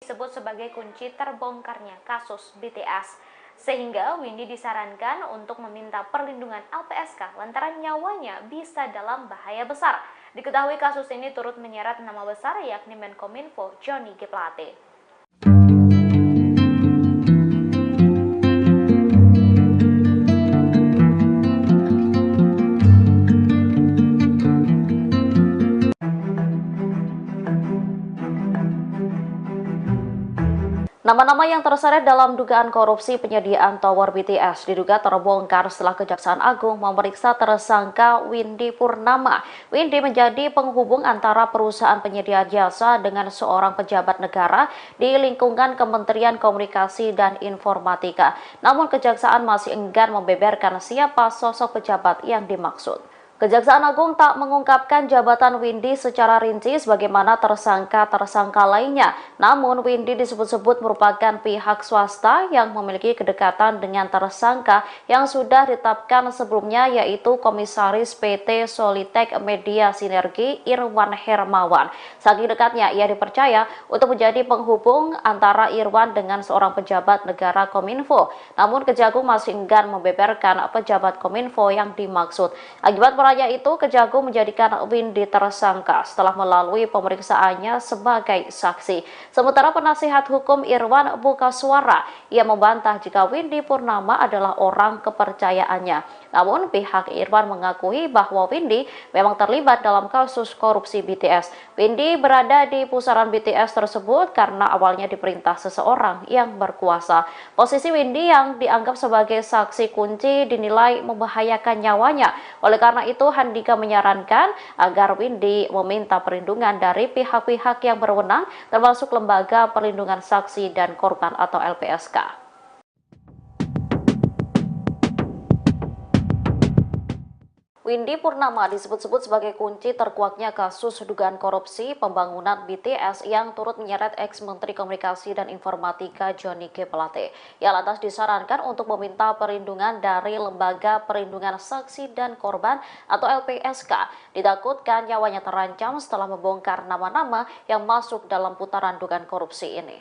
disebut sebagai kunci terbongkarnya kasus BTS. Sehingga Windy disarankan untuk meminta perlindungan LPSK lantaran nyawanya bisa dalam bahaya besar. Diketahui kasus ini turut menyeret nama besar yakni Menkominfo Johnny G. Plate. Nama-nama yang terseret dalam dugaan korupsi penyediaan tower BTS diduga terbongkar setelah Kejaksaan Agung memeriksa tersangka Windy Purnama. Windy menjadi penghubung antara perusahaan penyedia jasa dengan seorang pejabat negara di lingkungan Kementerian Komunikasi dan Informatika. Namun Kejaksaan masih enggan membeberkan siapa sosok pejabat yang dimaksud. Kejaksaan Agung tak mengungkapkan jabatan Windy secara rinci sebagaimana tersangka-tersangka lainnya. Namun Windy disebut-sebut merupakan pihak swasta yang memiliki kedekatan dengan tersangka yang sudah ditetapkan sebelumnya, yaitu Komisaris PT Solitech Media Sinergi Irwan Hermawan. Saking dekatnya ia dipercaya untuk menjadi penghubung antara Irwan dengan seorang pejabat negara Kominfo. Namun Kejagung masih enggan membeberkan pejabat Kominfo yang dimaksud. Akibat itu, Kejagung menjadikan Windy tersangka setelah melalui pemeriksaannya sebagai saksi. Sementara penasihat hukum Irwan buka suara, ia membantah jika Windy Purnama adalah orang kepercayaannya. Namun pihak Irwan mengakui bahwa Windy memang terlibat dalam kasus korupsi BTS. Windy berada di pusaran BTS tersebut karena awalnya diperintah seseorang yang berkuasa. Posisi Windy yang dianggap sebagai saksi kunci dinilai membahayakan nyawanya. Oleh karena itu, Handika menyarankan agar Windy meminta perlindungan dari pihak-pihak yang berwenang, termasuk Lembaga Perlindungan Saksi dan Korban atau LPSK. Windy Purnama disebut-sebut sebagai kunci terkuaknya kasus dugaan korupsi pembangunan BTS yang turut menyeret ex-Menteri Komunikasi dan Informatika Johnny G. Plate. Ia lantas disarankan untuk meminta perlindungan dari Lembaga Perlindungan Saksi dan Korban atau LPSK. Ditakutkan nyawanya terancam setelah membongkar nama-nama yang masuk dalam putaran dugaan korupsi ini.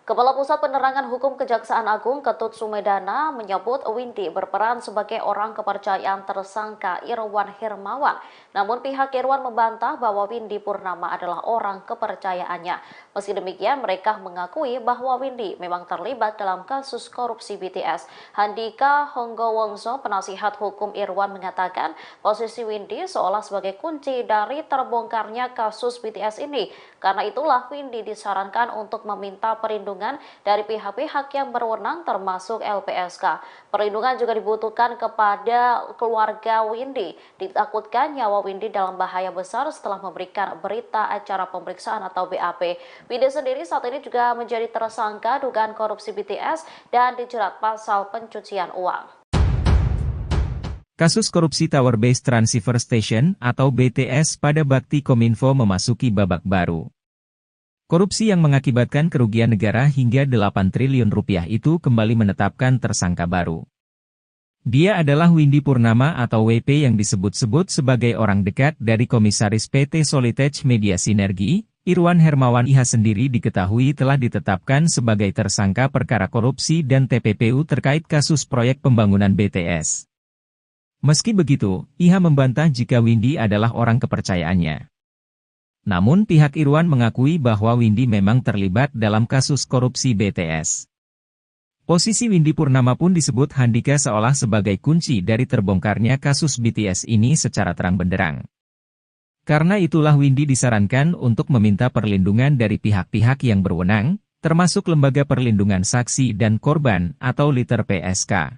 Kepala Pusat Penerangan Hukum Kejaksaan Agung Ketut Sumedana menyebut Windy berperan sebagai orang kepercayaan tersangka Irwan Hermawan. Namun pihak Irwan membantah bahwa Windy Purnama adalah orang kepercayaannya. Meski demikian, mereka mengakui bahwa Windy memang terlibat dalam kasus korupsi BTS. Handika Honggowongso, penasihat hukum Irwan, mengatakan posisi Windy seolah sebagai kunci dari terbongkarnya kasus BTS ini. Karena itulah Windy disarankan untuk meminta perlindungan dari pihak-pihak yang berwenang termasuk LPSK. Perlindungan juga dibutuhkan kepada keluarga Windy. Ditakutkan nyawa Windy dalam bahaya besar setelah memberikan berita acara pemeriksaan atau BAP. Windy sendiri saat ini juga menjadi tersangka dugaan korupsi BTS dan dijerat pasal pencucian uang. Kasus korupsi Tower Base Transceiver Station atau BTS pada bakti Kominfo memasuki babak baru. Korupsi yang mengakibatkan kerugian negara hingga 8 triliun rupiah itu kembali menetapkan tersangka baru. Dia adalah Windy Purnama atau WP yang disebut-sebut sebagai orang dekat dari Komisaris PT Solitech Media Sinergi, Irwan Hermawan. Ia sendiri diketahui telah ditetapkan sebagai tersangka perkara korupsi dan TPPU terkait kasus proyek pembangunan BTS. Meski begitu, ia membantah jika Windy adalah orang kepercayaannya. Namun pihak Irwan mengakui bahwa Windy memang terlibat dalam kasus korupsi BTS. Posisi Windy Purnama pun disebut Handika seolah sebagai kunci dari terbongkarnya kasus BTS ini secara terang benderang. Karena itulah Windy disarankan untuk meminta perlindungan dari pihak-pihak yang berwenang, termasuk Lembaga Perlindungan Saksi dan Korban atau LPSK.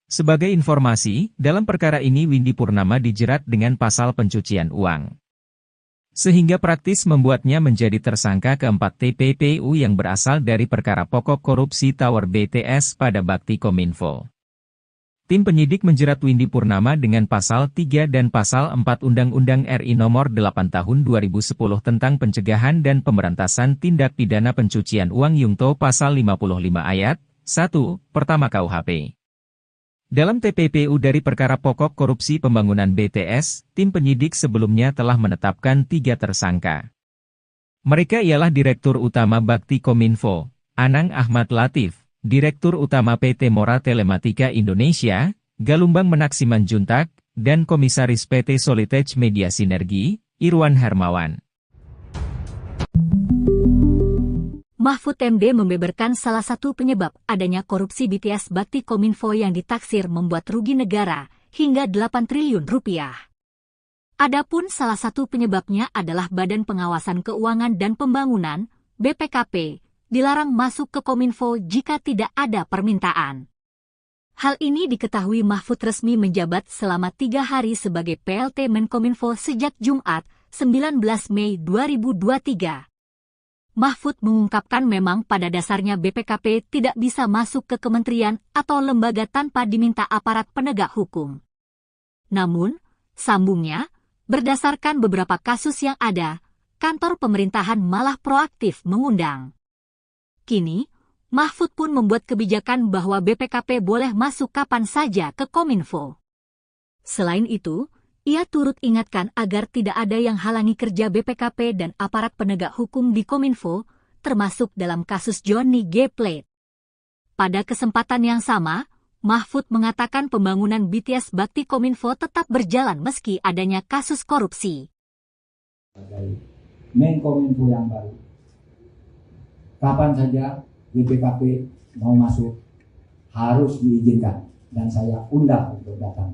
Sebagai informasi, dalam perkara ini Windy Purnama dijerat dengan pasal pencucian uang. Sehingga praktis membuatnya menjadi tersangka keempat TPPU yang berasal dari perkara pokok korupsi Tower BTS pada bakti Kominfo. Tim penyidik menjerat Windy Purnama dengan pasal 3 dan pasal 4 Undang-Undang RI Nomor 8 Tahun 2010 tentang pencegahan dan pemberantasan tindak pidana pencucian uang Yungto pasal 55 ayat 1, pertama KUHP. Dalam TPPU dari perkara pokok korupsi pembangunan BTS, tim penyidik sebelumnya telah menetapkan 3 tersangka. Mereka ialah Direktur Utama Bakti Kominfo, Anang Ahmad Latif, Direktur Utama PT Mora Telematika Indonesia, Galumbang Menak Simanjuntak, dan Komisaris PT Solitech Media Sinergi, Irwan Hermawan. Mahfud MD membeberkan salah satu penyebab adanya korupsi BTS Bakti Kominfo yang ditaksir membuat rugi negara hingga 8 triliun rupiah. Adapun salah satu penyebabnya adalah Badan Pengawasan Keuangan dan Pembangunan, BPKP, dilarang masuk ke Kominfo jika tidak ada permintaan. Hal ini diketahui Mahfud resmi menjabat selama 3 hari sebagai PLT Menkominfo sejak Jumat, 19 Mei 2023. Mahfud mengungkapkan memang pada dasarnya BPKP tidak bisa masuk ke kementerian atau lembaga tanpa diminta aparat penegak hukum. Namun, sambungnya, berdasarkan beberapa kasus yang ada, kantor pemerintahan malah proaktif mengundang. Kini, Mahfud pun membuat kebijakan bahwa BPKP boleh masuk kapan saja ke Kominfo. Selain itu, ia turut ingatkan agar tidak ada yang halangi kerja BPKP dan aparat penegak hukum di Kominfo, termasuk dalam kasus Johnny G. Plate. Pada kesempatan yang sama, Mahfud mengatakan pembangunan BTS Bakti Kominfo tetap berjalan meski adanya kasus korupsi. Sebagai Menkominfo yang baru, kapan saja BPKP mau masuk harus diizinkan dan saya undang untuk datang.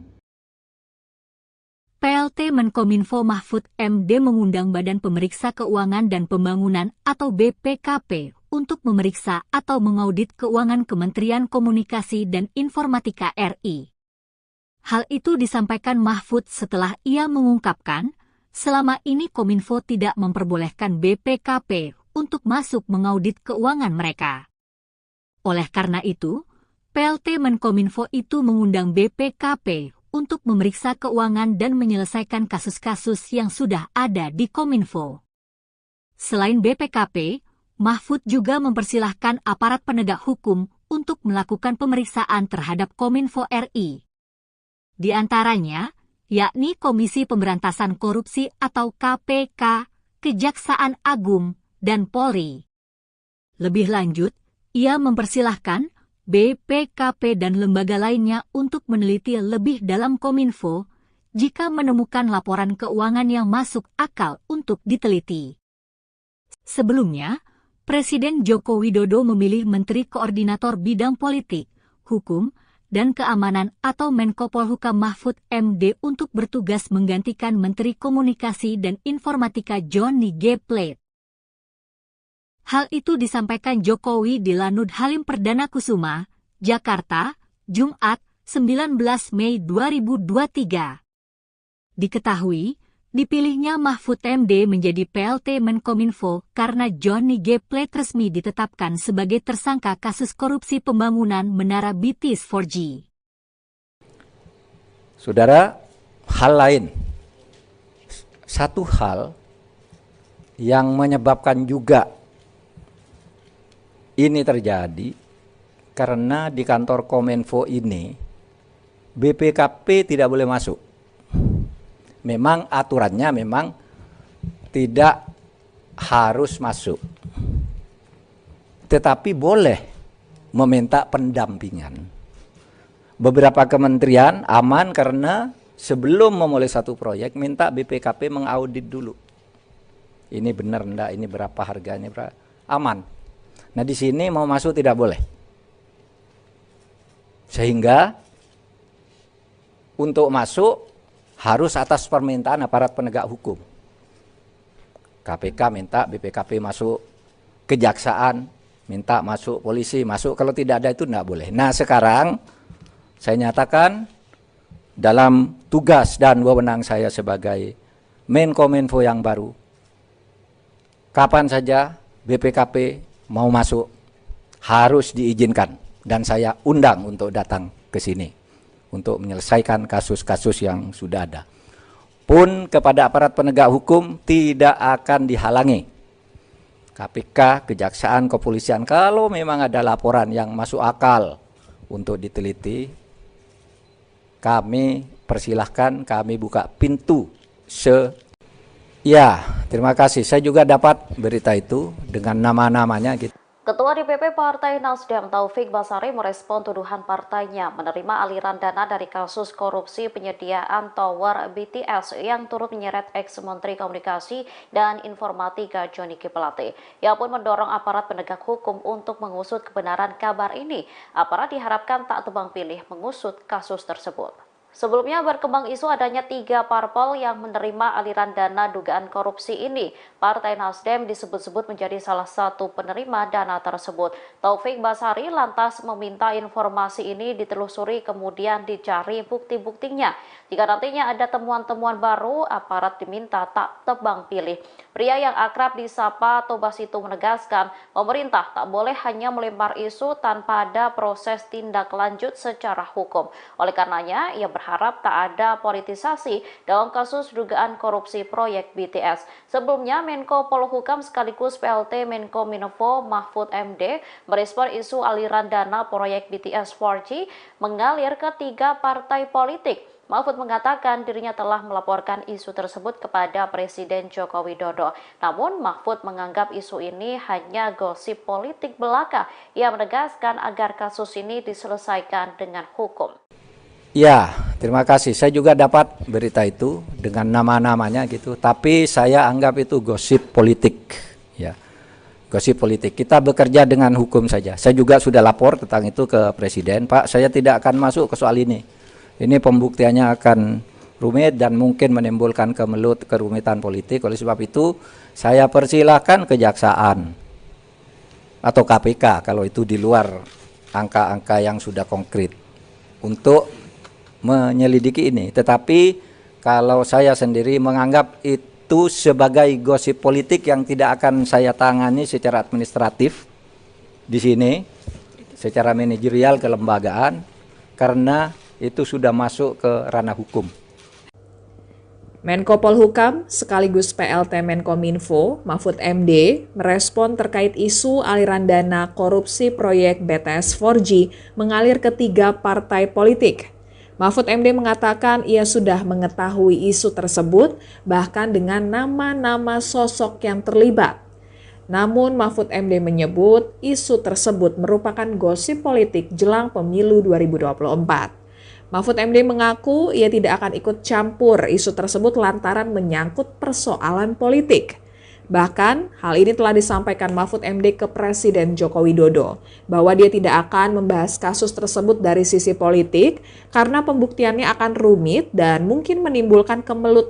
PLT Menkominfo Mahfud MD mengundang Badan Pemeriksa Keuangan dan Pembangunan atau BPKP untuk memeriksa atau mengaudit keuangan Kementerian Komunikasi dan Informatika RI. Hal itu disampaikan Mahfud setelah ia mengungkapkan, selama ini Kominfo tidak memperbolehkan BPKP untuk masuk mengaudit keuangan mereka. Oleh karena itu, PLT Menkominfo itu mengundang BPKP untuk memeriksa keuangan dan menyelesaikan kasus-kasus yang sudah ada di Kominfo. Selain BPKP, Mahfud juga mempersilahkan aparat penegak hukum untuk melakukan pemeriksaan terhadap Kominfo RI. Di antaranya, yakni Komisi Pemberantasan Korupsi atau KPK, Kejaksaan Agung, dan Polri. Lebih lanjut, ia mempersilahkan BPKP dan lembaga lainnya untuk meneliti lebih dalam Kominfo jika menemukan laporan keuangan yang masuk akal untuk diteliti. Sebelumnya, Presiden Joko Widodo memilih Menteri Koordinator Bidang Politik, Hukum, dan Keamanan atau Menko Polhukam Mahfud MD untuk bertugas menggantikan Menteri Komunikasi dan Informatika Johnny G. Plate. Hal itu disampaikan Jokowi di Lanut Halim Perdana Kusuma, Jakarta, Jumat, 19 Mei 2023. Diketahui, dipilihnya Mahfud MD menjadi PLT Menkominfo karena Johnny G. Plate resmi ditetapkan sebagai tersangka kasus korupsi pembangunan Menara BTS 4G. Saudara, hal lain. Satu hal yang menyebabkan juga ini terjadi karena di kantor Kominfo ini BPKP tidak boleh masuk. Memang aturannya memang tidak harus masuk. Tetapi boleh meminta pendampingan. Beberapa kementerian aman karena sebelum memulai satu proyek minta BPKP mengaudit dulu. Ini benar enggak, ini berapa harganya, berapa? Aman. Nah di sini mau masuk tidak boleh. Sehingga untuk masuk harus atas permintaan aparat penegak hukum. KPK minta BPKP masuk, kejaksaan minta masuk, polisi masuk, kalau tidak ada itu tidak boleh. Nah sekarang saya nyatakan dalam tugas dan wewenang saya sebagai Menkominfo yang baru, kapan saja BPKP mau masuk harus diizinkan dan saya undang untuk datang ke sini untuk menyelesaikan kasus-kasus yang sudah ada. Pun kepada aparat penegak hukum tidak akan dihalangi. KPK, Kejaksaan, Kepolisian, kalau memang ada laporan yang masuk akal untuk diteliti, kami persilahkan, kami buka pintu Ya, terima kasih. Saya juga dapat berita itu dengan nama-namanya gitu. Ketua DPP Partai Nasdem Taufik Basari merespon tuduhan partainya menerima aliran dana dari kasus korupsi penyediaan tower BTS yang turut menyeret ex-Menteri Komunikasi dan Informatika Johnny G. Plate. Ia pun mendorong aparat penegak hukum untuk mengusut kebenaran kabar ini. Aparat diharapkan tak tebang pilih mengusut kasus tersebut. Sebelumnya berkembang isu adanya 3 parpol yang menerima aliran dana dugaan korupsi ini. Partai Nasdem disebut-sebut menjadi salah satu penerima dana tersebut. Taufik Basari lantas meminta informasi ini ditelusuri kemudian dicari bukti-buktinya. Jika nantinya ada temuan-temuan baru, aparat diminta tak tebang pilih. Pria yang akrab disapa Tobas itu menegaskan, pemerintah tak boleh hanya melempar isu tanpa ada proses tindak lanjut secara hukum. Oleh karenanya, ia berharap tak ada politisasi dalam kasus dugaan korupsi proyek BTS. Sebelumnya, Menko Polhukam sekaligus PLT Menkominfo Mahfud MD merespon isu aliran dana proyek BTS 4G mengalir ke 3 partai politik. Mahfud mengatakan dirinya telah melaporkan isu tersebut kepada Presiden Joko Widodo. Namun Mahfud menganggap isu ini hanya gosip politik belaka. Ia menegaskan agar kasus ini diselesaikan dengan hukum. Ya, terima kasih. Saya juga dapat berita itu dengan nama-namanya gitu. Tapi saya anggap itu gosip politik. Ya, gosip politik. Kita bekerja dengan hukum saja. Saya juga sudah lapor tentang itu ke Presiden. Pak, saya tidak akan masuk ke soal ini. Ini pembuktiannya akan rumit dan mungkin menimbulkan kerumitan politik. Oleh sebab itu, saya persilahkan kejaksaan atau KPK kalau itu di luar angka-angka yang sudah konkret untuk menyelidiki ini. Tetapi kalau saya sendiri menganggap itu sebagai gosip politik yang tidak akan saya tangani secara administratif di sini, secara manajerial kelembagaan, karena itu sudah masuk ke ranah hukum. Menko Polhukam sekaligus PLT Menkominfo Mahfud MD merespon terkait isu aliran dana korupsi proyek BTS 4G mengalir ke 3 partai politik. Mahfud MD mengatakan ia sudah mengetahui isu tersebut bahkan dengan nama-nama sosok yang terlibat. Namun Mahfud MD menyebut isu tersebut merupakan gosip politik jelang pemilu 2024. Mahfud MD mengaku ia tidak akan ikut campur isu tersebut lantaran menyangkut persoalan politik. Bahkan, hal ini telah disampaikan Mahfud MD ke Presiden Joko Widodo, bahwa dia tidak akan membahas kasus tersebut dari sisi politik karena pembuktiannya akan rumit dan mungkin menimbulkan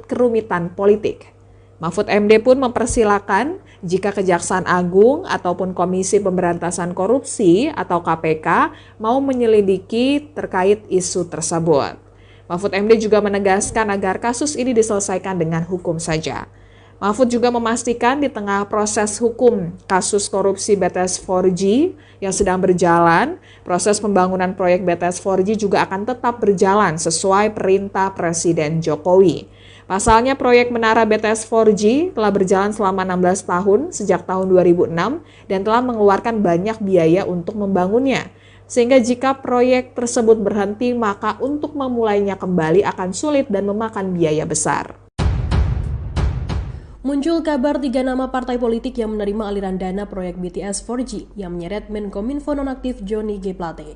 kerumitan politik. Mahfud MD pun mempersilahkan jika Kejaksaan Agung ataupun Komisi Pemberantasan Korupsi atau KPK mau menyelidiki terkait isu tersebut. Mahfud MD juga menegaskan agar kasus ini diselesaikan dengan hukum saja. Mahfud juga memastikan di tengah proses hukum kasus korupsi BTS 4G yang sedang berjalan, proses pembangunan proyek BTS 4G juga akan tetap berjalan sesuai perintah Presiden Jokowi. Pasalnya proyek menara BTS 4G telah berjalan selama 16 tahun sejak tahun 2006 dan telah mengeluarkan banyak biaya untuk membangunnya. Sehingga jika proyek tersebut berhenti, maka untuk memulainya kembali akan sulit dan memakan biaya besar. Muncul kabar 3 nama partai politik yang menerima aliran dana proyek BTS 4G yang menyeret Menkominfo nonaktif Johnny G. Plate.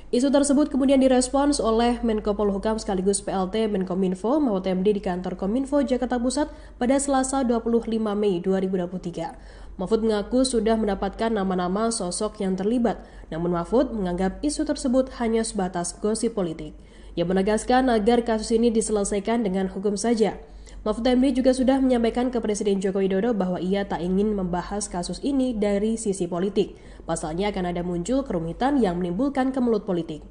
Isu tersebut kemudian direspons oleh Menko Polhukam sekaligus PLT Menkominfo Mahfud MD di kantor Kominfo Jakarta Pusat pada Selasa 25 Mei 2023. Mahfud mengaku sudah mendapatkan nama-nama sosok yang terlibat, namun Mahfud menganggap isu tersebut hanya sebatas gosip politik. Ia menegaskan agar kasus ini diselesaikan dengan hukum saja. Mahfud MD juga sudah menyampaikan ke Presiden Joko Widodo bahwa ia tak ingin membahas kasus ini dari sisi politik. Pasalnya akan ada muncul kerumitan yang menimbulkan kemelut politik.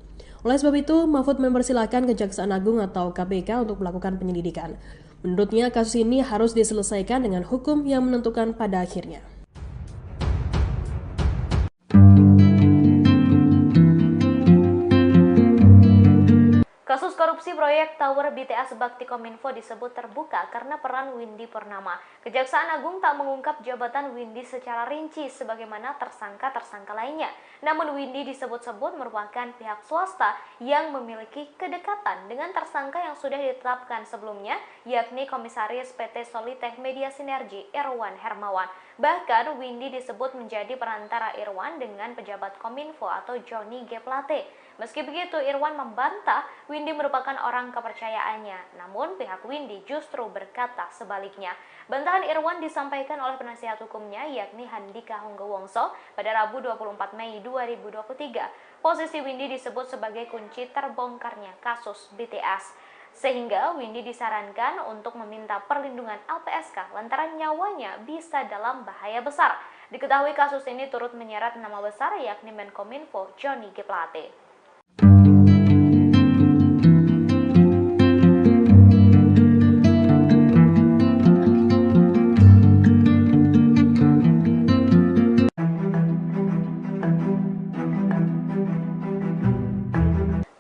Oleh sebab itu, Mahfud mempersilahkan Kejaksaan Agung atau KPK untuk melakukan penyelidikan. Menurutnya, kasus ini harus diselesaikan dengan hukum yang menentukan pada akhirnya. Kasus korupsi korupsi proyek Tower BTS Bakti Kominfo disebut terbuka karena peran Windy Purnama. Kejaksaan Agung tak mengungkap jabatan Windy secara rinci sebagaimana tersangka-tersangka lainnya. Namun Windy disebut-sebut merupakan pihak swasta yang memiliki kedekatan dengan tersangka yang sudah ditetapkan sebelumnya, yakni Komisaris PT Solitech Media Sinergi Irwan Hermawan. Bahkan Windy disebut menjadi perantara Irwan dengan pejabat Kominfo atau Johnny G. Plate. Meski begitu, Irwan membantah Windy merupakan orang kepercayaannya. Namun pihak Windy justru berkata sebaliknya. Bantahan Irwan disampaikan oleh penasihat hukumnya yakni Handika Honggowongso pada Rabu 24 Mei 2023. Posisi Windy disebut sebagai kunci terbongkarnya kasus BTS. Sehingga Windy disarankan untuk meminta perlindungan LPSK lantaran nyawanya bisa dalam bahaya besar. Diketahui kasus ini turut menyeret nama besar yakni Menkominfo Johnny G. Plate.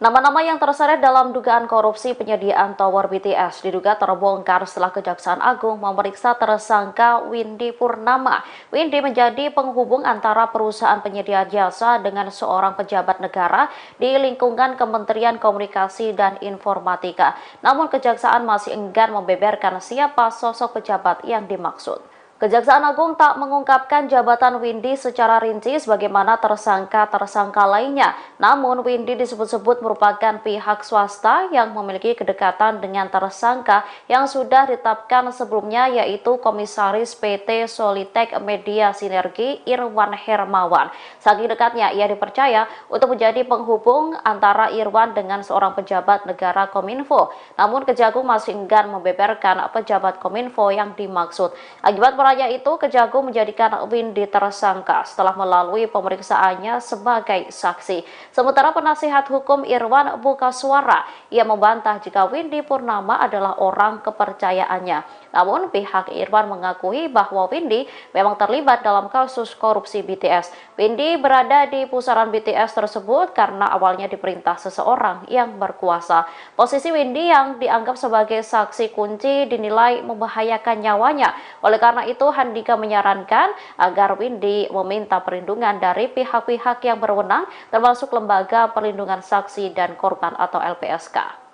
Nama-nama yang terseret dalam dugaan korupsi penyediaan tower BTS diduga terbongkar setelah Kejaksaan Agung memeriksa tersangka Windy Purnama. Windy menjadi penghubung antara perusahaan penyedia jasa dengan seorang pejabat negara di lingkungan Kementerian Komunikasi dan Informatika. Namun Kejaksaan masih enggan membeberkan siapa sosok pejabat yang dimaksud. Kejaksaan Agung tak mengungkapkan jabatan Windy secara rinci sebagaimana tersangka-tersangka lainnya. Namun Windy disebut-sebut merupakan pihak swasta yang memiliki kedekatan dengan tersangka yang sudah ditetapkan sebelumnya yaitu Komisaris PT Solitech Media Sinergi Irwan Hermawan. Saking dekatnya ia dipercaya untuk menjadi penghubung antara Irwan dengan seorang pejabat negara Kominfo. Namun Kejagung masih enggan membeberkan pejabat Kominfo yang dimaksud. Akibat peranya itu, Kejagung menjadikan Windy tersangka setelah melalui pemeriksaannya sebagai saksi. Sementara penasihat hukum Irwan buka suara, ia membantah jika Windy Purnama adalah orang kepercayaannya. Namun pihak Irwan mengakui bahwa Windy memang terlibat dalam kasus korupsi BTS. Windy berada di pusaran BTS tersebut karena awalnya diperintah seseorang yang berkuasa. Posisi Windy yang dianggap sebagai saksi kunci dinilai membahayakan nyawanya. Oleh karena itu, Handika menyarankan agar Windy meminta perlindungan dari pihak-pihak yang berwenang, termasuk Lembaga Perlindungan Saksi dan Korban atau LPSK.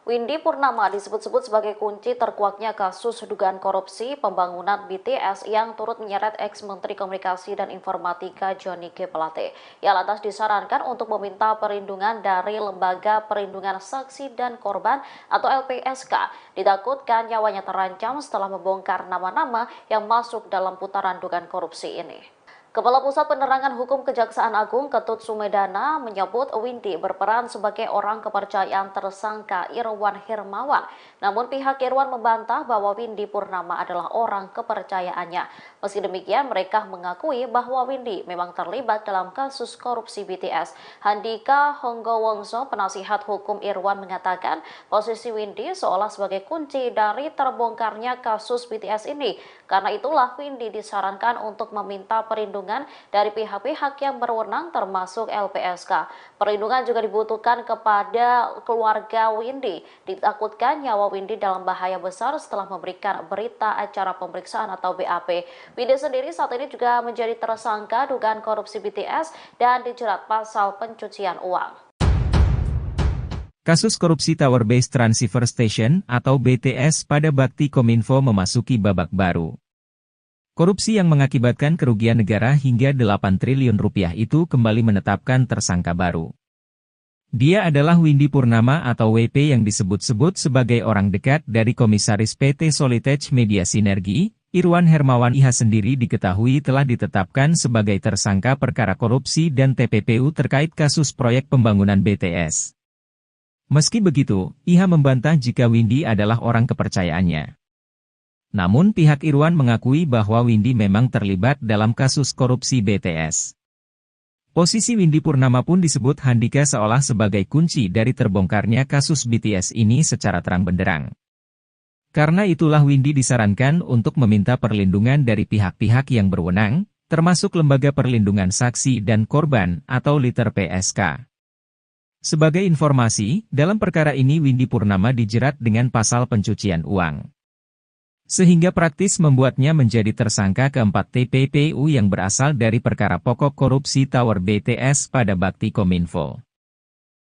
Windy Purnama disebut-sebut sebagai kunci terkuaknya kasus dugaan korupsi pembangunan BTS yang turut menyeret ex-Menteri Komunikasi dan Informatika Johnny G. Plate. Ia lantas disarankan untuk meminta perlindungan dari Lembaga Perlindungan Saksi dan Korban atau LPSK. Ditakutkan nyawanya terancam setelah membongkar nama-nama yang masuk dalam putaran dugaan korupsi ini. Kepala Pusat Penerangan Hukum Kejaksaan Agung Ketut Sumedana menyebut Windy berperan sebagai orang kepercayaan tersangka Irwan Hermawan. Namun pihak Irwan membantah bahwa Windy Purnama adalah orang kepercayaannya. Meski demikian, mereka mengakui bahwa Windy memang terlibat dalam kasus korupsi BTS. Handika Honggowongso, penasihat hukum Irwan, mengatakan posisi Windy seolah sebagai kunci dari terbongkarnya kasus BTS ini. Karena itulah Windy disarankan untuk meminta perlindungan dari pihak-pihak yang berwenang termasuk LPSK. Perlindungan juga dibutuhkan kepada keluarga Windy. Ditakutkan nyawa Windy dalam bahaya besar setelah memberikan berita acara pemeriksaan atau BAP. Windy sendiri saat ini juga menjadi tersangka dugaan korupsi BTS dan dijerat pasal pencucian uang. Kasus korupsi Tower Base Transceiver Station atau BTS pada Bakti Kominfo memasuki babak baru. Korupsi yang mengakibatkan kerugian negara hingga 8 triliun rupiah itu kembali menetapkan tersangka baru. Dia adalah Windy Purnama atau WP yang disebut-sebut sebagai orang dekat dari Komisaris PT Solitech Media Sinergi. Irwan Hermawan IH sendiri diketahui telah ditetapkan sebagai tersangka perkara korupsi dan TPPU terkait kasus proyek pembangunan BTS. Meski begitu, IH membantah jika Windy adalah orang kepercayaannya. Namun pihak Irwan mengakui bahwa Windy memang terlibat dalam kasus korupsi BTS. Posisi Windy Purnama pun disebut Handika seolah sebagai kunci dari terbongkarnya kasus BTS ini secara terang benderang. Karena itulah Windy disarankan untuk meminta perlindungan dari pihak-pihak yang berwenang, termasuk Lembaga Perlindungan Saksi dan Korban atau LITER PSK. Sebagai informasi, dalam perkara ini Windy Purnama dijerat dengan pasal pencucian uang. Sehingga praktis membuatnya menjadi tersangka keempat TPPU yang berasal dari perkara pokok korupsi Tower BTS pada Bakti Kominfo.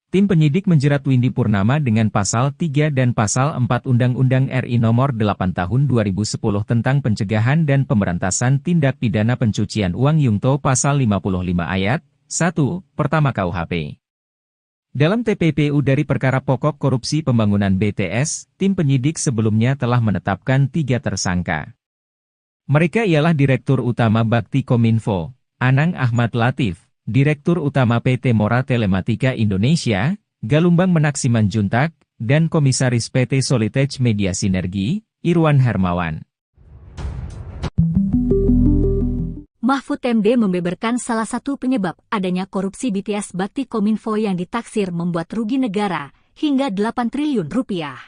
Tim penyidik menjerat Windy Purnama dengan pasal 3 dan pasal 4 Undang-Undang RI Nomor 8 Tahun 2010 tentang pencegahan dan pemberantasan tindak pidana pencucian uang Yungto pasal 55 ayat 1, pertama KUHP. Dalam TPPU dari perkara pokok korupsi pembangunan BTS, tim penyidik sebelumnya telah menetapkan 3 tersangka. Mereka ialah Direktur Utama Bakti Kominfo, Anang Ahmad Latif, Direktur Utama PT Mora Telematika Indonesia, Galumbang Menak Simanjuntak, dan Komisaris PT Solitech Media Sinergi, Irwan Hermawan. Mahfud MD membeberkan salah satu penyebab adanya korupsi BTS Bakti Kominfo yang ditaksir membuat rugi negara hingga 8 triliun rupiah.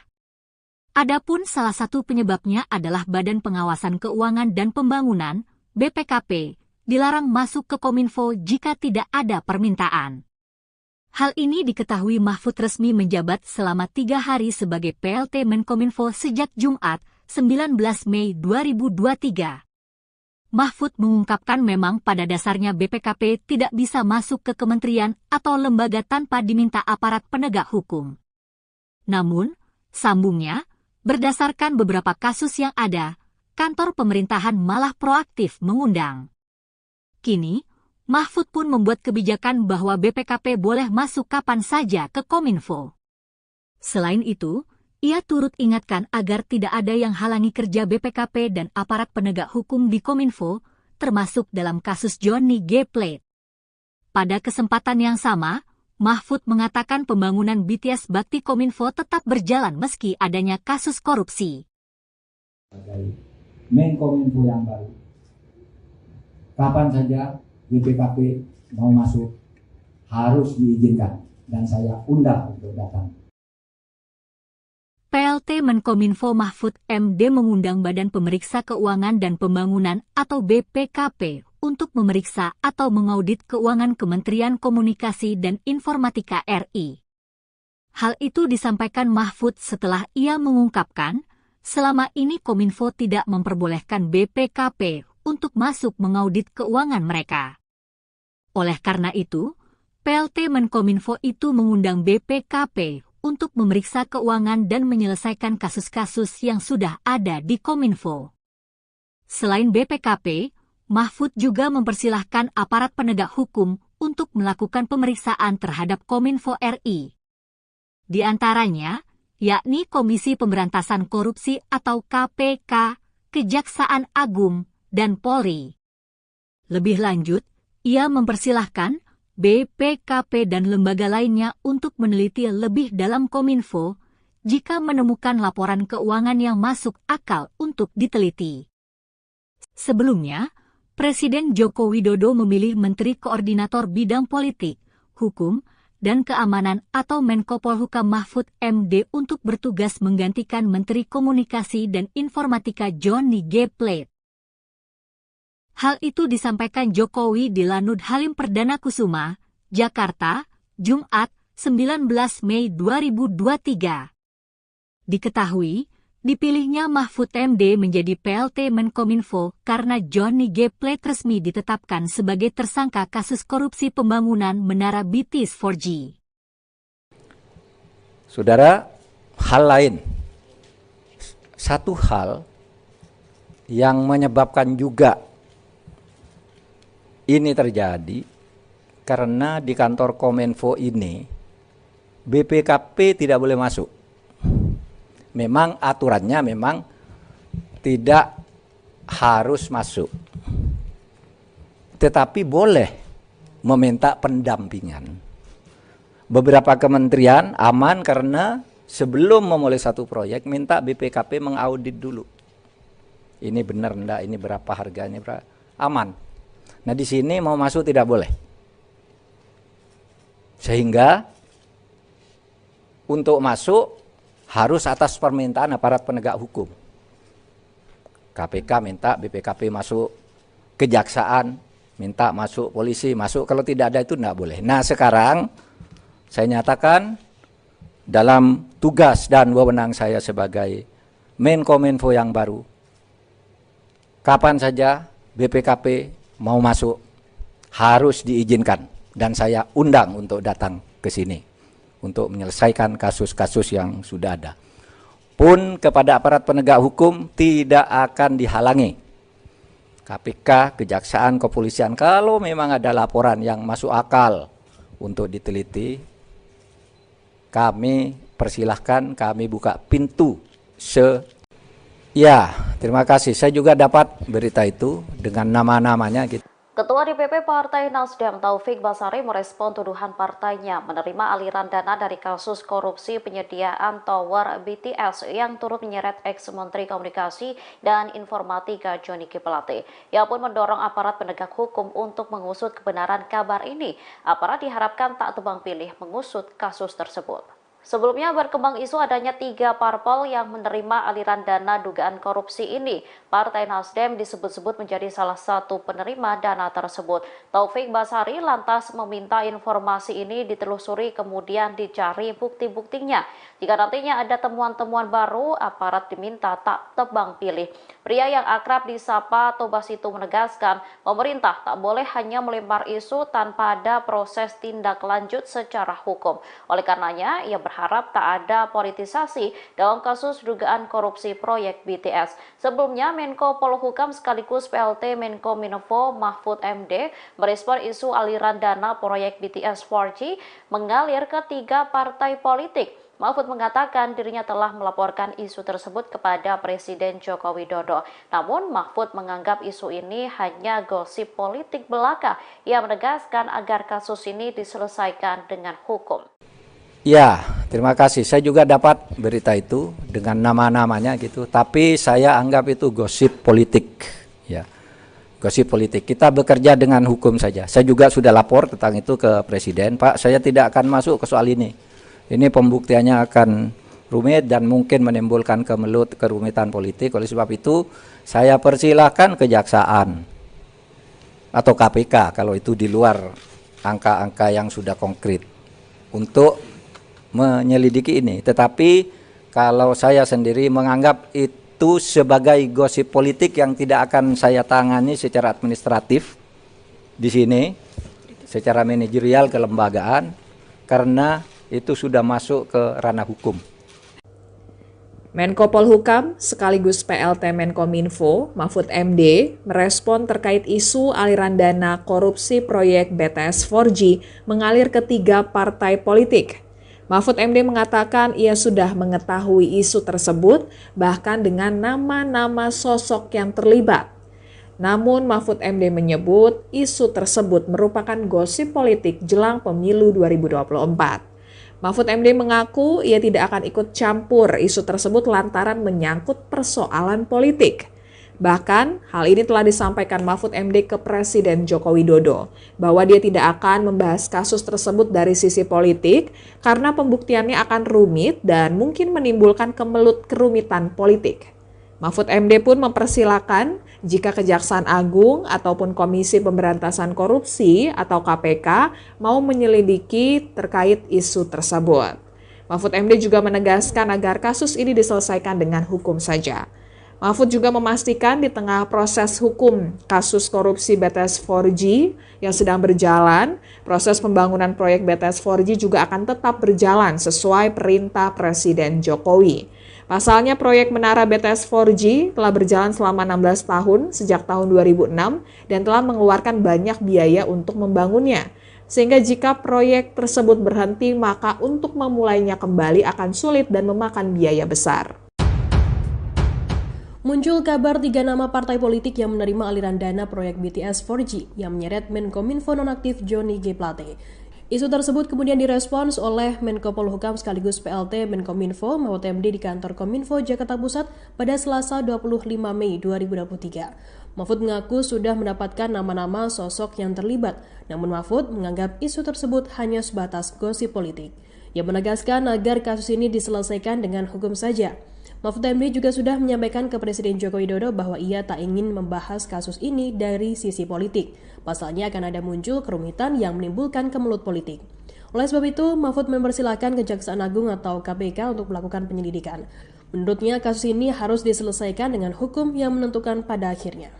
Adapun salah satu penyebabnya adalah Badan Pengawasan Keuangan dan Pembangunan, BPKP, dilarang masuk ke Kominfo jika tidak ada permintaan. Hal ini diketahui Mahfud resmi menjabat selama 3 hari sebagai PLT Menkominfo sejak Jumat, 19 Mei 2023. Mahfud mengungkapkan memang pada dasarnya BPKP tidak bisa masuk ke kementerian atau lembaga tanpa diminta aparat penegak hukum. Namun, sambungnya, berdasarkan beberapa kasus yang ada, kantor pemerintahan malah proaktif mengundang. Kini, Mahfud pun membuat kebijakan bahwa BPKP boleh masuk kapan saja ke Kominfo. Selain itu, ia turut ingatkan agar tidak ada yang halangi kerja BPKP dan aparat penegak hukum di Kominfo, termasuk dalam kasus Johnny G. Plate. Pada kesempatan yang sama, Mahfud mengatakan pembangunan BTS Bakti Kominfo tetap berjalan meski adanya kasus korupsi. Sebagai Menkominfo yang baru, kapan saja BPKP mau masuk harus diizinkan dan saya undang untuk datang. PLT Menkominfo Mahfud MD mengundang Badan Pemeriksa Keuangan dan Pembangunan atau BPKP untuk memeriksa atau mengaudit keuangan Kementerian Komunikasi dan Informatika RI. Hal itu disampaikan Mahfud setelah ia mengungkapkan, selama ini Kominfo tidak memperbolehkan BPKP untuk masuk mengaudit keuangan mereka. Oleh karena itu, PLT Menkominfo itu mengundang BPKP untuk memeriksa keuangan dan menyelesaikan kasus-kasus yang sudah ada di Kominfo. Selain BPKP, Mahfud juga mempersilahkan aparat penegak hukum untuk melakukan pemeriksaan terhadap Kominfo RI. Di antaranya, yakni Komisi Pemberantasan Korupsi atau KPK, Kejaksaan Agung, dan Polri. Lebih lanjut, ia mempersilahkan BPKP dan lembaga lainnya untuk meneliti lebih dalam Kominfo jika menemukan laporan keuangan yang masuk akal untuk diteliti. Sebelumnya, Presiden Joko Widodo memilih Menteri Koordinator Bidang Politik, Hukum, dan Keamanan atau Menko Polhukam Mahfud MD untuk bertugas menggantikan Menteri Komunikasi dan Informatika Johnny G. Plate. Hal itu disampaikan Jokowi di Lanut Halim Perdana Kusuma, Jakarta, Jumat, 19 Mei 2023. Diketahui, dipilihnya Mahfud MD menjadi PLT Menkominfo karena Johnny G. Plate resmi ditetapkan sebagai tersangka kasus korupsi pembangunan Menara BTS 4G. Saudara, hal lain. Satu hal yang menyebabkan juga ini terjadi karena di kantor Kominfo ini BPKP tidak boleh masuk. Memang aturannya memang tidak harus masuk. Tetapi boleh meminta pendampingan. Beberapa kementerian aman karena sebelum memulai satu proyek minta BPKP mengaudit dulu. Ini benar enggak, ini berapa harganya, berapa? Aman. Nah di sini mau masuk tidak boleh. Sehingga untuk masuk harus atas permintaan aparat penegak hukum. KPK minta BPKP masuk kejaksaan, minta masuk polisi, masuk, kalau tidak ada itu tidak boleh. Nah sekarang saya nyatakan dalam tugas dan wewenang saya sebagai Menkominfo yang baru, kapan saja BPKP mau masuk harus diizinkan, dan saya undang untuk datang ke sini untuk menyelesaikan kasus-kasus yang sudah ada. Pun kepada aparat penegak hukum tidak akan dihalangi. KPK, Kejaksaan, Kepolisian, kalau memang ada laporan yang masuk akal untuk diteliti, kami persilahkan, kami buka pintu. Ya, terima kasih. Saya juga dapat berita itu dengan nama-namanya gitu. Ketua DPP Partai Nasdem Taufik Basari merespon tuduhan partainya menerima aliran dana dari kasus korupsi penyediaan tower BTS yang turut menyeret ex-Menteri Komunikasi dan Informatika Johnny G. Plate. Ia pun mendorong aparat penegak hukum untuk mengusut kebenaran kabar ini. Aparat diharapkan tak tebang pilih mengusut kasus tersebut. Sebelumnya berkembang isu adanya 3 parpol yang menerima aliran dana dugaan korupsi ini. Partai Nasdem disebut-sebut menjadi salah satu penerima dana tersebut. Taufik Basari lantas meminta informasi ini ditelusuri kemudian dicari bukti-buktinya. Jika nantinya ada temuan-temuan baru, aparat diminta tak tebang pilih. Pria yang akrab disapa Tobas itu menegaskan, pemerintah tak boleh hanya melempar isu tanpa ada proses tindak lanjut secara hukum. Oleh karenanya, ia berharap tak ada politisasi dalam kasus dugaan korupsi proyek BTS. Sebelumnya, Menko Polhukam sekaligus PLT Menkominfo Mahfud MD merespon isu aliran dana proyek BTS 4G mengalir ke 3 partai politik. Mahfud mengatakan dirinya telah melaporkan isu tersebut kepada Presiden Joko Widodo. Namun Mahfud menganggap isu ini hanya gosip politik belaka. Ia menegaskan agar kasus ini diselesaikan dengan hukum. Ya, terima kasih. Saya juga dapat berita itu dengan nama-namanya gitu. Tapi saya anggap itu gosip politik. Ya, gosip politik. Kita bekerja dengan hukum saja. Saya juga sudah lapor tentang itu ke Presiden. Pak, saya tidak akan masuk ke soal ini. Ini pembuktiannya akan rumit dan mungkin menimbulkan kerumitan politik. Oleh sebab itu, saya persilahkan Kejaksaan atau KPK kalau itu di luar angka-angka yang sudah konkret untuk menyelidiki ini. Tetapi kalau saya sendiri menganggap itu sebagai gosip politik yang tidak akan saya tangani secara administratif di sini, secara manajerial kelembagaan, karena itu sudah masuk ke ranah hukum. Menko Polhukam sekaligus PLT Menkominfo Mahfud MD merespon terkait isu aliran dana korupsi proyek BTS 4G mengalir ke 3 partai politik. Mahfud MD mengatakan ia sudah mengetahui isu tersebut bahkan dengan nama-nama sosok yang terlibat. Namun Mahfud MD menyebut isu tersebut merupakan gosip politik jelang pemilu 2024. Mahfud MD mengaku ia tidak akan ikut campur isu tersebut lantaran menyangkut persoalan politik. Bahkan, hal ini telah disampaikan Mahfud MD ke Presiden Joko Widodo, bahwa dia tidak akan membahas kasus tersebut dari sisi politik karena pembuktiannya akan rumit dan mungkin menimbulkan kerumitan politik. Mahfud MD pun mempersilahkan jika Kejaksaan Agung ataupun Komisi Pemberantasan Korupsi atau KPK mau menyelidiki terkait isu tersebut. Mahfud MD juga menegaskan agar kasus ini diselesaikan dengan hukum saja. Mahfud juga memastikan di tengah proses hukum kasus korupsi BTS 4G yang sedang berjalan, proses pembangunan proyek BTS 4G juga akan tetap berjalan sesuai perintah Presiden Jokowi. Pasalnya proyek menara BTS 4G telah berjalan selama 16 tahun sejak tahun 2006 dan telah mengeluarkan banyak biaya untuk membangunnya. Sehingga jika proyek tersebut berhenti, maka untuk memulainya kembali akan sulit dan memakan biaya besar. Muncul kabar 3 nama partai politik yang menerima aliran dana proyek BTS 4G yang menyeret Menkominfo nonaktif Johnny G. Plate. Isu tersebut kemudian direspons oleh Menko Polhukam sekaligus PLT Menkominfo Mahfud MD di kantor Kominfo Jakarta Pusat pada Selasa 25 Mei 2023. Mahfud mengaku sudah mendapatkan nama-nama sosok yang terlibat, namun Mahfud menganggap isu tersebut hanya sebatas gosip politik. Ia menegaskan agar kasus ini diselesaikan dengan hukum saja. Mahfud MD juga sudah menyampaikan ke Presiden Joko Widodo bahwa ia tak ingin membahas kasus ini dari sisi politik. Pasalnya akan ada muncul kerumitan yang menimbulkan kemelut politik. Oleh sebab itu, Mahfud mempersilahkan Kejaksaan Agung atau KPK untuk melakukan penyelidikan. Menurutnya, kasus ini harus diselesaikan dengan hukum yang menentukan pada akhirnya.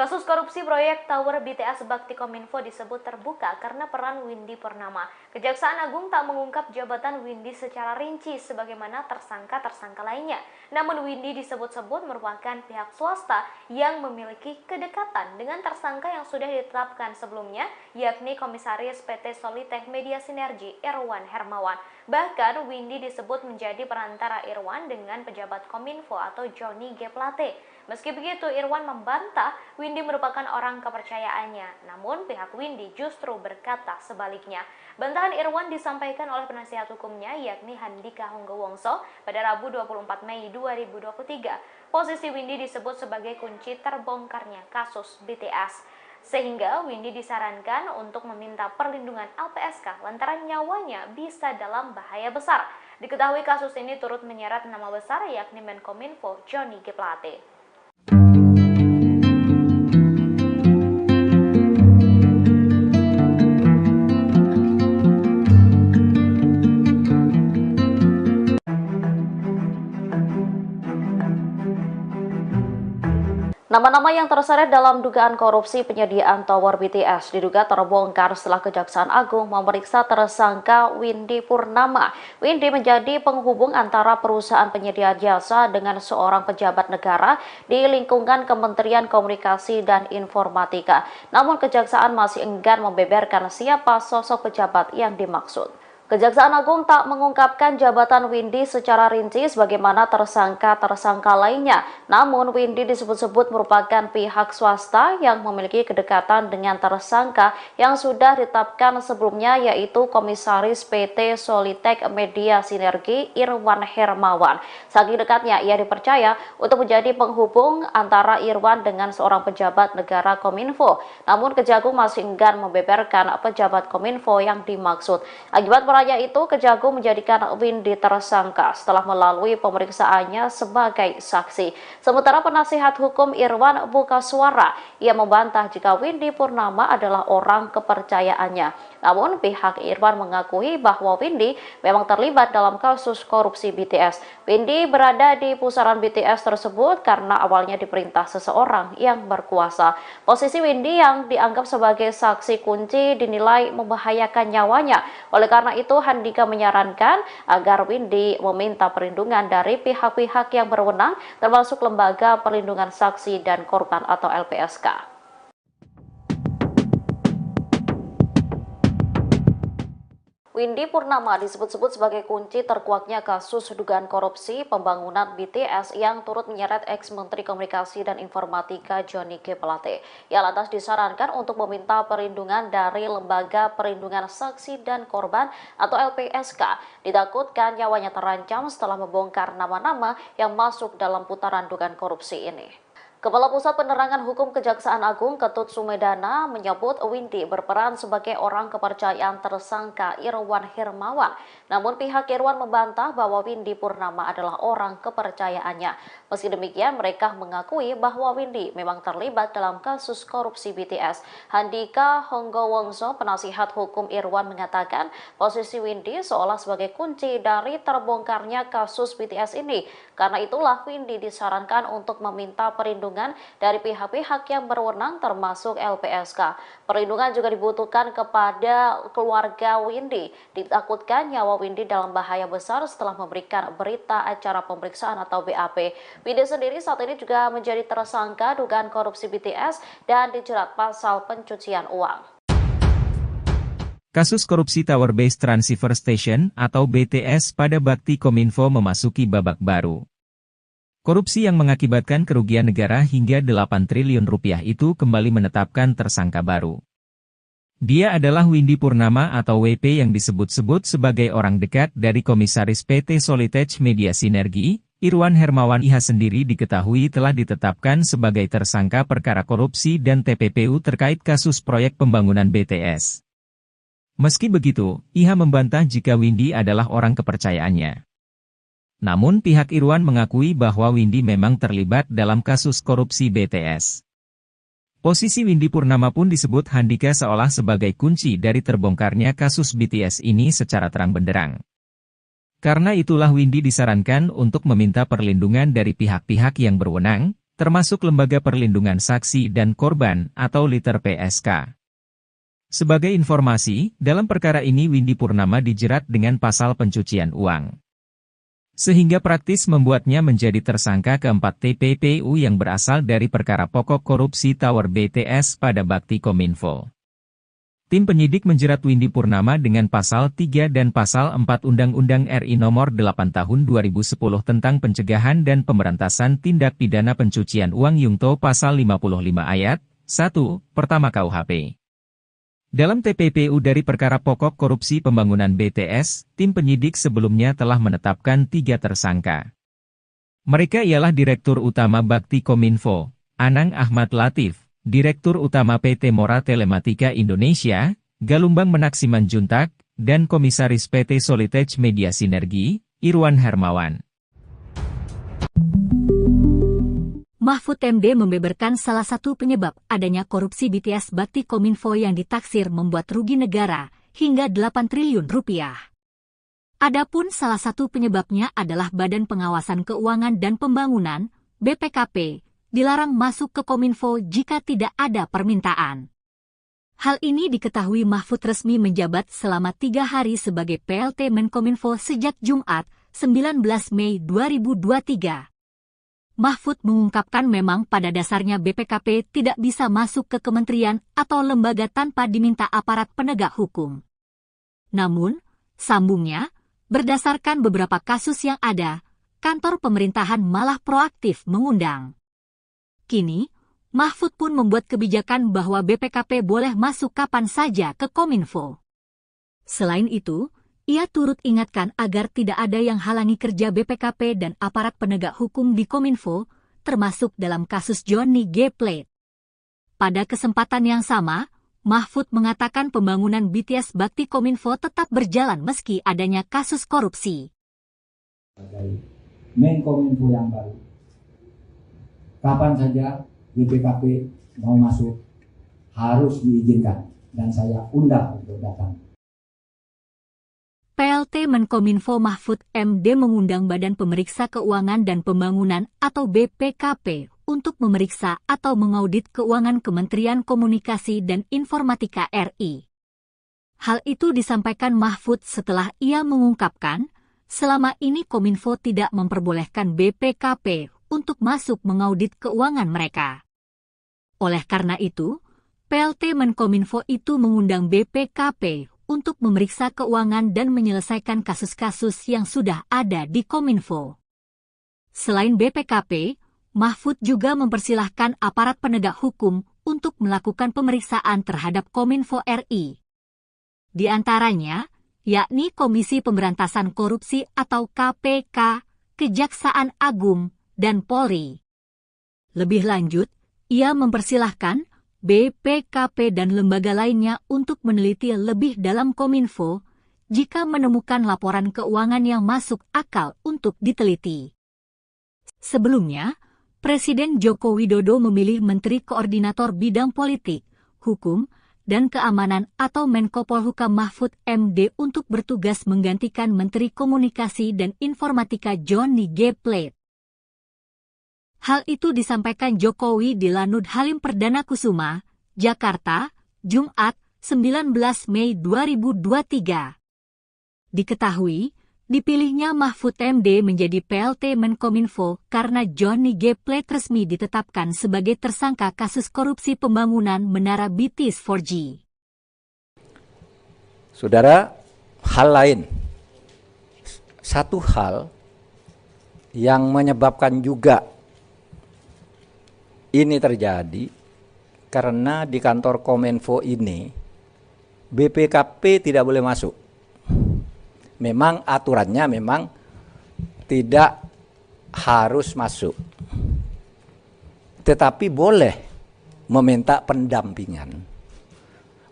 Kasus korupsi proyek Tower BTS Bakti Kominfo disebut terbuka karena peran Windy Purnama. Kejaksaan Agung tak mengungkap jabatan Windy secara rinci sebagaimana tersangka-tersangka lainnya. Namun Windy disebut-sebut merupakan pihak swasta yang memiliki kedekatan dengan tersangka yang sudah ditetapkan sebelumnya, yakni Komisaris PT Solitech Media Sinergi Irwan Hermawan. Bahkan Windy disebut menjadi perantara Irwan dengan pejabat Kominfo atau Johnny G. Plate. Meski begitu, Irwan membantah Windy merupakan orang kepercayaannya. Namun pihak Windy justru berkata sebaliknya. Bantahan Irwan disampaikan oleh penasihat hukumnya yakni Handika Honggowongso pada Rabu 24 Mei 2023. Posisi Windy disebut sebagai kunci terbongkarnya kasus BTS. Sehingga Windy disarankan untuk meminta perlindungan LPSK lantaran nyawanya bisa dalam bahaya besar. Diketahui kasus ini turut menyeret nama besar yakni Menkominfo Johnny G. Plate. Nama-nama yang terseret dalam dugaan korupsi penyediaan tower BTS diduga terbongkar setelah Kejaksaan Agung memeriksa tersangka Windy Purnama. Windy menjadi penghubung antara perusahaan penyedia jasa dengan seorang pejabat negara di lingkungan Kementerian Komunikasi dan Informatika. Namun Kejaksaan masih enggan membeberkan siapa sosok pejabat yang dimaksud. Kejaksaan Agung tak mengungkapkan jabatan Windy secara rinci sebagaimana tersangka-tersangka lainnya. Namun Windy disebut-sebut merupakan pihak swasta yang memiliki kedekatan dengan tersangka yang sudah ditetapkan sebelumnya yaitu Komisaris PT Solitech Media Sinergi Irwan Hermawan. Saking dekatnya ia dipercaya untuk menjadi penghubung antara Irwan dengan seorang pejabat negara Kominfo. Namun Kejagung masih enggan membeberkan pejabat Kominfo yang dimaksud. Akibat itu Kejagung menjadikan Windy tersangka setelah melalui pemeriksaannya sebagai saksi. Sementara penasihat hukum Irwan buka suara, ia membantah jika Windy Purnama adalah orang kepercayaannya. Namun pihak Irwan mengakui bahwa Windy memang terlibat dalam kasus korupsi BTS. Windy berada di pusaran BTS tersebut karena awalnya diperintah seseorang yang berkuasa. Posisi Windy yang dianggap sebagai saksi kunci dinilai membahayakan nyawanya. Oleh karena itu Handika menyarankan agar Windy meminta perlindungan dari pihak-pihak yang berwenang termasuk Lembaga Perlindungan Saksi dan Korban atau LPSK. Windy Purnama disebut-sebut sebagai kunci terkuaknya kasus dugaan korupsi pembangunan BTS yang turut menyeret ex-Menteri Komunikasi dan Informatika Johnny G. Plate. Ia lantas disarankan untuk meminta perlindungan dari Lembaga Perlindungan Saksi dan Korban atau LPSK. Ditakutkan nyawanya terancam setelah membongkar nama-nama yang masuk dalam putaran dugaan korupsi ini. Kepala Pusat Penerangan Hukum Kejaksaan Agung Ketut Sumedana menyebut Windy berperan sebagai orang kepercayaan tersangka Irwan Hermawan. Namun pihak Irwan membantah bahwa Windy Purnama adalah orang kepercayaannya. Meski demikian, mereka mengakui bahwa Windy memang terlibat dalam kasus korupsi BTS. Handika Honggowongso, penasihat hukum Irwan, mengatakan posisi Windy seolah sebagai kunci dari terbongkarnya kasus BTS ini. Karena itulah Windy disarankan untuk meminta perlindungan dari pihak-pihak yang berwenang termasuk LPSK. Perlindungan juga dibutuhkan kepada keluarga Windy. Ditakutkan nyawa Windy dalam bahaya besar setelah memberikan berita acara pemeriksaan atau BAP. Windy sendiri saat ini juga menjadi tersangka dugaan korupsi BTS dan dijerat pasal pencucian uang. Kasus korupsi Tower Base Transceiver Station atau BTS pada Bakti Kominfo memasuki babak baru. Korupsi yang mengakibatkan kerugian negara hingga 8 triliun rupiah itu kembali menetapkan tersangka baru. Dia adalah Windy Purnama atau WP yang disebut-sebut sebagai orang dekat dari Komisaris PT Solitech Media Sinergi. Irwan Hermawan IH sendiri diketahui telah ditetapkan sebagai tersangka perkara korupsi dan TPPU terkait kasus proyek pembangunan BTS. Meski begitu, IHA membantah jika Windy adalah orang kepercayaannya. Namun pihak Irwan mengakui bahwa Windy memang terlibat dalam kasus korupsi BTS. Posisi Windy Purnama pun disebut Handika seolah sebagai kunci dari terbongkarnya kasus BTS ini secara terang benderang. Karena itulah Windy disarankan untuk meminta perlindungan dari pihak-pihak yang berwenang, termasuk Lembaga Perlindungan Saksi dan Korban atau LITER PSK. Sebagai informasi, dalam perkara ini Windy Purnama dijerat dengan pasal pencucian uang. Sehingga praktis membuatnya menjadi tersangka keempat TPPU yang berasal dari perkara pokok korupsi Tower BTS pada Bakti Kominfo. Tim penyidik menjerat Windy Purnama dengan pasal 3 dan pasal 4 Undang-Undang RI Nomor 8 Tahun 2010 tentang pencegahan dan pemberantasan tindak pidana pencucian uang Yungto pasal 55 ayat 1, pertama KUHP. Dalam TPPU dari perkara pokok korupsi pembangunan BTS, tim penyidik sebelumnya telah menetapkan 3 tersangka. Mereka ialah Direktur Utama Bakti Kominfo, Anang Ahmad Latif, Direktur Utama PT Mora Telematika Indonesia, Galumbang Menaksiman Juntak, dan Komisaris PT Solitech Media Sinergi, Irwan Hermawan. Mahfud MD membeberkan salah satu penyebab adanya korupsi BTS Bakti Kominfo yang ditaksir membuat rugi negara hingga 8 triliun rupiah. Adapun salah satu penyebabnya adalah Badan Pengawasan Keuangan dan Pembangunan, BPKP, dilarang masuk ke Kominfo jika tidak ada permintaan. Hal ini diketahui Mahfud resmi menjabat selama 3 hari sebagai PLT Menkominfo sejak Jumat, 19 Mei 2023. Mahfud mengungkapkan memang pada dasarnya BPKP tidak bisa masuk ke kementerian atau lembaga tanpa diminta aparat penegak hukum. Namun, sambungnya, berdasarkan beberapa kasus yang ada, kantor pemerintahan malah proaktif mengundang. Kini, Mahfud pun membuat kebijakan bahwa BPKP boleh masuk kapan saja ke Kominfo. Selain itu, ia turut ingatkan agar tidak ada yang halangi kerja BPKP dan aparat penegak hukum di Kominfo, termasuk dalam kasus Johnny G. Plate. Pada kesempatan yang sama, Mahfud mengatakan pembangunan BTS Bakti Kominfo tetap berjalan meski adanya kasus korupsi. Sebagai Menkominfo yang baru, kapan saja BPKP mau masuk harus diizinkan dan saya undang untuk datang. PLT Menkominfo Mahfud MD mengundang Badan Pemeriksa Keuangan dan Pembangunan atau BPKP untuk memeriksa atau mengaudit keuangan Kementerian Komunikasi dan Informatika RI. Hal itu disampaikan Mahfud setelah ia mengungkapkan, selama ini Kominfo tidak memperbolehkan BPKP untuk masuk mengaudit keuangan mereka. Oleh karena itu, PLT Menkominfo itu mengundang BPKP untuk memeriksa keuangan dan menyelesaikan kasus-kasus yang sudah ada di Kominfo. Selain BPKP, Mahfud juga mempersilahkan aparat penegak hukum untuk melakukan pemeriksaan terhadap Kominfo RI. Di antaranya, yakni Komisi Pemberantasan Korupsi atau KPK, Kejaksaan Agung, dan Polri. Lebih lanjut, ia mempersilahkan BPKP dan lembaga lainnya untuk meneliti lebih dalam Kominfo jika menemukan laporan keuangan yang masuk akal untuk diteliti. Sebelumnya, Presiden Joko Widodo memilih Menteri Koordinator Bidang Politik, Hukum, dan Keamanan atau Menko Polhukam Mahfud MD untuk bertugas menggantikan Menteri Komunikasi dan Informatika Johnny G. Plate. Hal itu disampaikan Jokowi di Lanut Halim Perdana Kusuma, Jakarta, Jumat, 19 Mei 2023. Diketahui, dipilihnya Mahfud MD menjadi PLT Menkominfo karena Johnny G. Plate resmi ditetapkan sebagai tersangka kasus korupsi pembangunan Menara BTS 4G. Saudara, hal lain. Satu hal yang menyebabkan juga ini terjadi karena di kantor Kominfo ini BPKP tidak boleh masuk. Memang aturannya memang tidak harus masuk. Tetapi boleh meminta pendampingan.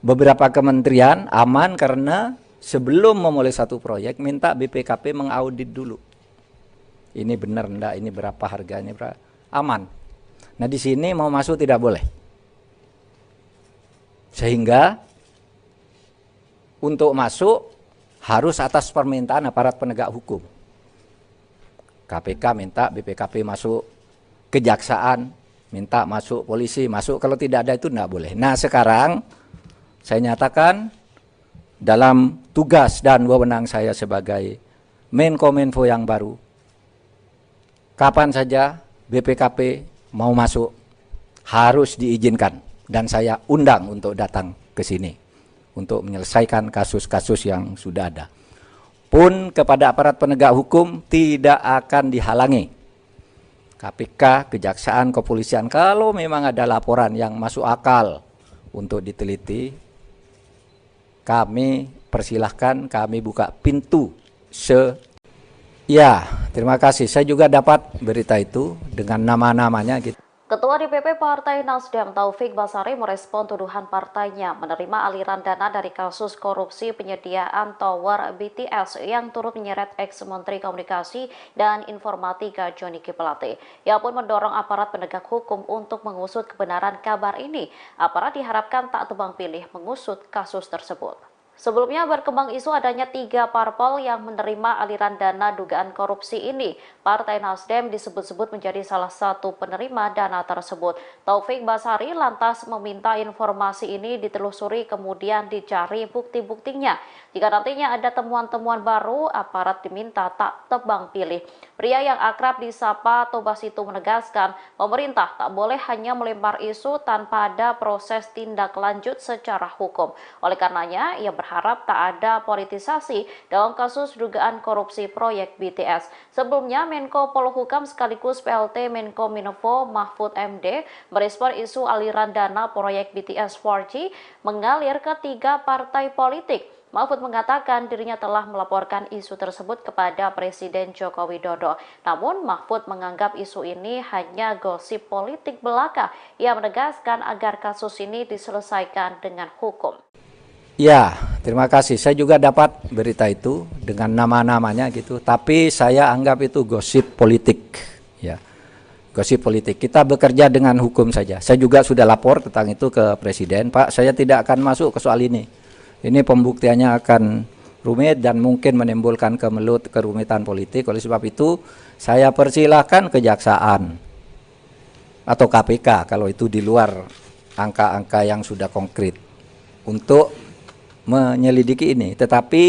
beberapa kementerian aman karena sebelum memulai satu proyek minta BPKP mengaudit dulu. Ini benar enggak, ini berapa harganya, berapa. Aman. Nah di sini mau masuk tidak boleh. Sehingga untuk masuk harus atas permintaan aparat penegak hukum. KPK minta BPKP masuk, kejaksaan minta masuk, polisi masuk, kalau tidak ada itu tidak boleh. Nah sekarang saya nyatakan dalam tugas dan wewenang saya sebagai Menkominfo yang baru, kapan saja BPKP mau masuk harus diizinkan dan saya undang untuk datang ke sini untuk menyelesaikan kasus-kasus yang sudah ada. Pun kepada aparat penegak hukum tidak akan dihalangi. KPK, Kejaksaan, Kepolisian, kalau memang ada laporan yang masuk akal untuk diteliti, kami persilahkan, kami buka pintu. Ya, terima kasih. Saya juga dapat berita itu dengan nama-namanya gitu. Ketua DPP Partai Nasdem Taufik Basari merespon tuduhan partainya menerima aliran dana dari kasus korupsi penyediaan tower BTS yang turut menyeret ex-Menteri Komunikasi dan Informatika Johnny G. Plate. Ia pun mendorong aparat penegak hukum untuk mengusut kebenaran kabar ini. Aparat diharapkan tak tebang pilih mengusut kasus tersebut. Sebelumnya berkembang isu adanya 3 parpol yang menerima aliran dana dugaan korupsi ini. Partai Nasdem disebut-sebut menjadi salah satu penerima dana tersebut. Taufik Basari lantas meminta informasi ini ditelusuri kemudian dicari bukti-buktinya. Jika nantinya ada temuan-temuan baru, aparat diminta tak tebang pilih. Pria yang akrab disapa Tobas itu menegaskan, pemerintah tak boleh hanya melempar isu tanpa ada proses tindak lanjut secara hukum. Oleh karenanya, ia berharap tak ada politisasi dalam kasus dugaan korupsi proyek BTS. Sebelumnya, Menko Polhukam sekaligus PLT Menkominfo Mahfud MD merespon isu aliran dana proyek BTS 4G mengalir ke 3 partai politik. Mahfud mengatakan dirinya telah melaporkan isu tersebut kepada Presiden Joko Widodo. Namun Mahfud menganggap isu ini hanya gosip politik belaka. Ia menegaskan agar kasus ini diselesaikan dengan hukum. Ya, terima kasih. Saya juga dapat berita itu dengan nama-namanya gitu. Tapi saya anggap itu gosip politik. Ya, gosip politik. Kita bekerja dengan hukum saja. Saya juga sudah lapor tentang itu ke Presiden. Pak, saya tidak akan masuk ke soal ini. Ini pembuktiannya akan rumit dan mungkin menimbulkan kerumitan politik. Oleh sebab itu, saya persilahkan Kejaksaan atau KPK kalau itu di luar angka-angka yang sudah konkret untuk menyelidiki ini. Tetapi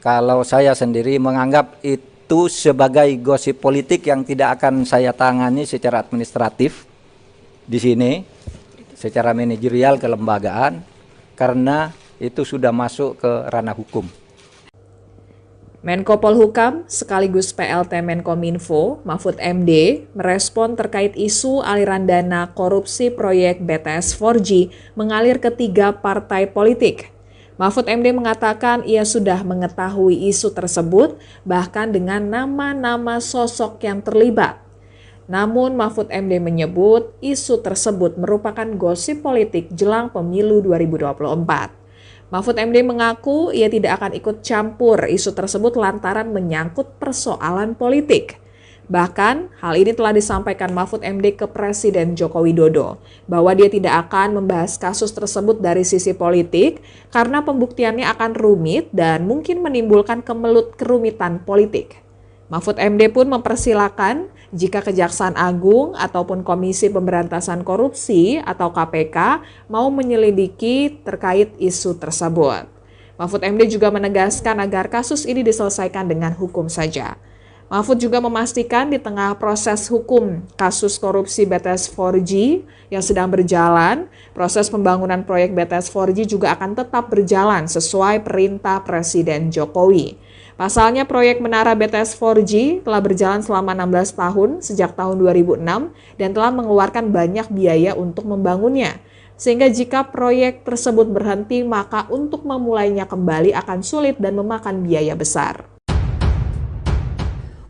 kalau saya sendiri menganggap itu sebagai gosip politik yang tidak akan saya tangani secara administratif di sini, secara manajerial kelembagaan, karena itu sudah masuk ke ranah hukum. Menko Polhukam sekaligus PLT Menkominfo Mahfud MD merespon terkait isu aliran dana korupsi proyek BTS 4G mengalir ke 3 partai politik. Mahfud MD mengatakan ia sudah mengetahui isu tersebut bahkan dengan nama-nama sosok yang terlibat. Namun Mahfud MD menyebut isu tersebut merupakan gosip politik jelang pemilu 2024. Mahfud MD mengaku ia tidak akan ikut campur isu tersebut lantaran menyangkut persoalan politik. Bahkan, hal ini telah disampaikan Mahfud MD ke Presiden Joko Widodo, bahwa dia tidak akan membahas kasus tersebut dari sisi politik karena pembuktiannya akan rumit dan mungkin menimbulkan kerumitan politik. Mahfud MD pun mempersilahkan jika Kejaksaan Agung ataupun Komisi Pemberantasan Korupsi atau KPK mau menyelidiki terkait isu tersebut. Mahfud MD juga menegaskan agar kasus ini diselesaikan dengan hukum saja. Mahfud juga memastikan di tengah proses hukum kasus korupsi BTS 4G yang sedang berjalan, proses pembangunan proyek BTS 4G juga akan tetap berjalan sesuai perintah Presiden Jokowi. Pasalnya proyek menara BTS 4G telah berjalan selama 16 tahun sejak tahun 2006 dan telah mengeluarkan banyak biaya untuk membangunnya. Sehingga jika proyek tersebut berhenti, maka untuk memulainya kembali akan sulit dan memakan biaya besar.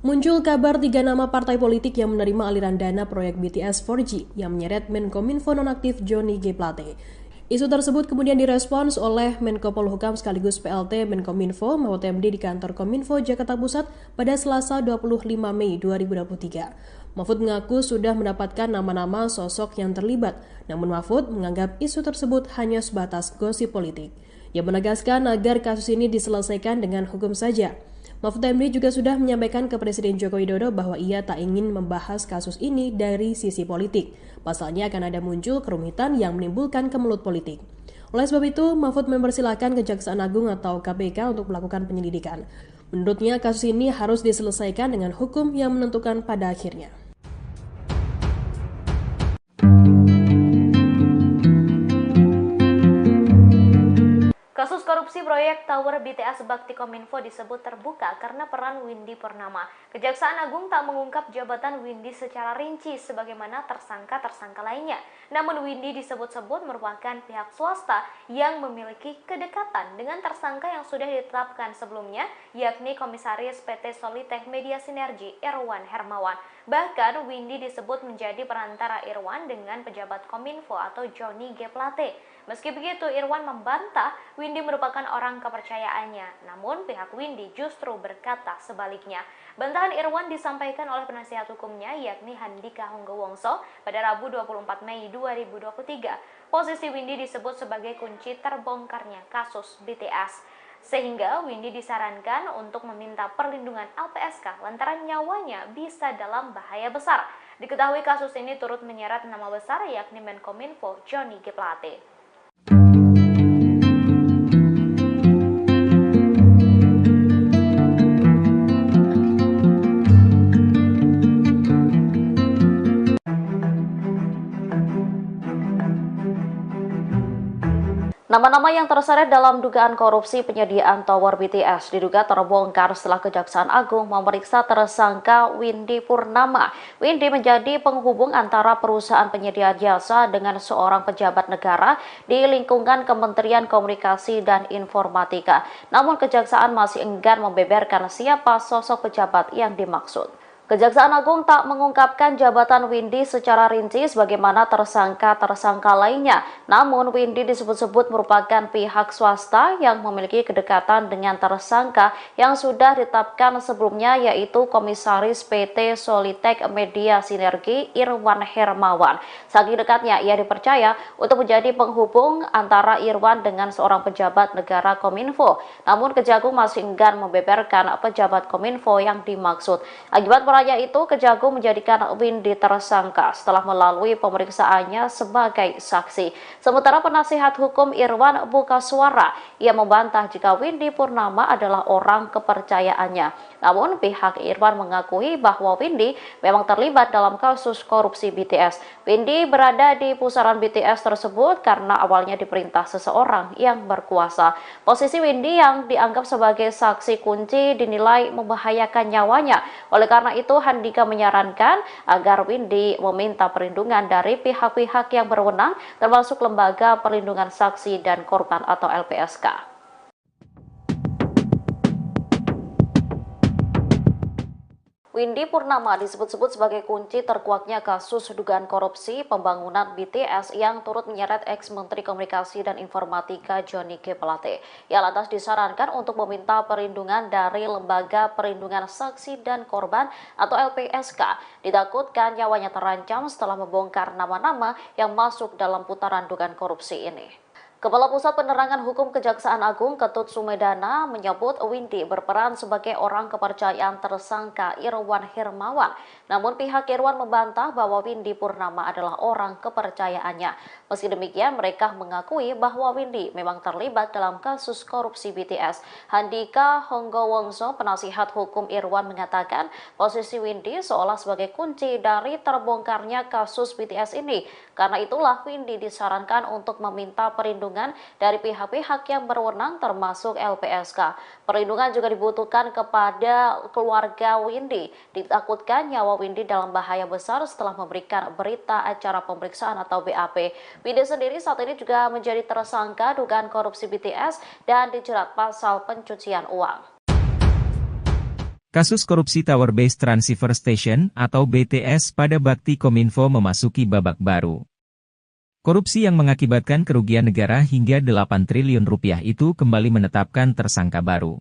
Muncul kabar 3 nama partai politik yang menerima aliran dana proyek BTS 4G yang menyeret Menkominfo nonaktif Johnny G. Plate. Isu tersebut kemudian direspons oleh Menko Polhukam sekaligus PLT Menkominfo Mahfud MD di kantor Kominfo Jakarta Pusat pada Selasa 25 Mei 2023. Mahfud mengaku sudah mendapatkan nama-nama sosok yang terlibat, namun Mahfud menganggap isu tersebut hanya sebatas gosip politik. Ia menegaskan agar kasus ini diselesaikan dengan hukum saja. Mahfud MD juga sudah menyampaikan ke Presiden Joko Widodo bahwa ia tak ingin membahas kasus ini dari sisi politik. Pasalnya akan ada muncul kerumitan yang menimbulkan kemelut politik. Oleh sebab itu, Mahfud mempersilahkan Kejaksaan Agung atau KPK untuk melakukan penyelidikan. Menurutnya, kasus ini harus diselesaikan dengan hukum yang menentukan pada akhirnya. Kasus korupsi proyek Tower BTS Bakti Kominfo disebut terbuka karena peran Windy Purnama. Kejaksaan Agung tak mengungkap jabatan Windy secara rinci sebagaimana tersangka-tersangka lainnya. Namun Windy disebut-sebut merupakan pihak swasta yang memiliki kedekatan dengan tersangka yang sudah ditetapkan sebelumnya, yakni Komisaris PT Solitech Media Sinergi Irwan Hermawan. Bahkan Windy disebut menjadi perantara Irwan dengan pejabat Kominfo atau Johnny G. Plate. Meski begitu, Irwan membantah Windy merupakan orang kepercayaannya. Namun pihak Windy justru berkata sebaliknya. Bantahan Irwan disampaikan oleh penasihat hukumnya yakni Handika Honggowongso pada Rabu 24 Mei 2023. Posisi Windy disebut sebagai kunci terbongkarnya kasus BTS. Sehingga Windy disarankan untuk meminta perlindungan LPSK lantaran nyawanya bisa dalam bahaya besar. Diketahui kasus ini turut menyeret nama besar yakni Menkominfo Johnny G. Plate. Nama-nama yang terseret dalam dugaan korupsi penyediaan Tower BTS diduga terbongkar setelah Kejaksaan Agung memeriksa tersangka Windy Purnama. Windy menjadi penghubung antara perusahaan penyedia jasa dengan seorang pejabat negara di lingkungan Kementerian Komunikasi dan Informatika. Namun Kejaksaan masih enggan membeberkan siapa sosok pejabat yang dimaksud. Kejaksaan Agung tak mengungkapkan jabatan Windy secara rinci sebagaimana tersangka-tersangka lainnya. Namun Windy disebut-sebut merupakan pihak swasta yang memiliki kedekatan dengan tersangka yang sudah ditetapkan sebelumnya yaitu Komisaris PT Solitech Media Sinergi Irwan Hermawan. Saking dekatnya ia dipercaya untuk menjadi penghubung antara Irwan dengan seorang pejabat negara Kominfo. Namun Kejagung masih enggan membeberkan pejabat Kominfo yang dimaksud. Akibat perayaan itu, Kejagung menjadikan Windy tersangka setelah melalui pemeriksaannya sebagai saksi. Sementara penasihat hukum Irwan buka suara, ia membantah jika Windy Purnama adalah orang kepercayaannya. Namun pihak Irwan mengakui bahwa Windy memang terlibat dalam kasus korupsi BTS. Windy berada di pusaran BTS tersebut karena awalnya diperintah seseorang yang berkuasa. Posisi Windy yang dianggap sebagai saksi kunci dinilai membahayakan nyawanya. Oleh karena itu, Handika menyarankan agar Windy meminta perlindungan dari pihak-pihak yang berwenang, termasuk Lembaga Perlindungan Saksi dan Korban atau LPSK. Windy Purnama disebut-sebut sebagai kunci terkuaknya kasus dugaan korupsi pembangunan BTS yang turut menyeret ex-Menteri Komunikasi dan Informatika Johnny G. Plate. Ia lantas disarankan untuk meminta perlindungan dari Lembaga Perlindungan Saksi dan Korban atau LPSK. Ditakutkan nyawanya terancam setelah membongkar nama-nama yang masuk dalam putaran dugaan korupsi ini. Kepala Pusat Penerangan Hukum Kejaksaan Agung Ketut Sumedana menyebut Windy berperan sebagai orang kepercayaan tersangka Irwan Hermawan. Namun pihak Irwan membantah bahwa Windy Purnama adalah orang kepercayaannya. Meski demikian, mereka mengakui bahwa Windy memang terlibat dalam kasus korupsi BTS. Handika Honggowongso, penasihat hukum Irwan, mengatakan posisi Windy seolah sebagai kunci dari terbongkarnya kasus BTS ini. Karena itulah Windy disarankan untuk meminta perlindungan dari pihak-pihak yang berwenang termasuk LPSK. Perlindungan juga dibutuhkan kepada keluarga Windy. Ditakutkan nyawa Windy dalam bahaya besar setelah memberikan berita acara pemeriksaan atau BAP. Windy sendiri saat ini juga menjadi tersangka dugaan korupsi BTS dan dijerat pasal pencucian uang. Kasus korupsi Tower Base Transceiver Station atau BTS pada Bakti Kominfo memasuki babak baru. Korupsi yang mengakibatkan kerugian negara hingga 8 triliun rupiah itu kembali menetapkan tersangka baru.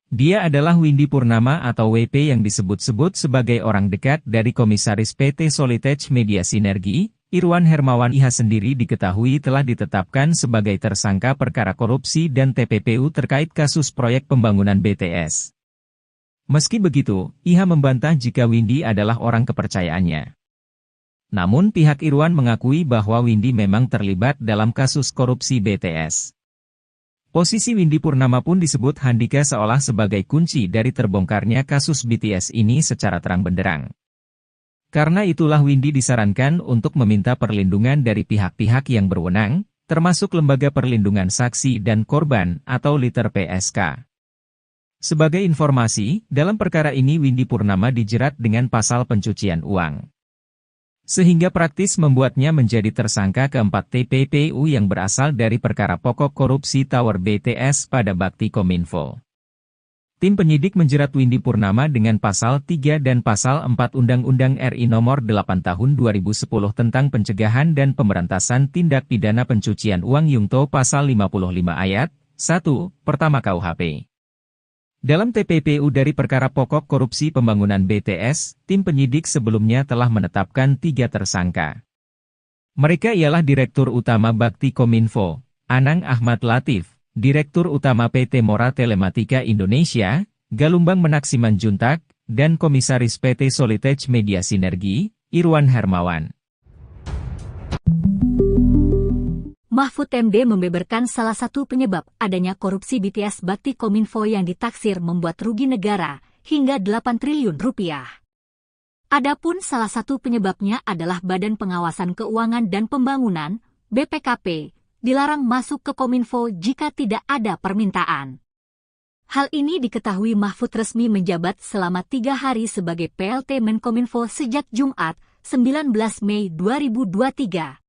Dia adalah Windy Purnama atau WP yang disebut-sebut sebagai orang dekat dari Komisaris PT Solitech Media Sinergi. Irwan Hermawan IH sendiri diketahui telah ditetapkan sebagai tersangka perkara korupsi dan TPPU terkait kasus proyek pembangunan BTS. Meski begitu, IH membantah jika Windy adalah orang kepercayaannya. Namun pihak Irwan mengakui bahwa Windy memang terlibat dalam kasus korupsi BTS. Posisi Windy Purnama pun disebut Handika seolah sebagai kunci dari terbongkarnya kasus BTS ini secara terang benderang. Karena itulah Windy disarankan untuk meminta perlindungan dari pihak-pihak yang berwenang, termasuk Lembaga Perlindungan Saksi dan Korban atau LITER PSK. Sebagai informasi, dalam perkara ini Windy Purnama dijerat dengan pasal pencucian uang. Sehingga praktis membuatnya menjadi tersangka keempat TPPU yang berasal dari perkara pokok korupsi Tower BTS pada Bakti Kominfo. Tim penyidik menjerat Windy Purnama dengan pasal 3 dan pasal 4 Undang-Undang RI Nomor 8 Tahun 2010 tentang Pencegahan dan Pemberantasan Tindak Pidana Pencucian Uang Yungto pasal 55 ayat 1, pertama KUHP. Dalam TPPU dari perkara pokok korupsi pembangunan BTS, tim penyidik sebelumnya telah menetapkan 3 tersangka. Mereka ialah Direktur Utama Bakti Kominfo, Anang Ahmad Latif, Direktur Utama PT Mora Telematika Indonesia, Galumbang Menak Simanjuntak, dan Komisaris PT Solitech Media Sinergi, Irwan Hermawan. Mahfud MD membeberkan salah satu penyebab adanya korupsi BTS Bakti Kominfo yang ditaksir membuat rugi negara hingga 8 triliun rupiah. Adapun salah satu penyebabnya adalah Badan Pengawasan Keuangan dan Pembangunan, BPKP, dilarang masuk ke Kominfo jika tidak ada permintaan. Hal ini diketahui Mahfud resmi menjabat selama 3 hari sebagai PLT Menkominfo sejak Jumat, 19 Mei 2023.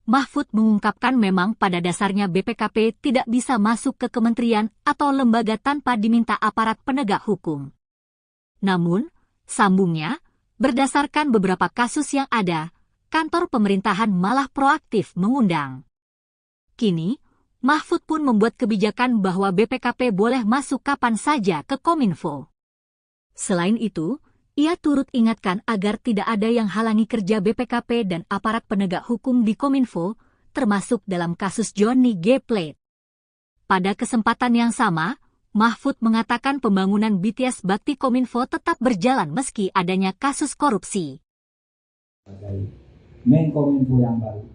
Mahfud mengungkapkan memang pada dasarnya BPKP tidak bisa masuk ke kementerian atau lembaga tanpa diminta aparat penegak hukum. Namun, sambungnya, berdasarkan beberapa kasus yang ada, kantor pemerintahan malah proaktif mengundang. Kini, Mahfud pun membuat kebijakan bahwa BPKP boleh masuk kapan saja ke Kominfo. Selain itu, ia turut ingatkan agar tidak ada yang halangi kerja BPKP dan aparat penegak hukum di Kominfo, termasuk dalam kasus Johnny G. Plate. Pada kesempatan yang sama, Mahfud mengatakan pembangunan BTS Bakti Kominfo tetap berjalan meski adanya kasus korupsi. Sebagai Menkominfo yang baru,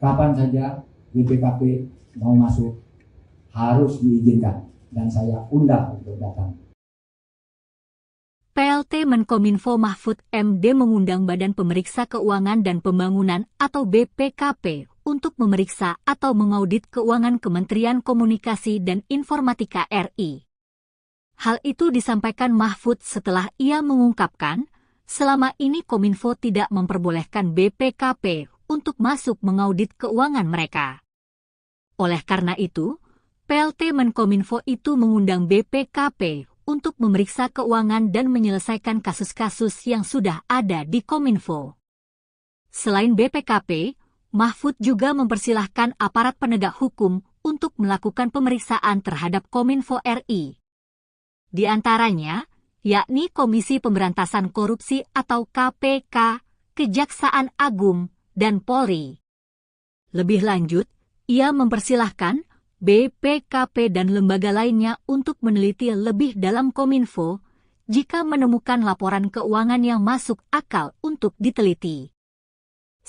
kapan saja BPKP mau masuk harus diizinkan dan saya undang untuk datang. PLT Menkominfo Mahfud MD mengundang Badan Pemeriksa Keuangan dan Pembangunan atau BPKP untuk memeriksa atau mengaudit keuangan Kementerian Komunikasi dan Informatika RI. Hal itu disampaikan Mahfud setelah ia mengungkapkan, selama ini Kominfo tidak memperbolehkan BPKP untuk masuk mengaudit keuangan mereka. Oleh karena itu, PLT Menkominfo itu mengundang BPKP untuk memeriksa keuangan dan menyelesaikan kasus-kasus yang sudah ada di Kominfo. Selain BPKP, Mahfud juga mempersilahkan aparat penegak hukum untuk melakukan pemeriksaan terhadap Kominfo RI. Di antaranya, yakni Komisi Pemberantasan Korupsi atau KPK, Kejaksaan Agung, dan Polri. Lebih lanjut, ia mempersilahkan BPKP dan lembaga lainnya untuk meneliti lebih dalam Kominfo jika menemukan laporan keuangan yang masuk akal untuk diteliti.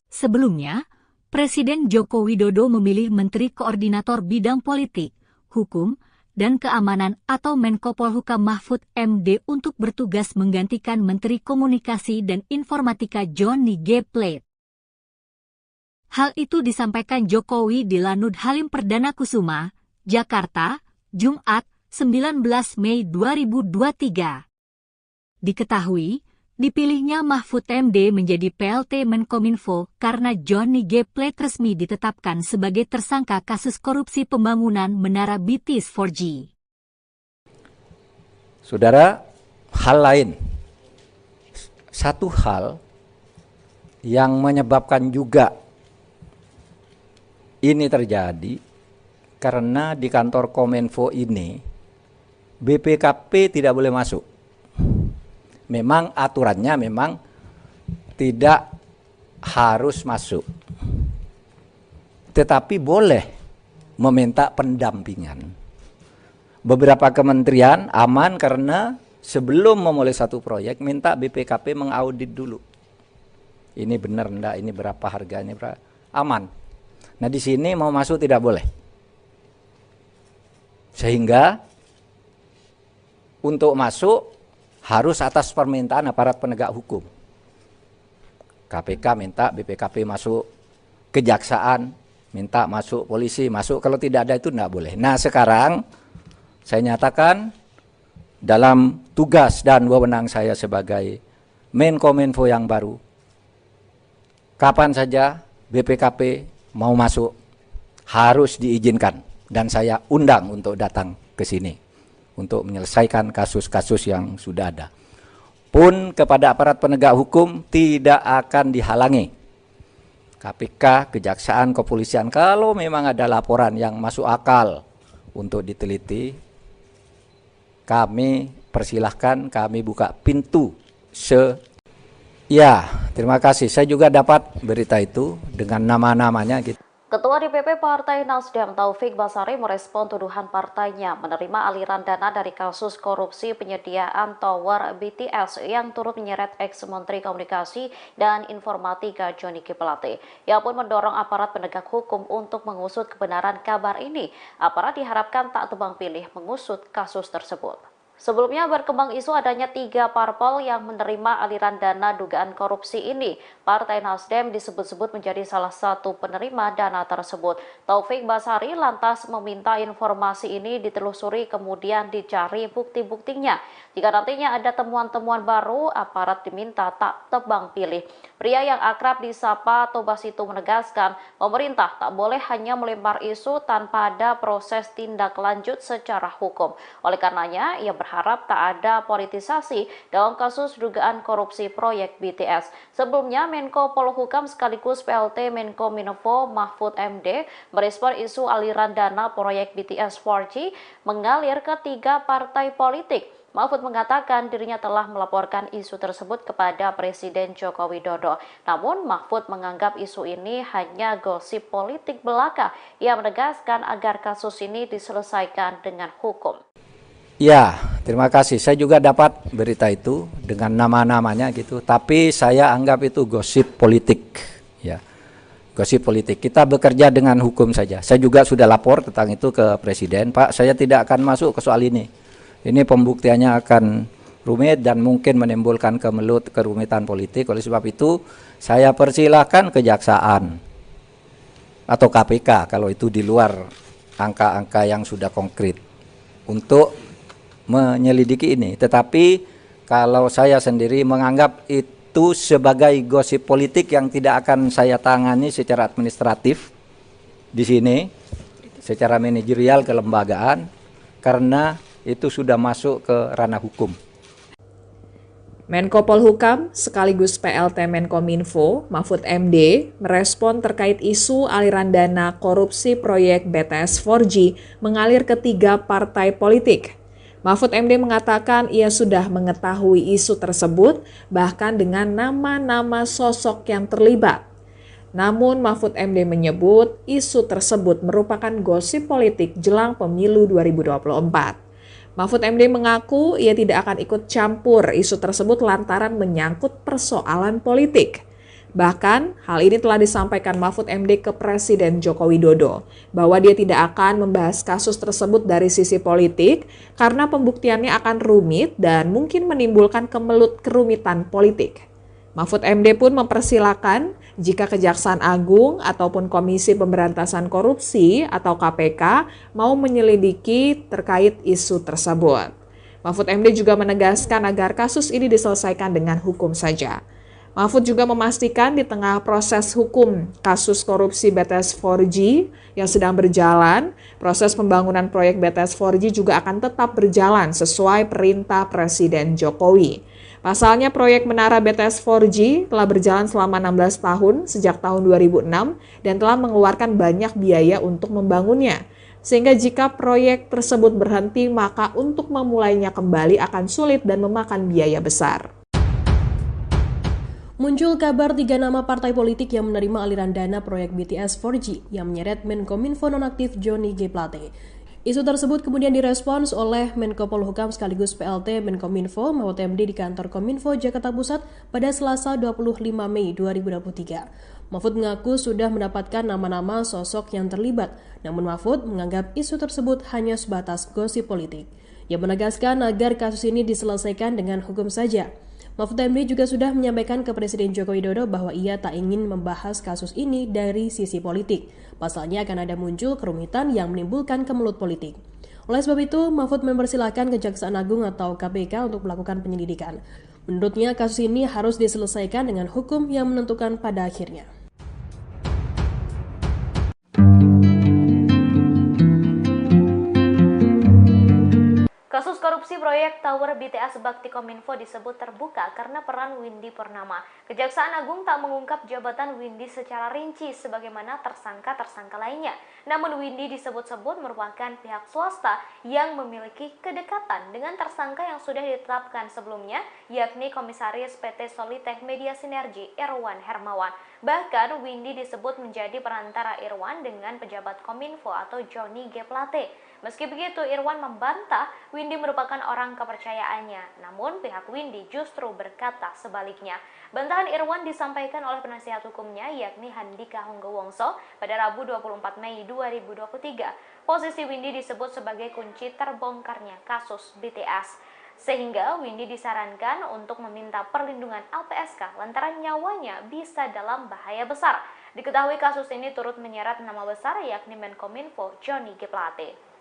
Sebelumnya, Presiden Joko Widodo memilih Menteri Koordinator Bidang Politik, Hukum, dan Keamanan atau Menko Polhukam Mahfud MD untuk bertugas menggantikan Menteri Komunikasi dan Informatika Johnny G. Plate. Hal itu disampaikan Jokowi di Lanut Halim Perdana Kusuma, Jakarta, Jumat, 19 Mei 2023. Diketahui, dipilihnya Mahfud MD menjadi PLT Menkominfo karena Johnny G. Plate resmi ditetapkan sebagai tersangka kasus korupsi pembangunan Menara BTS 4G. Saudara, hal lain. Satu hal yang menyebabkan juga ini terjadi karena di kantor Kominfo ini BPKP tidak boleh masuk. Memang aturannya memang tidak harus masuk, tetapi boleh meminta pendampingan. Beberapa kementerian aman karena sebelum memulai satu proyek minta BPKP mengaudit dulu. Ini benar enggak, ini berapa harganya, berapa, aman. Nah di sini mau masuk tidak boleh. Sehingga untuk masuk harus atas permintaan aparat penegak hukum. KPK minta BPKP masuk, kejaksaan minta masuk, polisi masuk, kalau tidak ada itu tidak boleh. Nah sekarang saya nyatakan dalam tugas dan wewenang saya sebagai Menkominfo yang baru, kapan saja BPKP mau masuk harus diizinkan dan saya undang untuk datang ke sini untuk menyelesaikan kasus-kasus yang sudah ada. Pun kepada aparat penegak hukum tidak akan dihalangi. KPK, Kejaksaan, Kepolisian, kalau memang ada laporan yang masuk akal untuk diteliti, kami persilahkan, kami buka pintu. Ya, terima kasih. Saya juga dapat berita itu dengan nama-namanya gitu. Ketua DPP Partai Nasdem Taufik Basari merespon tuduhan partainya menerima aliran dana dari kasus korupsi penyediaan tower BTS yang turut menyeret ex-Menteri Komunikasi dan Informatika Johnny G. Plate. Ia pun mendorong aparat penegak hukum untuk mengusut kebenaran kabar ini. Aparat diharapkan tak tebang pilih mengusut kasus tersebut. Sebelumnya berkembang isu adanya 3 parpol yang menerima aliran dana dugaan korupsi ini. Partai Nasdem disebut-sebut menjadi salah satu penerima dana tersebut. Taufik Basari lantas meminta informasi ini ditelusuri kemudian dicari bukti-buktinya. Jika nantinya ada temuan-temuan baru, aparat diminta tak tebang pilih. Pria yang akrab disapa Tobas itu menegaskan, pemerintah tak boleh hanya melempar isu tanpa ada proses tindak lanjut secara hukum. Oleh karenanya, ia berharap tak ada politisasi dalam kasus dugaan korupsi proyek BTS. Sebelumnya, Menko Polhukam sekaligus PLT Menkominfo Mahfud MD merespon isu aliran dana proyek BTS 4G mengalir ke 3 partai politik. Mahfud mengatakan dirinya telah melaporkan isu tersebut kepada Presiden Joko Widodo. Namun Mahfud menganggap isu ini hanya gosip politik belaka. Ia menegaskan agar kasus ini diselesaikan dengan hukum. Ya, terima kasih. Saya juga dapat berita itu dengan nama-namanya gitu. Tapi saya anggap itu gosip politik. Ya, gosip politik. Kita bekerja dengan hukum saja. Saya juga sudah lapor tentang itu ke Presiden. Pak, saya tidak akan masuk ke soal ini. Ini pembuktiannya akan rumit dan mungkin menimbulkan kerumitan politik. Oleh sebab itu, saya persilahkan Kejaksaan atau KPK kalau itu di luar angka-angka yang sudah konkret untuk menyelidiki ini. Tetapi kalau saya sendiri menganggap itu sebagai gosip politik yang tidak akan saya tangani secara administratif di sini, secara manajerial kelembagaan, karena itu sudah masuk ke ranah hukum. Menko Polhukam sekaligus PLT Menkominfo Mahfud MD merespon terkait isu aliran dana korupsi proyek BTS 4G mengalir ke 3 partai politik. Mahfud MD mengatakan ia sudah mengetahui isu tersebut bahkan dengan nama-nama sosok yang terlibat. Namun Mahfud MD menyebut isu tersebut merupakan gosip politik jelang pemilu 2024. Mahfud MD mengaku ia tidak akan ikut campur isu tersebut lantaran menyangkut persoalan politik. Bahkan, hal ini telah disampaikan Mahfud MD ke Presiden Joko Widodo, bahwa dia tidak akan membahas kasus tersebut dari sisi politik karena pembuktiannya akan rumit dan mungkin menimbulkan kerumitan politik. Mahfud MD pun mempersilahkan jika Kejaksaan Agung ataupun Komisi Pemberantasan Korupsi atau KPK mau menyelidiki terkait isu tersebut. Mahfud MD juga menegaskan agar kasus ini diselesaikan dengan hukum saja. Mahfud juga memastikan di tengah proses hukum kasus korupsi BTS 4G yang sedang berjalan, proses pembangunan proyek BTS 4G juga akan tetap berjalan sesuai perintah Presiden Jokowi. Pasalnya, proyek menara BTS 4G telah berjalan selama 16 tahun sejak tahun 2006 dan telah mengeluarkan banyak biaya untuk membangunnya. Sehingga jika proyek tersebut berhenti, maka untuk memulainya kembali akan sulit dan memakan biaya besar. Muncul kabar 3 nama partai politik yang menerima aliran dana proyek BTS 4G yang menyeret Menkominfo nonaktif Johnny G. Plate. Isu tersebut kemudian direspons oleh Menko Polhukam sekaligus PLT Menkominfo Mahfud MD di kantor Kominfo Jakarta Pusat pada Selasa 25 Mei 2023. Mahfud mengaku sudah mendapatkan nama-nama sosok yang terlibat, namun Mahfud menganggap isu tersebut hanya sebatas gosip politik. Ia menegaskan agar kasus ini diselesaikan dengan hukum saja. Mahfud MD juga sudah menyampaikan ke Presiden Joko Widodo bahwa ia tak ingin membahas kasus ini dari sisi politik. Pasalnya akan ada muncul kerumitan yang menimbulkan kemelut politik. Oleh sebab itu, Mahfud mempersilahkan Kejaksaan Agung atau KPK untuk melakukan penyelidikan. Menurutnya, kasus ini harus diselesaikan dengan hukum yang menentukan pada akhirnya. Kasus korupsi proyek Tower BTS Bakti Kominfo disebut terbuka karena peran Windy Purnama. Kejaksaan Agung tak mengungkap jabatan Windy secara rinci sebagaimana tersangka-tersangka lainnya. Namun Windy disebut-sebut merupakan pihak swasta yang memiliki kedekatan dengan tersangka yang sudah ditetapkan sebelumnya, yakni Komisaris PT Solitech Media Sinergi Irwan Hermawan. Bahkan Windy disebut menjadi perantara Irwan dengan pejabat Kominfo atau Johnny G. Plate. Meski begitu, Irwan membantah Windy merupakan orang kepercayaannya. Namun pihak Windy justru berkata sebaliknya. Bantahan Irwan disampaikan oleh penasihat hukumnya yakni Handika Honggowongso pada Rabu 24 Mei 2023. Posisi Windy disebut sebagai kunci terbongkarnya kasus BTS. Sehingga Windy disarankan untuk meminta perlindungan LPSK lantaran nyawanya bisa dalam bahaya besar. Diketahui kasus ini turut menyeret nama besar yakni Menkominfo Johnny G. Plate.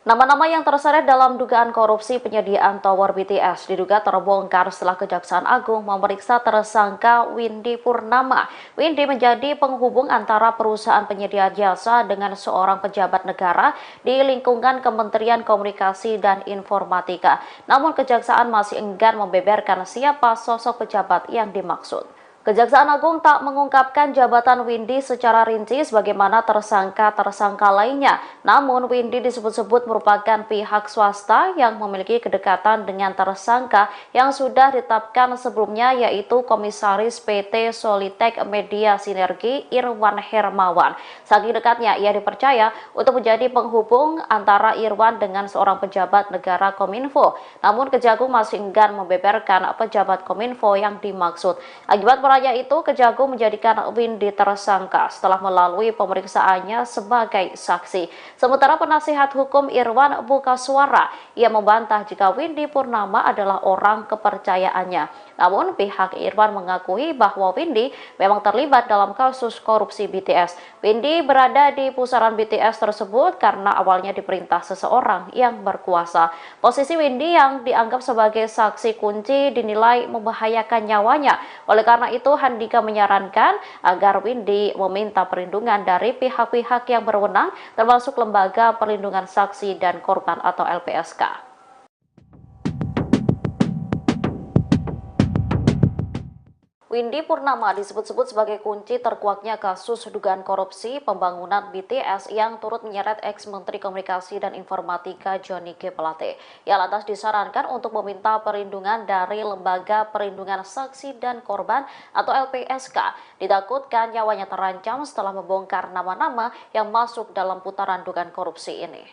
Nama-nama yang terseret dalam dugaan korupsi penyediaan tower BTS diduga terbongkar setelah Kejaksaan Agung memeriksa tersangka Windy Purnama. Windy menjadi penghubung antara perusahaan penyedia jasa dengan seorang pejabat negara di lingkungan Kementerian Komunikasi dan Informatika. Namun Kejaksaan masih enggan membeberkan siapa sosok pejabat yang dimaksud. Kejaksaan Agung tak mengungkapkan jabatan Windy secara rinci sebagaimana tersangka-tersangka lainnya. Namun Windy disebut-sebut merupakan pihak swasta yang memiliki kedekatan dengan tersangka yang sudah ditetapkan sebelumnya yaitu Komisaris PT Solitech Media Sinergi Irwan Hermawan. Saking dekatnya ia dipercaya untuk menjadi penghubung antara Irwan dengan seorang pejabat negara Kominfo. Namun Kejagung masih enggan membeberkan pejabat Kominfo yang dimaksud. Akibat itu, Kejagung menjadikan Windy tersangka setelah melalui pemeriksaannya sebagai saksi. Sementara penasihat hukum Irwan buka suara, ia membantah jika Windy Purnama adalah orang kepercayaannya. Namun pihak Irwan mengakui bahwa Windy memang terlibat dalam kasus korupsi BTS. Windy berada di pusaran BTS tersebut karena awalnya diperintah seseorang yang berkuasa. Posisi Windy yang dianggap sebagai saksi kunci dinilai membahayakan nyawanya. Oleh karena itu, Handika menyarankan agar Windy meminta perlindungan dari pihak-pihak yang berwenang, termasuk Lembaga Perlindungan Saksi dan Korban atau LPSK. Windy Purnama disebut-sebut sebagai kunci terkuaknya kasus dugaan korupsi pembangunan BTS yang turut menyeret ex-Menteri Komunikasi dan Informatika Johnny G. Plate. Ia lantas disarankan untuk meminta perlindungan dari Lembaga Perlindungan Saksi dan Korban atau LPSK. Ditakutkan nyawanya terancam setelah membongkar nama-nama yang masuk dalam putaran dugaan korupsi ini.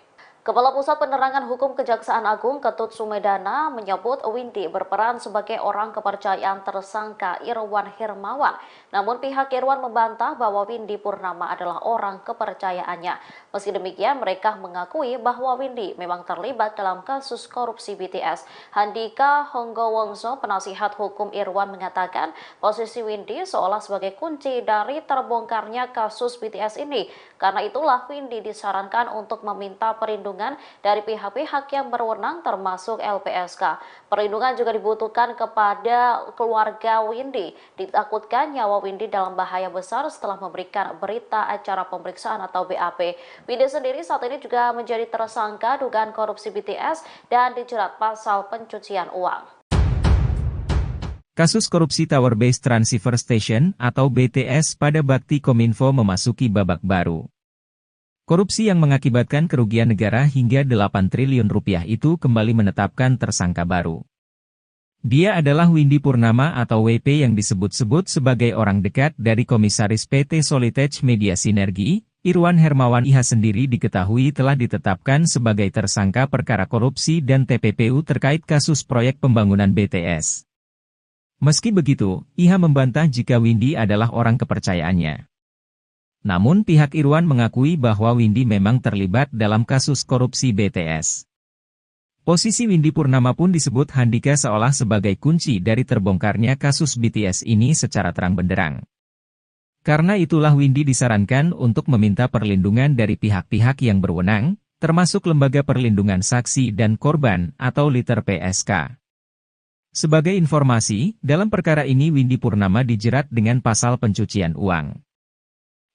Kepala Pusat Penerangan Hukum Kejaksaan Agung Ketut Sumedana menyebut Windy berperan sebagai orang kepercayaan tersangka Irwan Hermawan. Namun pihak Irwan membantah bahwa Windy Purnama adalah orang kepercayaannya. Meski demikian, mereka mengakui bahwa Windy memang terlibat dalam kasus korupsi BTS. Handika Honggowongso, penasihat hukum Irwan, mengatakan posisi Windy seolah sebagai kunci dari terbongkarnya kasus BTS ini. Karena itulah Windy disarankan untuk meminta perlindungan perlindungan dari pihak-pihak yang berwenang termasuk LPSK. Perlindungan juga dibutuhkan kepada keluarga Windy. Ditakutkan nyawa Windy dalam bahaya besar setelah memberikan berita acara pemeriksaan atau BAP. Windy sendiri saat ini juga menjadi tersangka dugaan korupsi BTS dan dijerat pasal pencucian uang. Kasus korupsi Tower Base Transceiver Station atau BTS pada Bakti Kominfo memasuki babak baru. Korupsi yang mengakibatkan kerugian negara hingga 8 triliun rupiah itu kembali menetapkan tersangka baru. Dia adalah Windy Purnama atau WP yang disebut-sebut sebagai orang dekat dari Komisaris PT Solitech Media Sinergi. Irwan Hermawan IH sendiri diketahui telah ditetapkan sebagai tersangka perkara korupsi dan TPPU terkait kasus proyek pembangunan BTS. Meski begitu, IH membantah jika Windy adalah orang kepercayaannya. Namun pihak Irwan mengakui bahwa Windy memang terlibat dalam kasus korupsi BTS. Posisi Windy Purnama pun disebut Handika seolah sebagai kunci dari terbongkarnya kasus BTS ini secara terang benderang. Karena itulah Windy disarankan untuk meminta perlindungan dari pihak-pihak yang berwenang, termasuk Lembaga Perlindungan Saksi dan Korban atau LITER PSK. Sebagai informasi, dalam perkara ini Windy Purnama dijerat dengan pasal pencucian uang.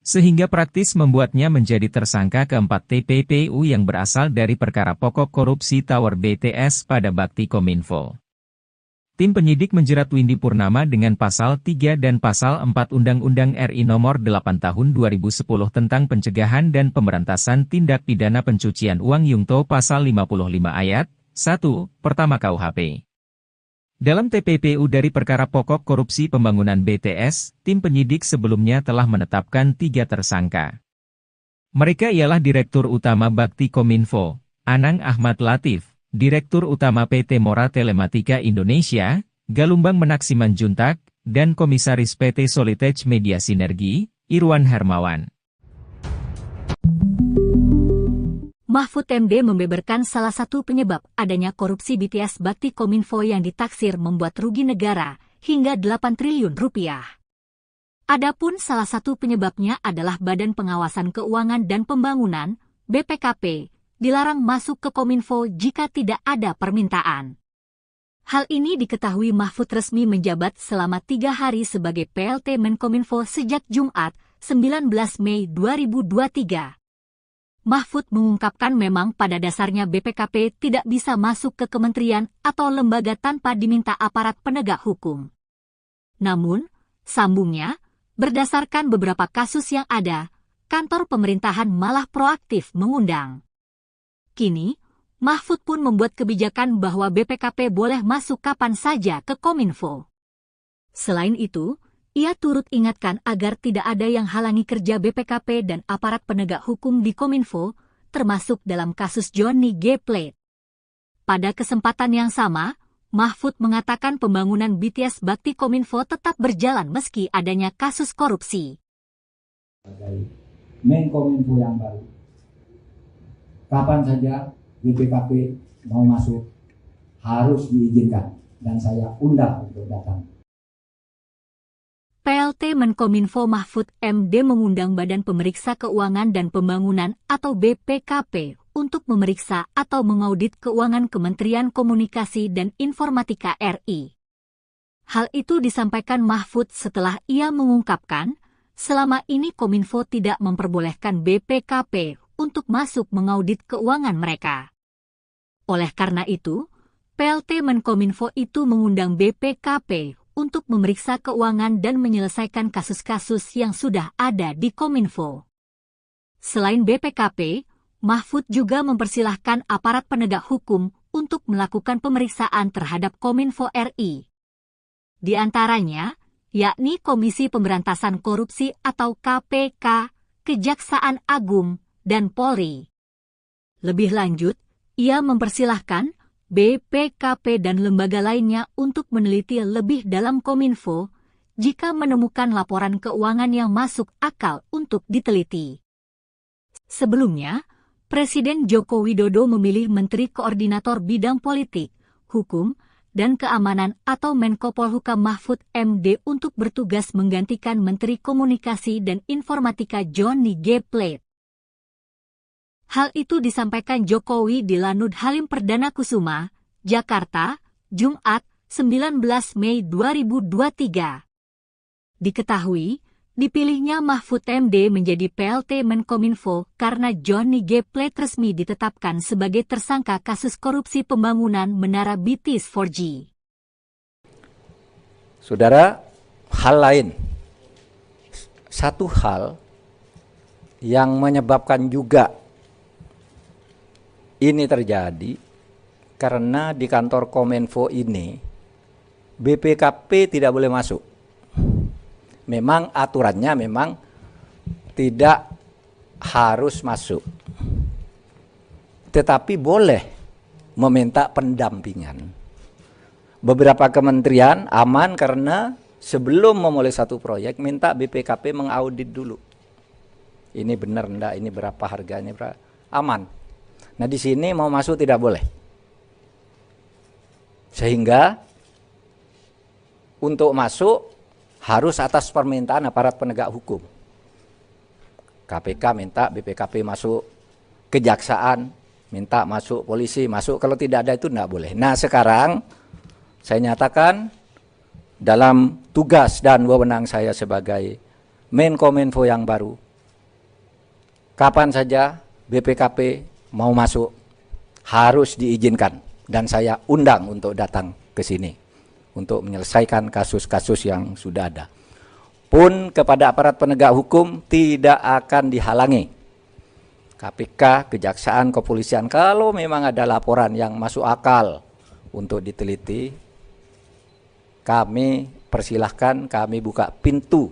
Sehingga praktis membuatnya menjadi tersangka keempat TPPU yang berasal dari perkara pokok korupsi Tower BTS pada Bakti Kominfo. Tim penyidik menjerat Windy Purnama dengan pasal 3 dan pasal 4 Undang-Undang RI Nomor 8 Tahun 2010 tentang pencegahan dan pemberantasan tindak pidana pencucian uang Yungto pasal 55 ayat 1, pertama KUHP. Dalam TPPU dari perkara pokok korupsi pembangunan BTS, tim penyidik sebelumnya telah menetapkan 3 tersangka. Mereka ialah Direktur Utama Bakti Kominfo, Anang Ahmad Latif, Direktur Utama PT Mora Telematika Indonesia, Galumbang Menak Simanjuntak, dan Komisaris PT Solitech Media Sinergi, Irwan Hermawan. Mahfud MD membeberkan salah satu penyebab adanya korupsi BTS Bakti Kominfo yang ditaksir membuat rugi negara hingga 8 triliun rupiah. Adapun salah satu penyebabnya adalah Badan Pengawasan Keuangan dan Pembangunan, BPKP, dilarang masuk ke Kominfo jika tidak ada permintaan. Hal ini diketahui Mahfud resmi menjabat selama 3 hari sebagai PLT Menkominfo sejak Jumat, 19 Mei 2023. Mahfud mengungkapkan memang pada dasarnya BPKP tidak bisa masuk ke kementerian atau lembaga tanpa diminta aparat penegak hukum. Namun, sambungnya, berdasarkan beberapa kasus yang ada, kantor pemerintahan malah proaktif mengundang. Kini, Mahfud pun membuat kebijakan bahwa BPKP boleh masuk kapan saja ke Kominfo. Selain itu, ia turut ingatkan agar tidak ada yang halangi kerja BPKP dan aparat penegak hukum di Kominfo, termasuk dalam kasus Johnny G. Plate. Pada kesempatan yang sama, Mahfud mengatakan pembangunan BTS Bakti Kominfo tetap berjalan meski adanya kasus korupsi. Sebagai Menkominfo yang baru, kapan saja BPKP mau masuk harus diizinkan dan saya undang untuk datang. PLT Menkominfo Mahfud MD mengundang Badan Pemeriksa Keuangan dan Pembangunan atau BPKP untuk memeriksa atau mengaudit keuangan Kementerian Komunikasi dan Informatika RI. Hal itu disampaikan Mahfud setelah ia mengungkapkan, selama ini Kominfo tidak memperbolehkan BPKP untuk masuk mengaudit keuangan mereka. Oleh karena itu, PLT Menkominfo itu mengundang BPKP untuk memeriksa keuangan dan menyelesaikan kasus-kasus yang sudah ada di Kominfo. Selain BPKP, Mahfud juga mempersilahkan aparat penegak hukum untuk melakukan pemeriksaan terhadap Kominfo RI. Di antaranya, yakni Komisi Pemberantasan Korupsi atau KPK, Kejaksaan Agung, dan Polri. Lebih lanjut, ia mempersilahkan BPKP dan lembaga lainnya untuk meneliti lebih dalam Kominfo jika menemukan laporan keuangan yang masuk akal untuk diteliti. Sebelumnya, Presiden Joko Widodo memilih Menteri Koordinator Bidang Politik, Hukum, dan Keamanan atau Menko Polhukam Mahfud MD untuk bertugas menggantikan Menteri Komunikasi dan Informatika Johnny G. Plate. Hal itu disampaikan Jokowi di Lanut Halim Perdana Kusuma, Jakarta, Jumat, 19 Mei 2023. Diketahui, dipilihnya Mahfud MD menjadi PLT Menkominfo karena Johnny G. Plate resmi ditetapkan sebagai tersangka kasus korupsi pembangunan Menara BTS 4G. Saudara, hal lain. Satu hal yang menyebabkan juga ini terjadi karena di kantor Kominfo ini BPKP tidak boleh masuk. Memang aturannya memang tidak harus masuk, tetapi boleh meminta pendampingan. Beberapa kementerian aman karena sebelum memulai satu proyek minta BPKP mengaudit dulu. Ini benar enggak, ini berapa harganya, berapa? Aman. Nah di sini mau masuk tidak boleh. Sehingga untuk masuk harus atas permintaan aparat penegak hukum. KPK minta BPKP masuk, kejaksaan minta masuk, polisi masuk, kalau tidak ada itu tidak boleh. Nah sekarang saya nyatakan dalam tugas dan wewenang saya sebagai Menkominfo yang baru, kapan saja BPKP mau masuk harus diizinkan dan saya undang untuk datang ke sini untuk menyelesaikan kasus-kasus yang sudah ada. Pun kepada aparat penegak hukum tidak akan dihalangi. KPK, Kejaksaan, Kepolisian, kalau memang ada laporan yang masuk akal untuk diteliti, kami persilahkan, kami buka pintu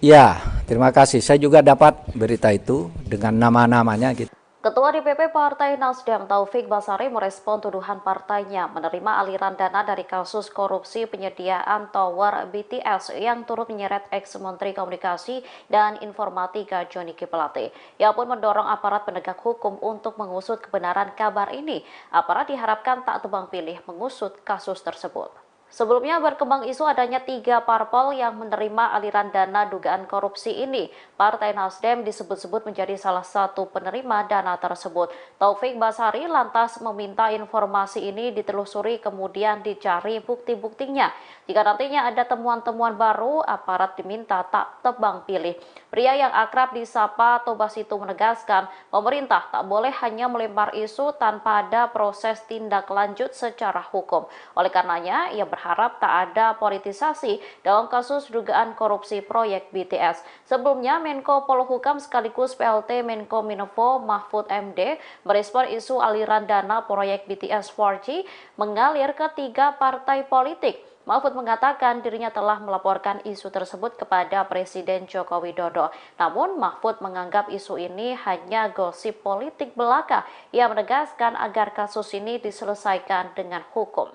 Ya, terima kasih. Saya juga dapat berita itu dengan nama-namanya gitu. Ketua DPP Partai Nasdem Taufik Basari merespon tuduhan partainya menerima aliran dana dari kasus korupsi penyediaan tower BTS yang turut menyeret ex-Menteri Komunikasi dan Informatika Johnny G. Plate. Ia pun mendorong aparat penegak hukum untuk mengusut kebenaran kabar ini. Aparat diharapkan tak tebang pilih mengusut kasus tersebut. Sebelumnya berkembang isu adanya 3 parpol yang menerima aliran dana dugaan korupsi ini. Partai Nasdem disebut-sebut menjadi salah satu penerima dana tersebut. Taufik Basari lantas meminta informasi ini ditelusuri kemudian dicari bukti-buktinya. Jika nantinya ada temuan-temuan baru, aparat diminta tak tebang pilih. Pria yang akrab disapa Tobas itu menegaskan, pemerintah tak boleh hanya melempar isu tanpa ada proses tindak lanjut secara hukum. Oleh karenanya, ia berharap tak ada politisasi dalam kasus dugaan korupsi proyek BTS. Sebelumnya, Menko Polhukam sekaligus PLT Menkominfo Mahfud MD merespon isu aliran dana proyek BTS 4G mengalir ke 3 partai politik. Mahfud mengatakan dirinya telah melaporkan isu tersebut kepada Presiden Joko Widodo. Namun Mahfud menganggap isu ini hanya gosip politik belaka. Ia menegaskan agar kasus ini diselesaikan dengan hukum.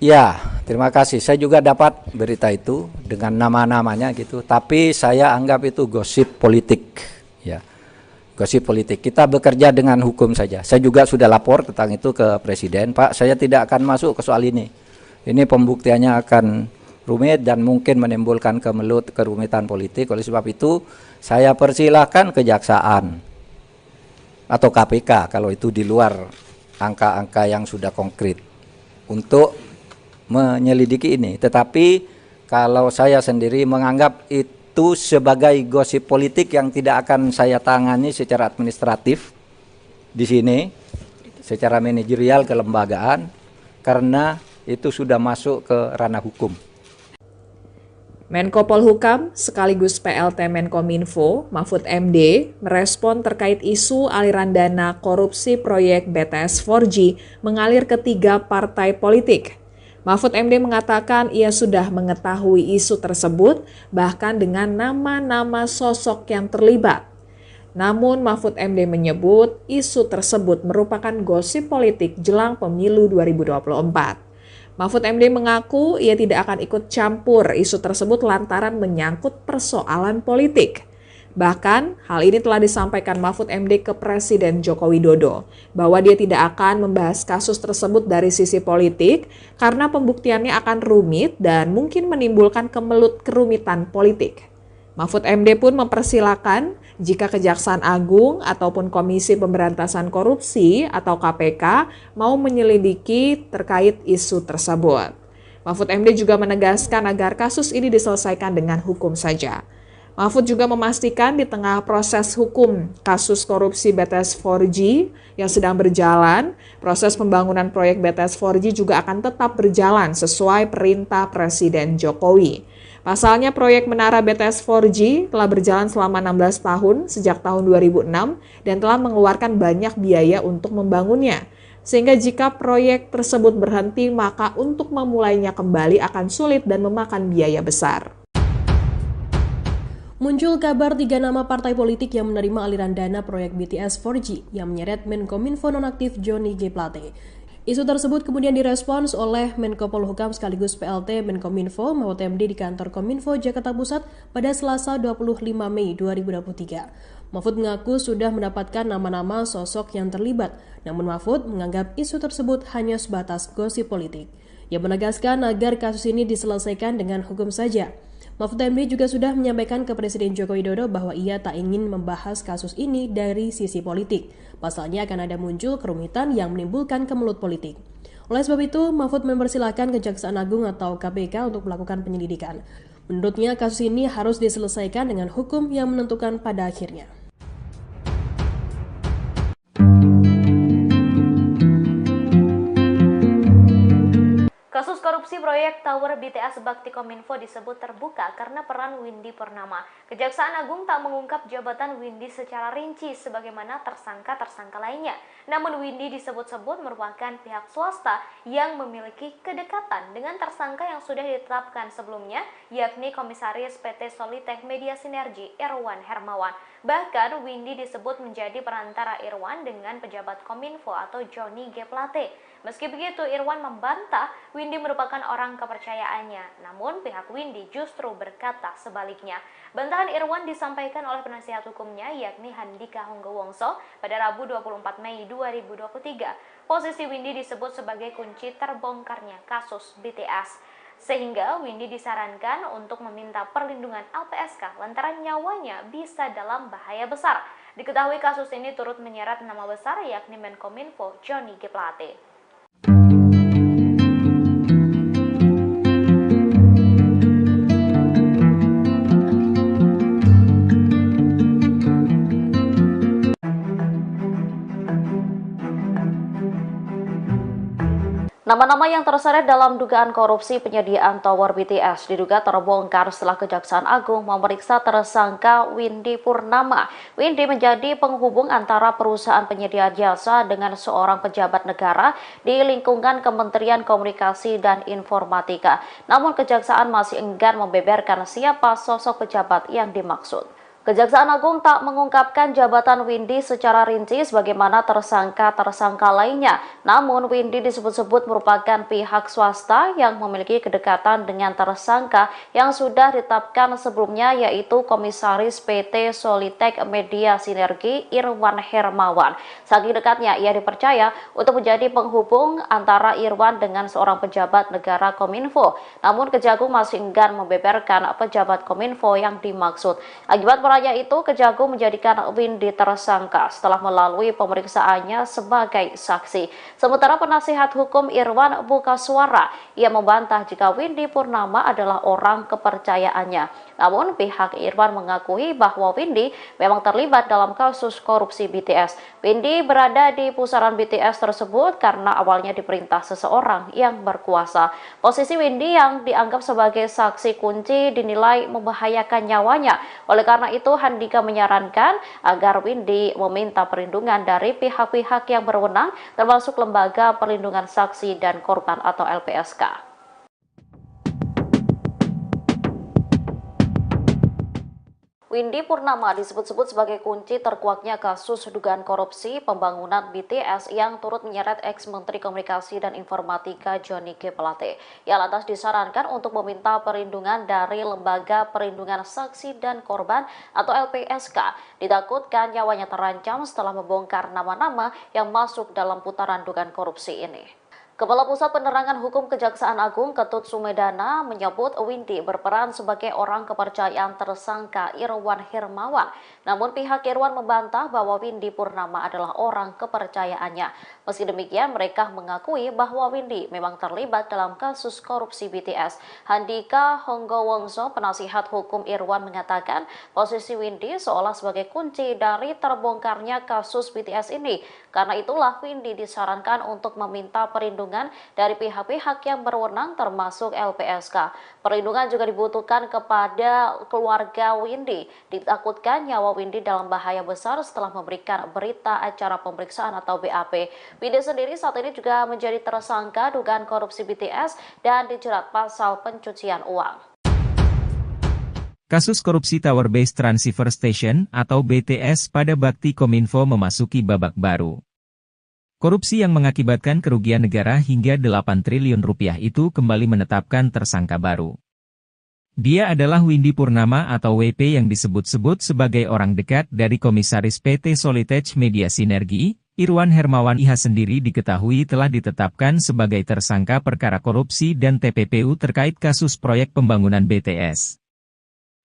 Ya, terima kasih. Saya juga dapat berita itu dengan nama-namanya gitu. Tapi saya anggap itu gosip politik. Ya, gosip politik. Kita bekerja dengan hukum saja. Saya juga sudah lapor tentang itu ke Presiden. Pak, saya tidak akan masuk ke soal ini. Ini pembuktiannya akan rumit dan mungkin menimbulkan kerumitan politik. Oleh sebab itu, saya persilahkan Kejaksaan atau KPK kalau itu di luar angka-angka yang sudah konkret untuk menyelidiki ini. Tetapi kalau saya sendiri menganggap itu sebagai gosip politik yang tidak akan saya tangani secara administratif di sini, secara manajerial kelembagaan, karena itu sudah masuk ke ranah hukum. Menko Polhukam sekaligus PLT Menkominfo Mahfud MD merespon terkait isu aliran dana korupsi proyek BTS 4G mengalir ke 3 partai politik. Mahfud MD mengatakan ia sudah mengetahui isu tersebut bahkan dengan nama-nama sosok yang terlibat. Namun Mahfud MD menyebut isu tersebut merupakan gosip politik jelang pemilu 2024. Mahfud MD mengaku ia tidak akan ikut campur isu tersebut lantaran menyangkut persoalan politik. Bahkan, hal ini telah disampaikan Mahfud MD ke Presiden Joko Widodo, bahwa dia tidak akan membahas kasus tersebut dari sisi politik karena pembuktiannya akan rumit dan mungkin menimbulkan kerumitan politik. Mahfud MD pun mempersilahkan jika Kejaksaan Agung ataupun Komisi Pemberantasan Korupsi atau KPK mau menyelidiki terkait isu tersebut. Mahfud MD juga menegaskan agar kasus ini diselesaikan dengan hukum saja. Mahfud juga memastikan di tengah proses hukum kasus korupsi BTS 4G yang sedang berjalan, proses pembangunan proyek BTS 4G juga akan tetap berjalan sesuai perintah Presiden Jokowi. Pasalnya proyek menara BTS 4G telah berjalan selama 16 tahun sejak tahun 2006 dan telah mengeluarkan banyak biaya untuk membangunnya. Sehingga jika proyek tersebut berhenti, maka untuk memulainya kembali akan sulit dan memakan biaya besar. Muncul kabar 3 nama partai politik yang menerima aliran dana proyek BTS 4G yang menyeret Menkominfo nonaktif Johnny G. Plate. Isu tersebut kemudian direspons oleh Menko Polhukam sekaligus PLT Menkominfo Mahfud MD di kantor Kominfo Jakarta Pusat pada Selasa 25 Mei 2023. Mahfud mengaku sudah mendapatkan nama-nama sosok yang terlibat, namun Mahfud menganggap isu tersebut hanya sebatas gosip politik. Ia menegaskan agar kasus ini diselesaikan dengan hukum saja. Mahfud MD juga sudah menyampaikan ke Presiden Joko Widodo bahwa ia tak ingin membahas kasus ini dari sisi politik. Pasalnya akan ada muncul kerumitan yang menimbulkan kemelut politik. Oleh sebab itu, Mahfud mempersilahkan Kejaksaan Agung atau KPK untuk melakukan penyelidikan. Menurutnya, kasus ini harus diselesaikan dengan hukum yang menentukan pada akhirnya. Kasus korupsi proyek Tower BTS Bakti Kominfo disebut terbuka karena peran Windy Purnama. Kejaksaan Agung tak mengungkap jabatan Windy secara rinci sebagaimana tersangka-tersangka lainnya. Namun Windy disebut-sebut merupakan pihak swasta yang memiliki kedekatan dengan tersangka yang sudah ditetapkan sebelumnya, yakni Komisaris PT Solitek Media Sinergi Irwan Hermawan. Bahkan Windy disebut menjadi perantara Irwan dengan pejabat Kominfo atau Johnny G. Plate. Meski begitu, Irwan membantah Windy merupakan orang kepercayaannya. Namun pihak Windy justru berkata sebaliknya. Bantahan Irwan disampaikan oleh penasihat hukumnya yakni Handika Honggowongso pada Rabu 24 Mei 2023. Posisi Windy disebut sebagai kunci terbongkarnya kasus BTS. Sehingga Windy disarankan untuk meminta perlindungan LPSK lantaran nyawanya bisa dalam bahaya besar. Diketahui kasus ini turut menyeret nama besar yakni Menkominfo Johnny G. Plate. Nama-nama yang terseret dalam dugaan korupsi penyediaan tower BTS diduga terbongkar setelah Kejaksaan Agung memeriksa tersangka Windy Purnama. Windy menjadi penghubung antara perusahaan penyedia jasa dengan seorang pejabat negara di lingkungan Kementerian Komunikasi dan Informatika. Namun Kejaksaan masih enggan membeberkan siapa sosok pejabat yang dimaksud. Kejaksaan Agung tak mengungkapkan jabatan Windy secara rinci sebagaimana tersangka-tersangka lainnya. Namun Windy disebut-sebut merupakan pihak swasta yang memiliki kedekatan dengan tersangka yang sudah ditetapkan sebelumnya yaitu Komisaris PT Solitek Media Sinergi Irwan Hermawan. Saking dekatnya ia dipercaya untuk menjadi penghubung antara Irwan dengan seorang pejabat negara Kominfo. Namun Kejagung masih enggan membeberkan pejabat Kominfo yang dimaksud. Akibat perayaan itu, Kejagung menjadikan Windy tersangka setelah melalui pemeriksaannya sebagai saksi. Sementara penasihat hukum Irwan buka suara, ia membantah jika Windy Purnama adalah orang kepercayaannya. Namun pihak Irwan mengakui bahwa Windy memang terlibat dalam kasus korupsi BTS. Windy berada di pusaran BTS tersebut karena awalnya diperintah seseorang yang berkuasa. Posisi Windy yang dianggap sebagai saksi kunci dinilai membahayakan nyawanya. Oleh karena itu, Handika menyarankan agar Windy meminta perlindungan dari pihak-pihak yang berwenang, termasuk Lembaga Perlindungan Saksi dan Korban atau LPSK. Windy Purnama disebut-sebut sebagai kunci terkuaknya kasus dugaan korupsi pembangunan BTS yang turut menyeret ex-Menteri Komunikasi dan Informatika Johnny G. Plate. Ia lantas disarankan untuk meminta perlindungan dari Lembaga Perlindungan Saksi dan Korban atau LPSK. Ditakutkan nyawanya terancam setelah membongkar nama-nama yang masuk dalam putaran dugaan korupsi ini. Kepala Pusat Penerangan Hukum Kejaksaan Agung Ketut Sumedana menyebut Windy berperan sebagai orang kepercayaan tersangka Irwan Hermawan. Namun pihak Irwan membantah bahwa Windy Purnama adalah orang kepercayaannya. Meski demikian, mereka mengakui bahwa Windy memang terlibat dalam kasus korupsi BTS. Handika Honggowongso, penasihat hukum Irwan, mengatakan posisi Windy seolah sebagai kunci dari terbongkarnya kasus BTS ini. Karena itulah Windy disarankan untuk meminta perlindungan dari pihak-pihak yang berwenang termasuk LPSK. Perlindungan juga dibutuhkan kepada keluarga Windy. Ditakutkan nyawa Windy dalam bahaya besar setelah memberikan berita acara pemeriksaan atau BAP. Windy sendiri saat ini juga menjadi tersangka dugaan korupsi BTS dan dijerat pasal pencucian uang. Kasus korupsi Tower Base Transceiver Station atau BTS pada Bakti Kominfo memasuki babak baru. Korupsi yang mengakibatkan kerugian negara hingga 8 triliun rupiah itu kembali menetapkan tersangka baru. Dia adalah Windy Purnama atau WP yang disebut-sebut sebagai orang dekat dari Komisaris PT Solitech Media Sinergi. Irwan Hermawan IH sendiri diketahui telah ditetapkan sebagai tersangka perkara korupsi dan TPPU terkait kasus proyek pembangunan BTS.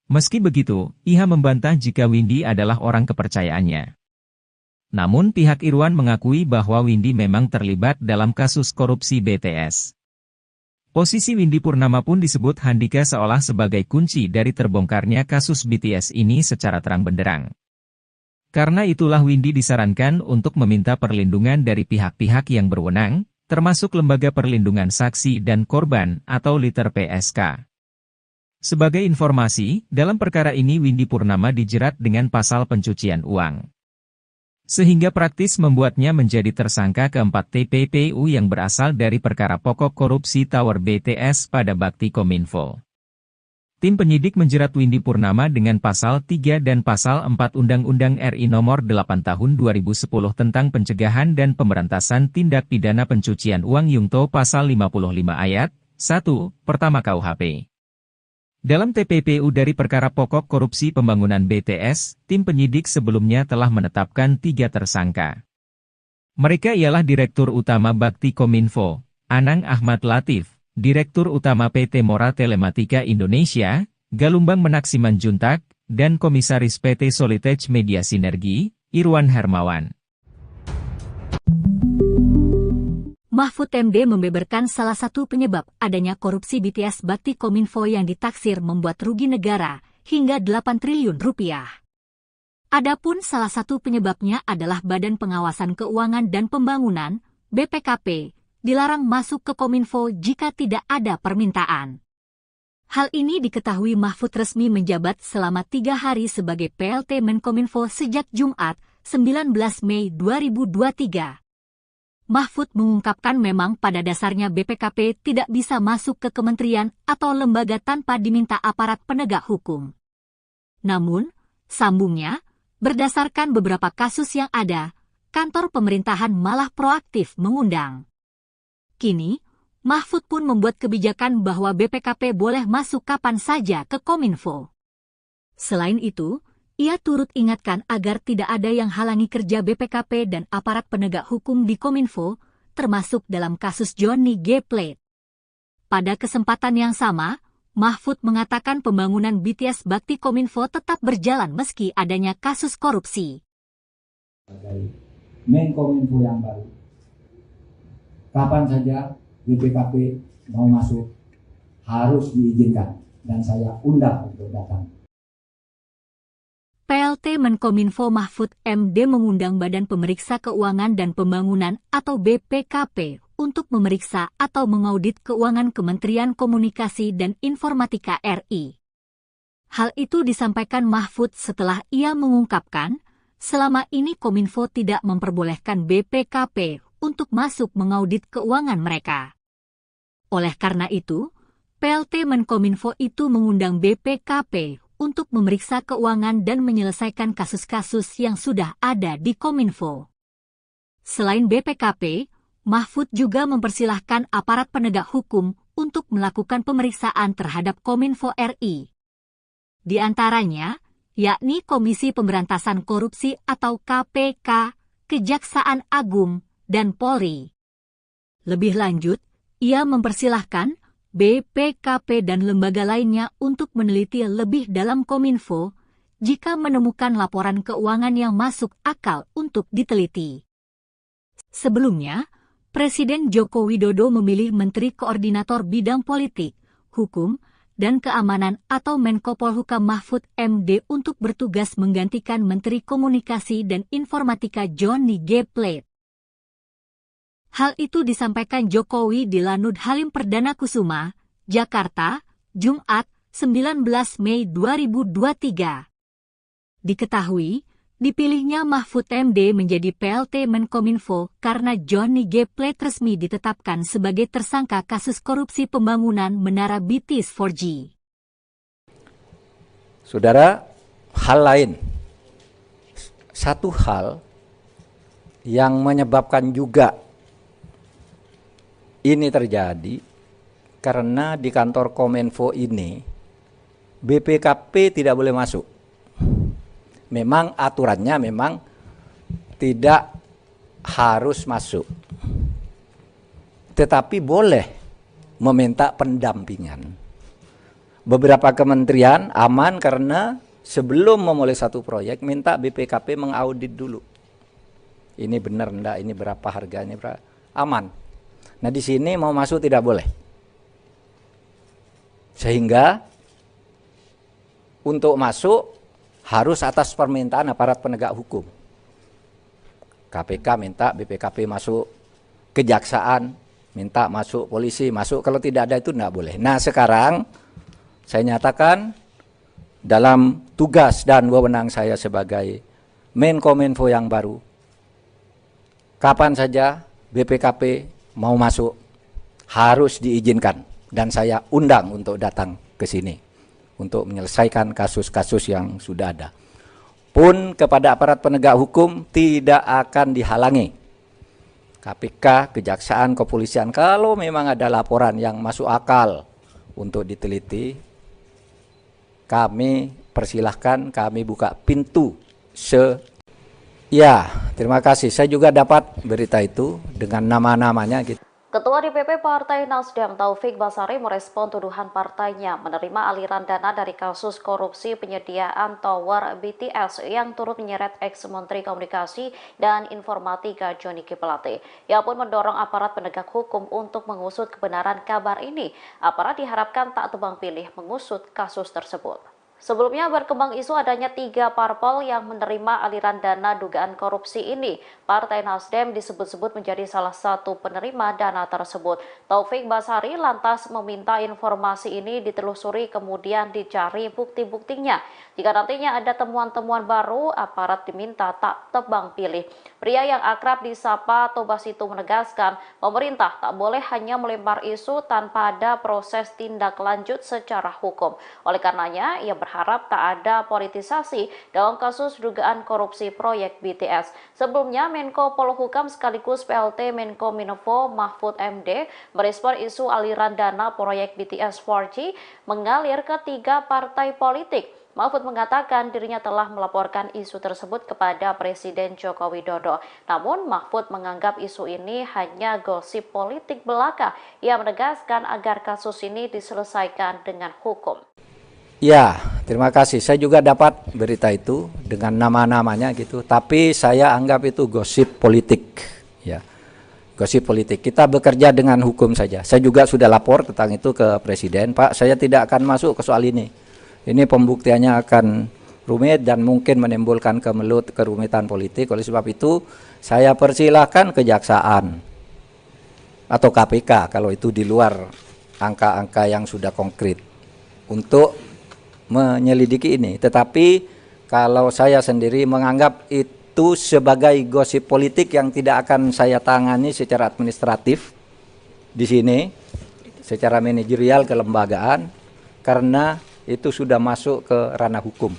Meski begitu, IH membantah jika Windy adalah orang kepercayaannya. Namun pihak Irwan mengakui bahwa Windy memang terlibat dalam kasus korupsi BTS. Posisi Windy Purnama pun disebut Handika seolah sebagai kunci dari terbongkarnya kasus BTS ini secara terang benderang. Karena itulah Windy disarankan untuk meminta perlindungan dari pihak-pihak yang berwenang, termasuk Lembaga Perlindungan Saksi dan Korban atau LITER-PSK. Sebagai informasi, dalam perkara ini Windy Purnama dijerat dengan pasal pencucian uang. Sehingga praktis membuatnya menjadi tersangka keempat TPPU yang berasal dari perkara pokok korupsi Tower BTS pada Bakti Kominfo. Tim penyidik menjerat Windy Purnama dengan pasal 3 dan pasal 4 Undang-Undang RI Nomor 8 Tahun 2010 tentang pencegahan dan pemberantasan tindak pidana pencucian uang Yungto pasal 55 ayat 1, pertama KUHP. Dalam TPPU dari perkara pokok korupsi pembangunan BTS, tim penyidik sebelumnya telah menetapkan 3 tersangka. Mereka ialah Direktur Utama Bakti Kominfo, Anang Ahmad Latif, Direktur Utama PT Mora Telematika Indonesia, Galumbang Menak Simanjuntak, dan Komisaris PT Solitech Media Sinergi, Irwan Hermawan. Mahfud MD membeberkan salah satu penyebab adanya korupsi BTS Bakti Kominfo yang ditaksir membuat rugi negara hingga 8 triliun rupiah. Adapun salah satu penyebabnya adalah Badan Pengawasan Keuangan dan Pembangunan, BPKP, dilarang masuk ke Kominfo jika tidak ada permintaan. Hal ini diketahui Mahfud resmi menjabat selama 3 hari sebagai PLT Menkominfo sejak Jumat, 19 Mei 2023. Mahfud mengungkapkan memang pada dasarnya BPKP tidak bisa masuk ke kementerian atau lembaga tanpa diminta aparat penegak hukum. Namun, sambungnya, berdasarkan beberapa kasus yang ada, kantor pemerintahan malah proaktif mengundang. Kini, Mahfud pun membuat kebijakan bahwa BPKP boleh masuk kapan saja ke Kominfo. Selain itu, ia turut ingatkan agar tidak ada yang halangi kerja BPKP dan aparat penegak hukum di Kominfo, termasuk dalam kasus Johnny G. Plate. Pada kesempatan yang sama, Mahfud mengatakan pembangunan BTS Bakti Kominfo tetap berjalan meski adanya kasus korupsi. Sebagai Menkominfo yang baru, kapan saja BPKP mau masuk harus diizinkan dan saya undang untuk datang. PLT Menkominfo Mahfud MD mengundang Badan Pemeriksa Keuangan dan Pembangunan atau BPKP untuk memeriksa atau mengaudit keuangan Kementerian Komunikasi dan Informatika RI. Hal itu disampaikan Mahfud setelah ia mengungkapkan, selama ini Kominfo tidak memperbolehkan BPKP untuk masuk mengaudit keuangan mereka. Oleh karena itu, PLT Menkominfo itu mengundang BPKP untuk memeriksa keuangan dan menyelesaikan kasus-kasus yang sudah ada di Kominfo. Selain BPKP, Mahfud juga mempersilahkan aparat penegak hukum untuk melakukan pemeriksaan terhadap Kominfo RI. Di antaranya, yakni Komisi Pemberantasan Korupsi atau KPK, Kejaksaan Agung, dan Polri. Lebih lanjut, ia mempersilahkan BPKP dan lembaga lainnya untuk meneliti lebih dalam Kominfo jika menemukan laporan keuangan yang masuk akal untuk diteliti. Sebelumnya, Presiden Joko Widodo memilih Menteri Koordinator Bidang Politik, Hukum, dan Keamanan atau Menko Polhukam Mahfud MD untuk bertugas menggantikan Menteri Komunikasi dan Informatika Johnny G. Plate. Hal itu disampaikan Jokowi di Lanut Halim Perdana Kusuma, Jakarta, Jumat, 19 Mei 2023. Diketahui, dipilihnya Mahfud MD menjadi PLT Menkominfo karena Johnny G. Plate resmi ditetapkan sebagai tersangka kasus korupsi pembangunan Menara BTS 4G. Saudara, hal lain. Satu hal yang menyebabkan juga ini terjadi karena di kantor Kominfo ini BPKP tidak boleh masuk. Memang aturannya memang tidak harus masuk. Tetapi boleh meminta pendampingan. Beberapa kementerian aman karena sebelum memulai satu proyek minta BPKP mengaudit dulu. Ini benar enggak, ini berapa harganya, berapa? Aman. Nah di sini mau masuk tidak boleh. Sehingga untuk masuk harus atas permintaan aparat penegak hukum. KPK minta BPKP masuk, kejaksaan minta masuk, polisi masuk, kalau tidak ada itu tidak boleh. Nah sekarang saya nyatakan dalam tugas dan wewenang saya sebagai Menkominfo yang baru, kapan saja BPKP mau masuk harus diizinkan dan saya undang untuk datang ke sini untuk menyelesaikan kasus-kasus yang sudah ada. Pun kepada aparat penegak hukum tidak akan dihalangi. KPK, Kejaksaan, Kepolisian, kalau memang ada laporan yang masuk akal untuk diteliti, kami persilahkan, kami buka pintu Ya, terima kasih. Saya juga dapat berita itu dengan nama-namanya gitu. Ketua DPP Partai Nasdem Taufik Basari merespon tuduhan partainya menerima aliran dana dari kasus korupsi penyediaan tower BTS yang turut menyeret ex-Menteri Komunikasi dan Informatika Johnny G. Plate. Ia pun mendorong aparat penegak hukum untuk mengusut kebenaran kabar ini. Aparat diharapkan tak tebang pilih mengusut kasus tersebut. Sebelumnya berkembang isu adanya 3 parpol yang menerima aliran dana dugaan korupsi ini. Partai Nasdem disebut-sebut menjadi salah satu penerima dana tersebut. Taufik Basari lantas meminta informasi ini ditelusuri kemudian dicari bukti-buktinya. Jika nantinya ada temuan-temuan baru, aparat diminta tak tebang pilih. Pria yang akrab disapa Tobas itu menegaskan, pemerintah tak boleh hanya melempar isu tanpa ada proses tindak lanjut secara hukum. Oleh karenanya, ia berharap tak ada politisasi dalam kasus dugaan korupsi proyek BTS. Sebelumnya, Menko Polhukam sekaligus PLT Menkominfo Mahfud MD merespon isu aliran dana proyek BTS 4G mengalir ke 3 partai politik. Mahfud mengatakan dirinya telah melaporkan isu tersebut kepada Presiden Joko Widodo. Namun Mahfud menganggap isu ini hanya gosip politik belaka. Ia menegaskan agar kasus ini diselesaikan dengan hukum. Ya, terima kasih. Saya juga dapat berita itu dengan nama-namanya gitu. Tapi saya anggap itu gosip politik. Ya, gosip politik. Kita bekerja dengan hukum saja. Saya juga sudah lapor tentang itu ke Presiden. Pak, saya tidak akan masuk ke soal ini. Ini pembuktiannya akan rumit dan mungkin menimbulkan kerumitan politik. Oleh sebab itu, saya persilahkan Kejaksaan atau KPK kalau itu di luar angka-angka yang sudah konkret untuk menyelidiki ini. Tetapi kalau saya sendiri menganggap itu sebagai gosip politik yang tidak akan saya tangani secara administratif di sini, secara manajerial kelembagaan, karena itu sudah masuk ke ranah hukum.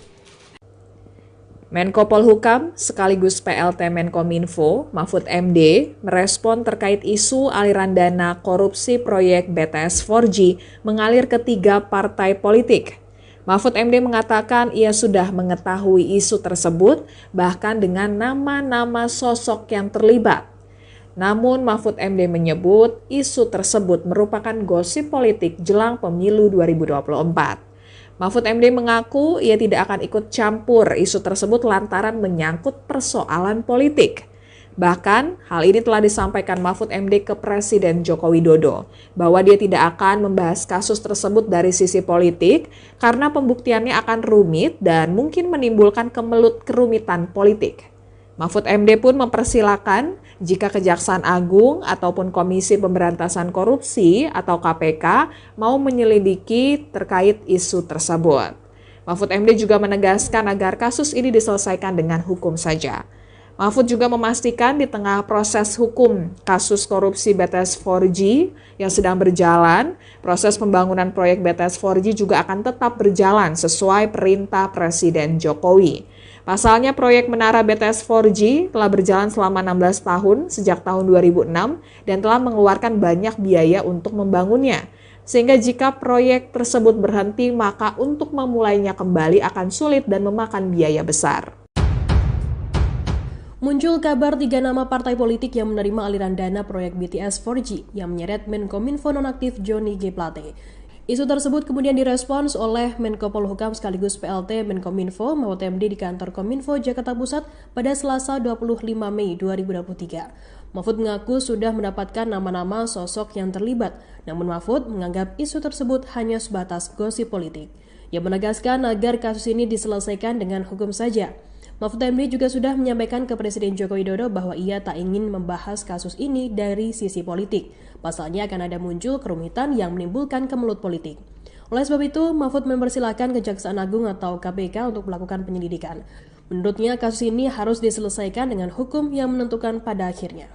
Menko Polhukam sekaligus PLT Menkominfo Mahfud MD merespon terkait isu aliran dana korupsi proyek BTS 4G mengalir ke 3 partai politik. Mahfud MD mengatakan ia sudah mengetahui isu tersebut bahkan dengan nama-nama sosok yang terlibat. Namun Mahfud MD menyebut isu tersebut merupakan gosip politik jelang pemilu 2024. Mahfud MD mengaku ia tidak akan ikut campur isu tersebut lantaran menyangkut persoalan politik. Bahkan, hal ini telah disampaikan Mahfud MD ke Presiden Joko Widodo, bahwa dia tidak akan membahas kasus tersebut dari sisi politik karena pembuktiannya akan rumit dan mungkin menimbulkan kerumitan politik. Mahfud MD pun mempersilahkan jika Kejaksaan Agung ataupun Komisi Pemberantasan Korupsi atau KPK mau menyelidiki terkait isu tersebut. Mahfud MD juga menegaskan agar kasus ini diselesaikan dengan hukum saja. Mahfud juga memastikan di tengah proses hukum kasus korupsi BTS 4G yang sedang berjalan, proses pembangunan proyek BTS 4G juga akan tetap berjalan sesuai perintah Presiden Jokowi. Pasalnya proyek menara BTS 4G telah berjalan selama 16 tahun sejak tahun 2006 dan telah mengeluarkan banyak biaya untuk membangunnya. Sehingga jika proyek tersebut berhenti, maka untuk memulainya kembali akan sulit dan memakan biaya besar. Muncul kabar 3 nama partai politik yang menerima aliran dana proyek BTS 4G yang menyeret Menkominfo nonaktif Johnny G. Plate. Isu tersebut kemudian direspons oleh Menko Polhukam sekaligus PLT Menkominfo Mahfud MD di kantor Kominfo Jakarta Pusat pada Selasa 25 Mei 2023. Mahfud mengaku sudah mendapatkan nama-nama sosok yang terlibat, namun Mahfud menganggap isu tersebut hanya sebatas gosip politik. Ia menegaskan agar kasus ini diselesaikan dengan hukum saja. Mahfud MD juga sudah menyampaikan ke Presiden Joko Widodo bahwa ia tak ingin membahas kasus ini dari sisi politik. Pasalnya akan ada muncul kerumitan yang menimbulkan kemelut politik. Oleh sebab itu, Mahfud mempersilahkan Kejaksaan Agung atau KPK untuk melakukan penyelidikan. Menurutnya, kasus ini harus diselesaikan dengan hukum yang menentukan pada akhirnya.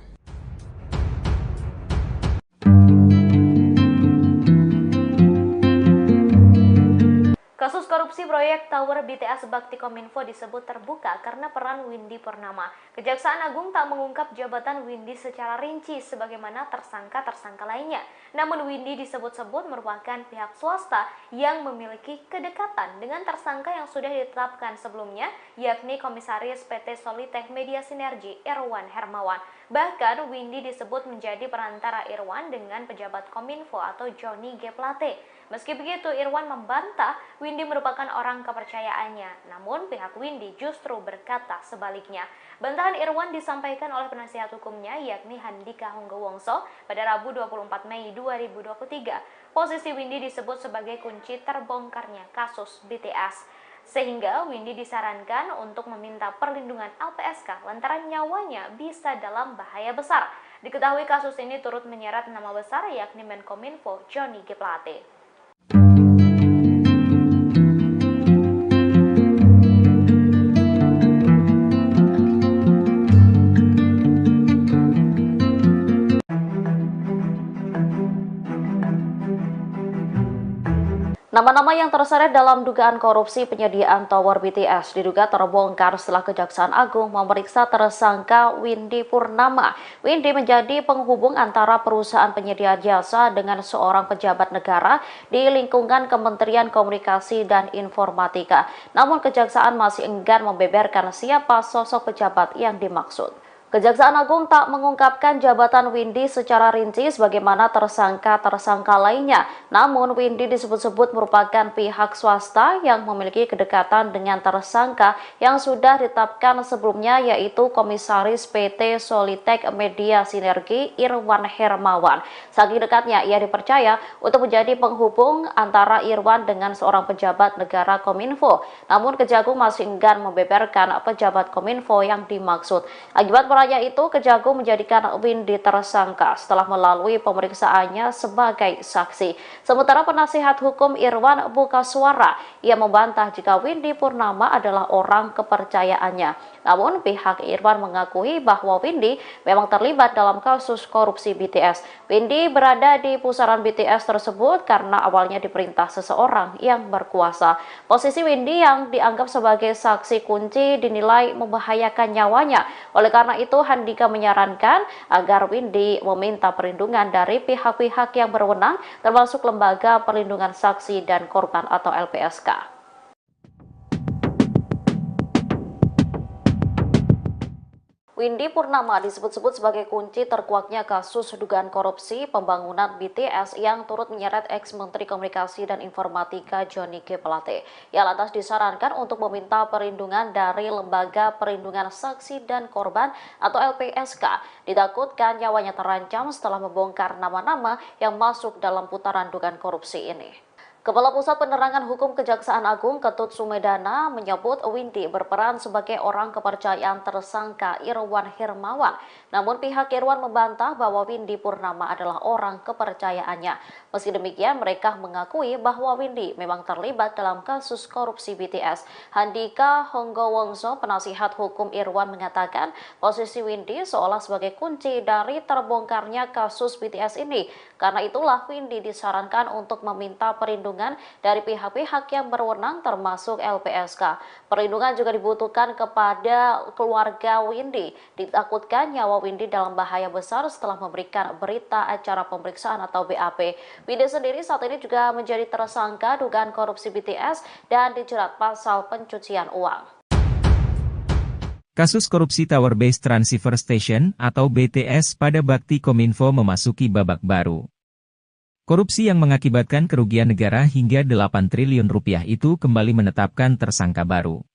Kasus korupsi proyek Tower BTS Bakti Kominfo disebut terbuka karena peran Windy Purnama. Kejaksaan Agung tak mengungkap jabatan Windy secara rinci sebagaimana tersangka-tersangka lainnya. Namun Windy disebut-sebut merupakan pihak swasta yang memiliki kedekatan dengan tersangka yang sudah ditetapkan sebelumnya, yakni Komisaris PT Solitech Media Sinergi Irwan Hermawan. Bahkan Windy disebut menjadi perantara Irwan dengan pejabat Kominfo atau Johnny G. Plate. Meski begitu, Irwan membantah Windy merupakan orang kepercayaannya. Namun pihak Windy justru berkata sebaliknya. Bantahan Irwan disampaikan oleh penasihat hukumnya yakni Handika Honggowongso pada Rabu 24 Mei 2023. Posisi Windy disebut sebagai kunci terbongkarnya kasus BTS. Sehingga Windy disarankan untuk meminta perlindungan LPSK lantaran nyawanya bisa dalam bahaya besar. Diketahui kasus ini turut menyeret nama besar yakni Menkominfo Johnny G. Plate. Nama-nama yang terseret dalam dugaan korupsi penyediaan tower BTS diduga terbongkar setelah Kejaksaan Agung memeriksa tersangka Windy Purnama. Windy menjadi penghubung antara perusahaan penyedia jasa dengan seorang pejabat negara di lingkungan Kementerian Komunikasi dan Informatika. Namun Kejaksaan masih enggan membeberkan siapa sosok pejabat yang dimaksud. Kejaksaan Agung tak mengungkapkan jabatan Windy secara rinci sebagaimana tersangka-tersangka lainnya. Namun Windy disebut-sebut merupakan pihak swasta yang memiliki kedekatan dengan tersangka yang sudah ditetapkan sebelumnya yaitu Komisaris PT Solitech Media Sinergi Irwan Hermawan. Saking dekatnya ia dipercaya untuk menjadi penghubung antara Irwan dengan seorang pejabat negara Kominfo. Namun Kejagung masih enggan membeberkan pejabat Kominfo yang dimaksud. Akibat itu Kejagung menjadikan Windy tersangka setelah melalui pemeriksaannya sebagai saksi. Sementara penasihat hukum Irwan buka suara, ia membantah jika Windy Purnama adalah orang kepercayaannya. Namun pihak Irwan mengakui bahwa Windy memang terlibat dalam kasus korupsi BTS. Windy berada di pusaran BTS tersebut karena awalnya diperintah seseorang yang berkuasa. Posisi Windy yang dianggap sebagai saksi kunci dinilai membahayakan nyawanya. Oleh karena itu Handika menyarankan agar Windy meminta perlindungan dari pihak-pihak yang berwenang termasuk Lembaga Perlindungan Saksi dan Korban atau LPSK. Windy Purnama disebut-sebut sebagai kunci terkuaknya kasus dugaan korupsi pembangunan BTS yang turut menyeret ex-Menteri Komunikasi dan Informatika Johnny G. Plate. Ia lantas disarankan untuk meminta perlindungan dari Lembaga Perlindungan Saksi dan Korban atau LPSK. Ditakutkan nyawanya terancam setelah membongkar nama-nama yang masuk dalam putaran dugaan korupsi ini. Kepala Pusat Penerangan Hukum Kejaksaan Agung Ketut Sumedana menyebut Windy berperan sebagai orang kepercayaan tersangka Irwan Hermawan. Namun pihak Irwan membantah bahwa Windy Purnama adalah orang kepercayaannya. Meski demikian, mereka mengakui bahwa Windy memang terlibat dalam kasus korupsi BTS. Handika Honggowongso, penasihat hukum Irwan, mengatakan posisi Windy seolah sebagai kunci dari terbongkarnya kasus BTS ini. Karena itulah Windy disarankan untuk meminta perlindungan dari pihak-pihak yang berwenang termasuk LPSK. Perlindungan juga dibutuhkan kepada keluarga Windy. Ditakutkan nyawa Windy dalam bahaya besar setelah memberikan berita acara pemeriksaan atau BAP. Windy sendiri saat ini juga menjadi tersangka dugaan korupsi BTS dan dijerat pasal pencucian uang. Kasus korupsi Tower Base Transceiver Station atau BTS pada Bakti Kominfo memasuki babak baru. Korupsi yang mengakibatkan kerugian negara hingga 8 triliun rupiah itu kembali menetapkan tersangka baru.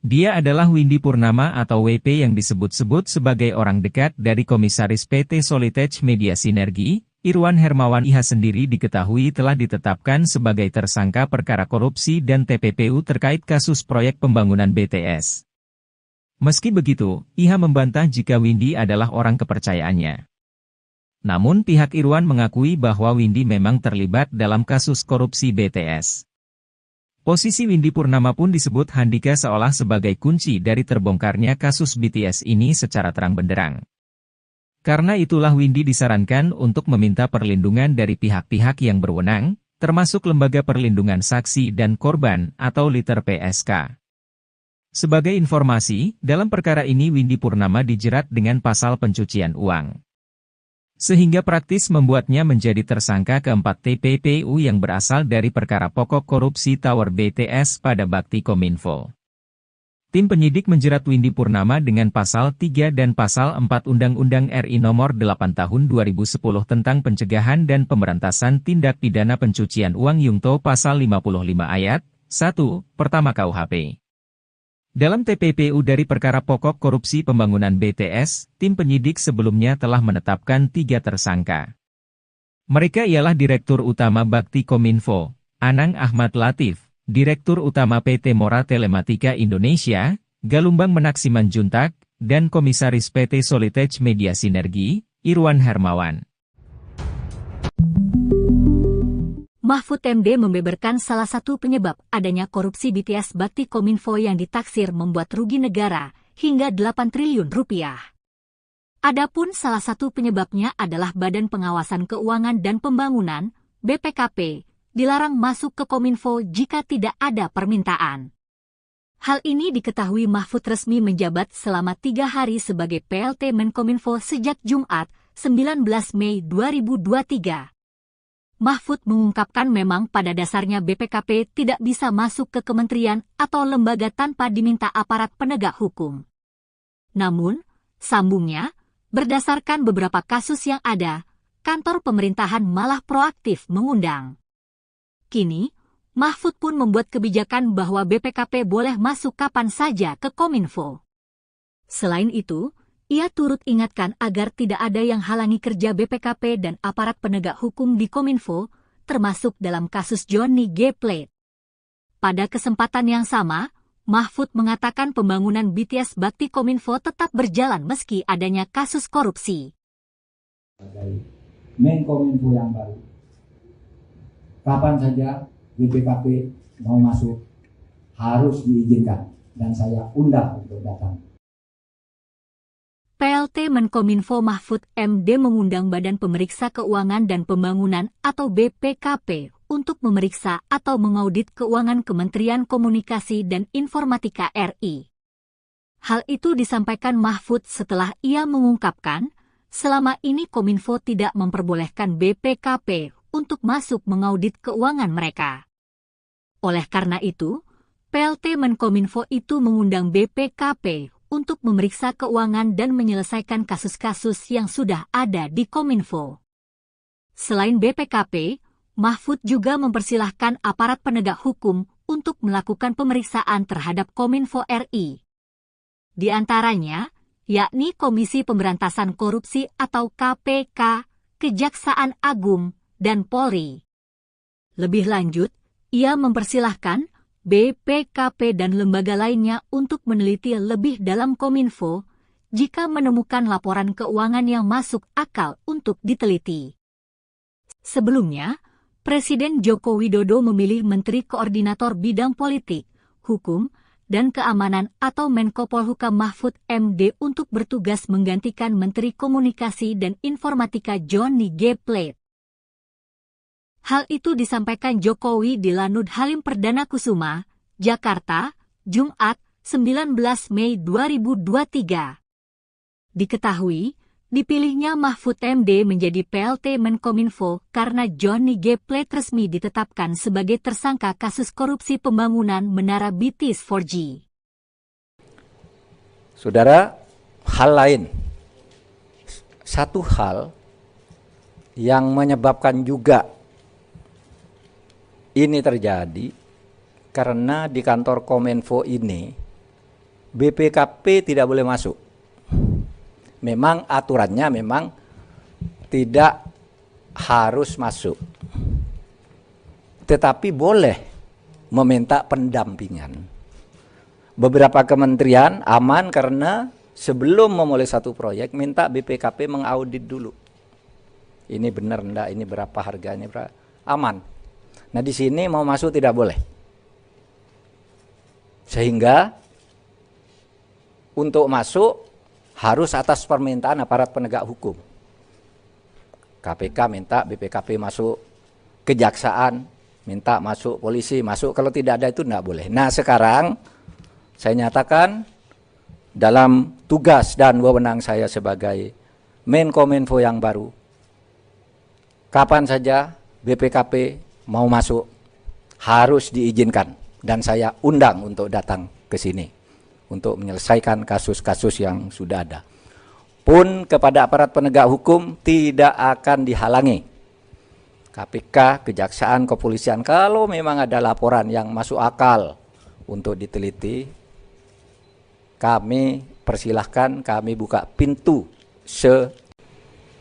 Dia adalah Windy Purnama atau WP yang disebut-sebut sebagai orang dekat dari Komisaris PT Solitech Media Sinergi. Irwan Hermawan IH sendiri diketahui telah ditetapkan sebagai tersangka perkara korupsi dan TPPU terkait kasus proyek pembangunan BTS. Meski begitu, IH membantah jika Windy adalah orang kepercayaannya. Namun pihak Irwan mengakui bahwa Windy memang terlibat dalam kasus korupsi BTS. Posisi Windy Purnama pun disebut Handika seolah sebagai kunci dari terbongkarnya kasus BTS ini secara terang benderang. Karena itulah Windy disarankan untuk meminta perlindungan dari pihak-pihak yang berwenang, termasuk Lembaga Perlindungan Saksi dan Korban atau LPSK. Sebagai informasi, dalam perkara ini Windy Purnama dijerat dengan pasal pencucian uang. Sehingga praktis membuatnya menjadi tersangka keempat TPPU yang berasal dari perkara pokok korupsi Tower BTS pada Bakti Kominfo. Tim penyidik menjerat Windy Purnama dengan pasal 3 dan pasal 4 Undang-Undang RI Nomor 8 Tahun 2010 tentang pencegahan dan pemberantasan tindak pidana pencucian uang Yungto pasal 55 ayat 1, pertama KUHP. Dalam TPPU dari perkara pokok korupsi pembangunan BTS, tim penyidik sebelumnya telah menetapkan 3 tersangka. Mereka ialah Direktur Utama Bakti Kominfo, Anang Ahmad Latif, Direktur Utama PT Mora Telematika Indonesia, Galumbang Menak Simanjuntak, dan Komisaris PT Solitech Media Sinergi, Irwan Hermawan. Mahfud MD membeberkan salah satu penyebab adanya korupsi BTS Bakti Kominfo yang ditaksir membuat rugi negara hingga 8 triliun rupiah. Adapun salah satu penyebabnya adalah Badan Pengawasan Keuangan dan Pembangunan, BPKP, dilarang masuk ke Kominfo jika tidak ada permintaan. Hal ini diketahui Mahfud resmi menjabat selama 3 hari sebagai PLT Menkominfo sejak Jumat, 19 Mei 2023. Mahfud mengungkapkan memang pada dasarnya BPKP tidak bisa masuk ke kementerian atau lembaga tanpa diminta aparat penegak hukum. Namun, sambungnya, berdasarkan beberapa kasus yang ada, kantor pemerintahan malah proaktif mengundang. Kini, Mahfud pun membuat kebijakan bahwa BPKP boleh masuk kapan saja ke Kominfo. Selain itu, ia turut ingatkan agar tidak ada yang halangi kerja BPKP dan aparat penegak hukum di Kominfo, termasuk dalam kasus Johnny G. Plate. Pada kesempatan yang sama, Mahfud mengatakan pembangunan BTS Bakti Kominfo tetap berjalan meski adanya kasus korupsi. Sebagai Menkominfo yang baru, kapan saja BPKP mau masuk harus diizinkan dan saya undang untuk datang. PLT Menkominfo Mahfud MD mengundang Badan Pemeriksa Keuangan dan Pembangunan atau BPKP untuk memeriksa atau mengaudit keuangan Kementerian Komunikasi dan Informatika RI. Hal itu disampaikan Mahfud setelah ia mengungkapkan, selama ini Kominfo tidak memperbolehkan BPKP untuk masuk mengaudit keuangan mereka. Oleh karena itu, PLT Menkominfo itu mengundang BPKP untuk memeriksa keuangan dan menyelesaikan kasus-kasus yang sudah ada di Kominfo. Selain BPKP, Mahfud juga mempersilahkan aparat penegak hukum untuk melakukan pemeriksaan terhadap Kominfo RI. Di antaranya, yakni Komisi Pemberantasan Korupsi atau KPK, Kejaksaan Agung, dan Polri. Lebih lanjut, ia mempersilahkan BPKP dan lembaga lainnya untuk meneliti lebih dalam Kominfo jika menemukan laporan keuangan yang masuk akal untuk diteliti. Sebelumnya, Presiden Joko Widodo memilih Menteri Koordinator Bidang Politik, Hukum, dan Keamanan atau Menko Polhukam Mahfud MD untuk bertugas menggantikan Menteri Komunikasi dan Informatika Johnny G. Plate. Hal itu disampaikan Jokowi di Lanut Halim Perdana Kusuma, Jakarta, Jumat, 19 Mei 2023. Diketahui, dipilihnya Mahfud MD menjadi PLT Menkominfo karena Johnny G. Plate resmi ditetapkan sebagai tersangka kasus korupsi pembangunan Menara BTS 4G. Saudara, hal lain. Satu hal yang menyebabkan juga ini terjadi karena di kantor Kominfo ini BPKP tidak boleh masuk. Memang aturannya memang tidak harus masuk, tetapi boleh meminta pendampingan. Beberapa kementerian aman karena sebelum memulai satu proyek minta BPKP mengaudit dulu. Ini benar enggak, ini berapa harganya, berapa? Aman. Nah di sini mau masuk tidak boleh. Sehingga untuk masuk harus atas permintaan aparat penegak hukum. KPK minta BPKP masuk, kejaksaan minta masuk, polisi masuk, kalau tidak ada itu tidak boleh. Nah sekarang saya nyatakan dalam tugas dan wewenang saya sebagai Menkominfo yang baru, kapan saja BPKP mau masuk harus diizinkan dan saya undang untuk datang ke sini untuk menyelesaikan kasus-kasus yang sudah ada. Pun kepada aparat penegak hukum tidak akan dihalangi. KPK, Kejaksaan, Kepolisian, kalau memang ada laporan yang masuk akal untuk diteliti, kami persilahkan, kami buka pintu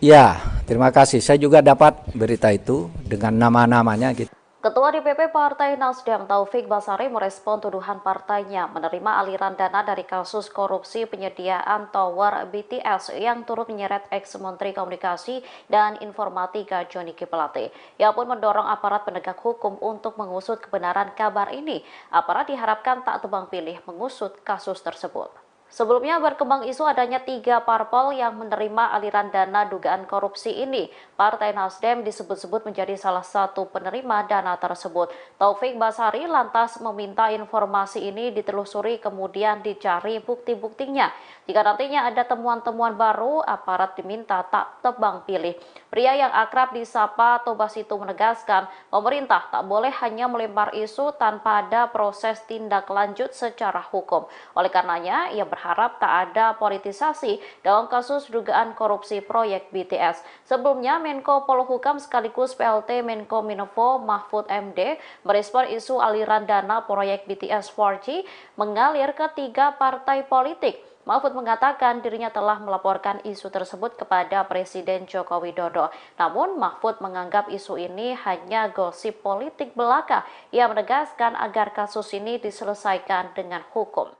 Ya, terima kasih. Saya juga dapat berita itu dengan nama-namanya gitu. Ketua DPP Partai Nasdem Taufik Basari merespon tuduhan partainya menerima aliran dana dari kasus korupsi penyediaan tower BTS yang turut menyeret ex-Menteri Komunikasi dan Informatika Johnny G. Plate. Ia pun mendorong aparat penegak hukum untuk mengusut kebenaran kabar ini. Aparat diharapkan tak tebang pilih mengusut kasus tersebut. Sebelumnya berkembang isu adanya 3 parpol yang menerima aliran dana dugaan korupsi ini. Partai Nasdem disebut-sebut menjadi salah satu penerima dana tersebut. Taufik Basari lantas meminta informasi ini ditelusuri kemudian dicari bukti-buktinya. Jika nantinya ada temuan-temuan baru, aparat diminta tak tebang pilih. Pria yang akrab disapa Tobas itu menegaskan, pemerintah tak boleh hanya melempar isu tanpa ada proses tindak lanjut secara hukum. Oleh karenanya, ia berharap tak ada politisasi dalam kasus dugaan korupsi proyek BTS. Sebelumnya, Menko Polhukam sekaligus PLT Menkominfo Mahfud MD merespon isu aliran dana proyek BTS 4G mengalir ke 3 partai politik. Mahfud mengatakan dirinya telah melaporkan isu tersebut kepada Presiden Joko Widodo. Namun Mahfud menganggap isu ini hanya gosip politik belaka. Ia menegaskan agar kasus ini diselesaikan dengan hukum.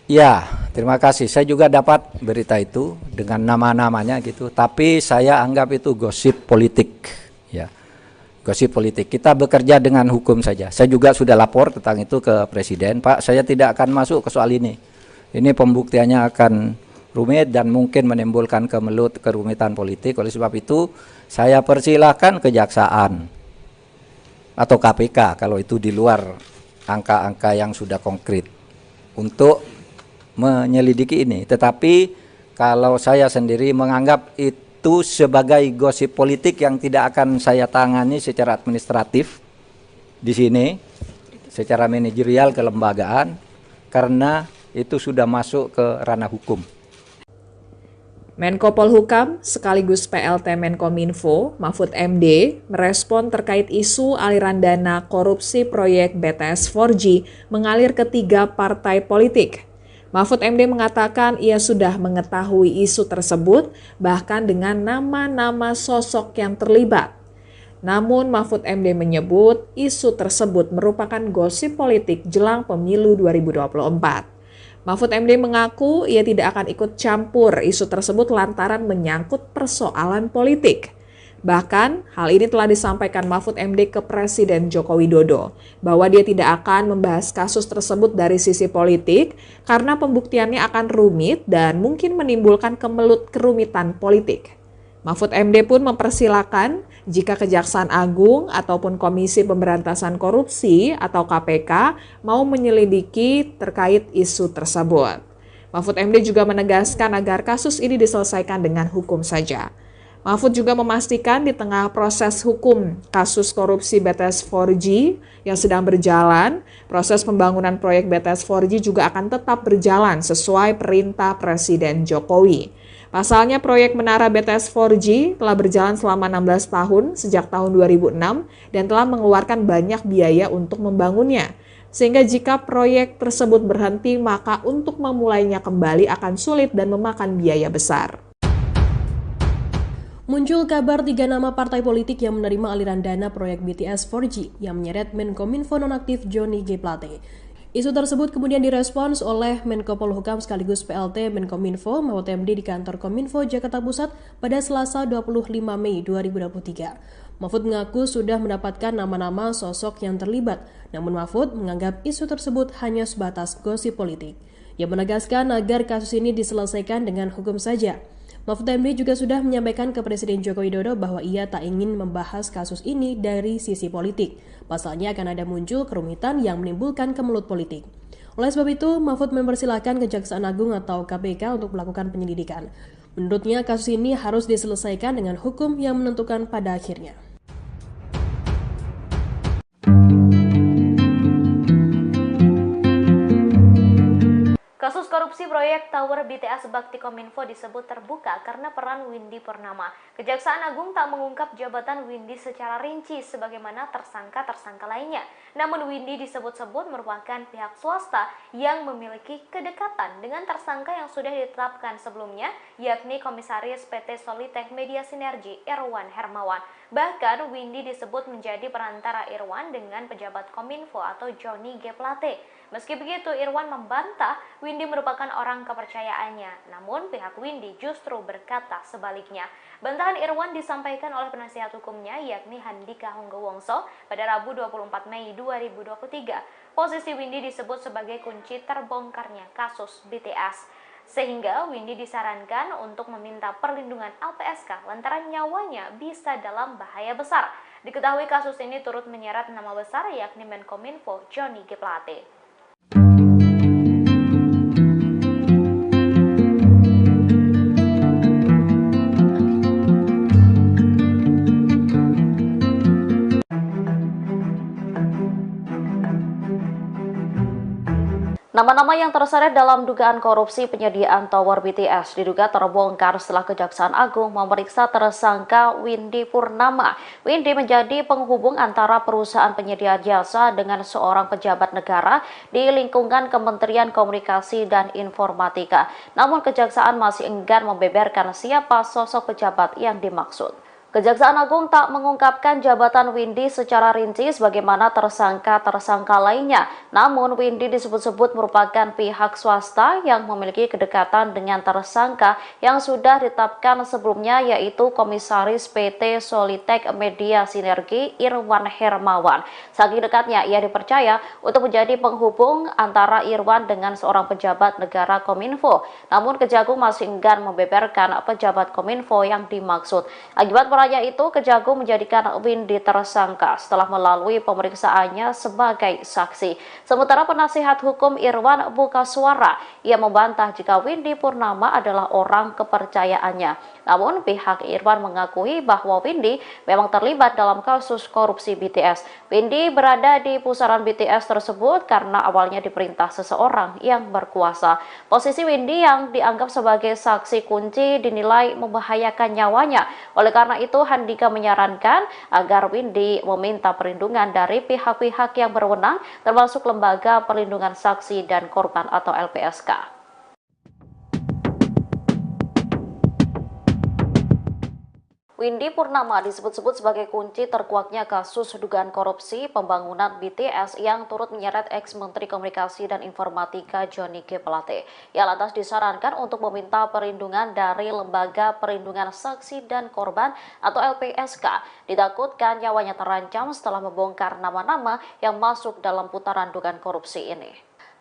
Ya, terima kasih. Saya juga dapat berita itu dengan nama-namanya gitu. Tapi saya anggap itu gosip politik. Ya, gosip politik. Kita bekerja dengan hukum saja. Saya juga sudah lapor tentang itu ke Presiden. Pak, saya tidak akan masuk ke soal ini. Ini pembuktiannya akan rumit dan mungkin menimbulkan kerumitan politik. Oleh sebab itu, saya persilahkan Kejaksaan atau KPK kalau itu di luar angka-angka yang sudah konkret untuk menyelidiki ini. Tetapi kalau saya sendiri menganggap itu sebagai gosip politik yang tidak akan saya tangani secara administratif di sini, secara manajerial kelembagaan, karena itu sudah masuk ke ranah hukum. Menko Polhukam sekaligus PLT Menkominfo, Mahfud MD, merespon terkait isu aliran dana korupsi proyek BTS 4G mengalir ke 3 partai politik. Mahfud MD mengatakan ia sudah mengetahui isu tersebut, bahkan dengan nama-nama sosok yang terlibat. Namun Mahfud MD menyebut isu tersebut merupakan gosip politik jelang pemilu 2024. Mahfud MD mengaku ia tidak akan ikut campur isu tersebut lantaran menyangkut persoalan politik. Bahkan, hal ini telah disampaikan Mahfud MD ke Presiden Joko Widodo, bahwa dia tidak akan membahas kasus tersebut dari sisi politik karena pembuktiannya akan rumit dan mungkin menimbulkan kerumitan politik. Mahfud MD pun mempersilahkan jika Kejaksaan Agung ataupun Komisi Pemberantasan Korupsi atau KPK mau menyelidiki terkait isu tersebut. Mahfud MD juga menegaskan agar kasus ini diselesaikan dengan hukum saja. Mahfud juga memastikan di tengah proses hukum kasus korupsi BTS 4G yang sedang berjalan, proses pembangunan proyek BTS 4G juga akan tetap berjalan sesuai perintah Presiden Jokowi. Pasalnya proyek menara BTS 4G telah berjalan selama 16 tahun sejak tahun 2006 dan telah mengeluarkan banyak biaya untuk membangunnya. Sehingga jika proyek tersebut berhenti, maka untuk memulainya kembali akan sulit dan memakan biaya besar. Muncul kabar 3 nama partai politik yang menerima aliran dana proyek BTS 4G yang menyeret Menkominfo nonaktif Johnny G. Plate. Isu tersebut kemudian direspons oleh Menko Polhukam sekaligus PLT Menkominfo Mahfud MD di kantor Kominfo Jakarta Pusat pada Selasa 25 Mei 2023. Mahfud mengaku sudah mendapatkan nama-nama sosok yang terlibat, namun Mahfud menganggap isu tersebut hanya sebatas gosip politik. Ia menegaskan agar kasus ini diselesaikan dengan hukum saja. Mahfud MD juga sudah menyampaikan ke Presiden Joko Widodo bahwa ia tak ingin membahas kasus ini dari sisi politik. Pasalnya akan ada muncul kerumitan yang menimbulkan kemelut politik. Oleh sebab itu, Mahfud mempersilahkan Kejaksaan Agung atau KPK untuk melakukan penyelidikan. Menurutnya, kasus ini harus diselesaikan dengan hukum yang menentukan pada akhirnya. Kasus korupsi proyek Tower BTS Bakti Kominfo disebut terbuka karena peran Windy Purnama. Kejaksaan Agung tak mengungkap jabatan Windy secara rinci sebagaimana tersangka-tersangka lainnya. Namun Windy disebut-sebut merupakan pihak swasta yang memiliki kedekatan dengan tersangka yang sudah ditetapkan sebelumnya, yakni Komisaris PT Solitek Media Sinergi Irwan Hermawan. Bahkan Windy disebut menjadi perantara Irwan dengan pejabat Kominfo atau Johnny G. Plate. Meski begitu, Irwan membantah Windy merupakan orang kepercayaannya. Namun pihak Windy justru berkata sebaliknya. Bantahan Irwan disampaikan oleh penasihat hukumnya yakni Handika Honggowongso pada Rabu 24 Mei 2023. Posisi Windy disebut sebagai kunci terbongkarnya kasus BTS. Sehingga Windy disarankan untuk meminta perlindungan LPSK lantaran nyawanya bisa dalam bahaya besar. Diketahui kasus ini turut menyeret nama besar yakni Menkominfo Johnny G. Plate. Nama-nama yang terseret dalam dugaan korupsi penyediaan tower BTS diduga terbongkar setelah Kejaksaan Agung memeriksa tersangka Windy Purnama. Windy menjadi penghubung antara perusahaan penyedia jasa dengan seorang pejabat negara di lingkungan Kementerian Komunikasi dan Informatika. Namun Kejaksaan masih enggan membeberkan siapa sosok pejabat yang dimaksud. Kejaksaan Agung tak mengungkapkan jabatan Windy secara rinci sebagaimana tersangka-tersangka lainnya. Namun Windy disebut-sebut merupakan pihak swasta yang memiliki kedekatan dengan tersangka yang sudah ditetapkan sebelumnya yaitu Komisaris PT Solitek Media Sinergi Irwan Hermawan. Saking dekatnya ia dipercaya untuk menjadi penghubung antara Irwan dengan seorang pejabat negara Kominfo. Namun Kejagung masih enggan membeberkan pejabat Kominfo yang dimaksud. Akibat laporannya itu, Kejagung menjadikan Windy tersangka setelah melalui pemeriksaannya sebagai saksi. Sementara penasihat hukum Irwan Bukaswara, ia membantah jika Windy Purnama adalah orang kepercayaannya. Namun pihak Irwan mengakui bahwa Windy memang terlibat dalam kasus korupsi BTS. Windy berada di pusaran BTS tersebut karena awalnya diperintah seseorang yang berkuasa. Posisi Windy yang dianggap sebagai saksi kunci dinilai membahayakan nyawanya. Oleh karena itu, Handika menyarankan agar Windy meminta perlindungan dari pihak-pihak yang berwenang, termasuk Lembaga Perlindungan Saksi dan Korban atau LPSK. Windy Purnama disebut-sebut sebagai kunci terkuaknya kasus dugaan korupsi pembangunan BTS yang turut menyeret ex-Menteri Komunikasi dan Informatika Johnny G. Plate. Ia lantas disarankan untuk meminta perlindungan dari Lembaga Perlindungan Saksi dan Korban atau LPSK. Ditakutkan nyawanya terancam setelah membongkar nama-nama yang masuk dalam putaran dugaan korupsi ini.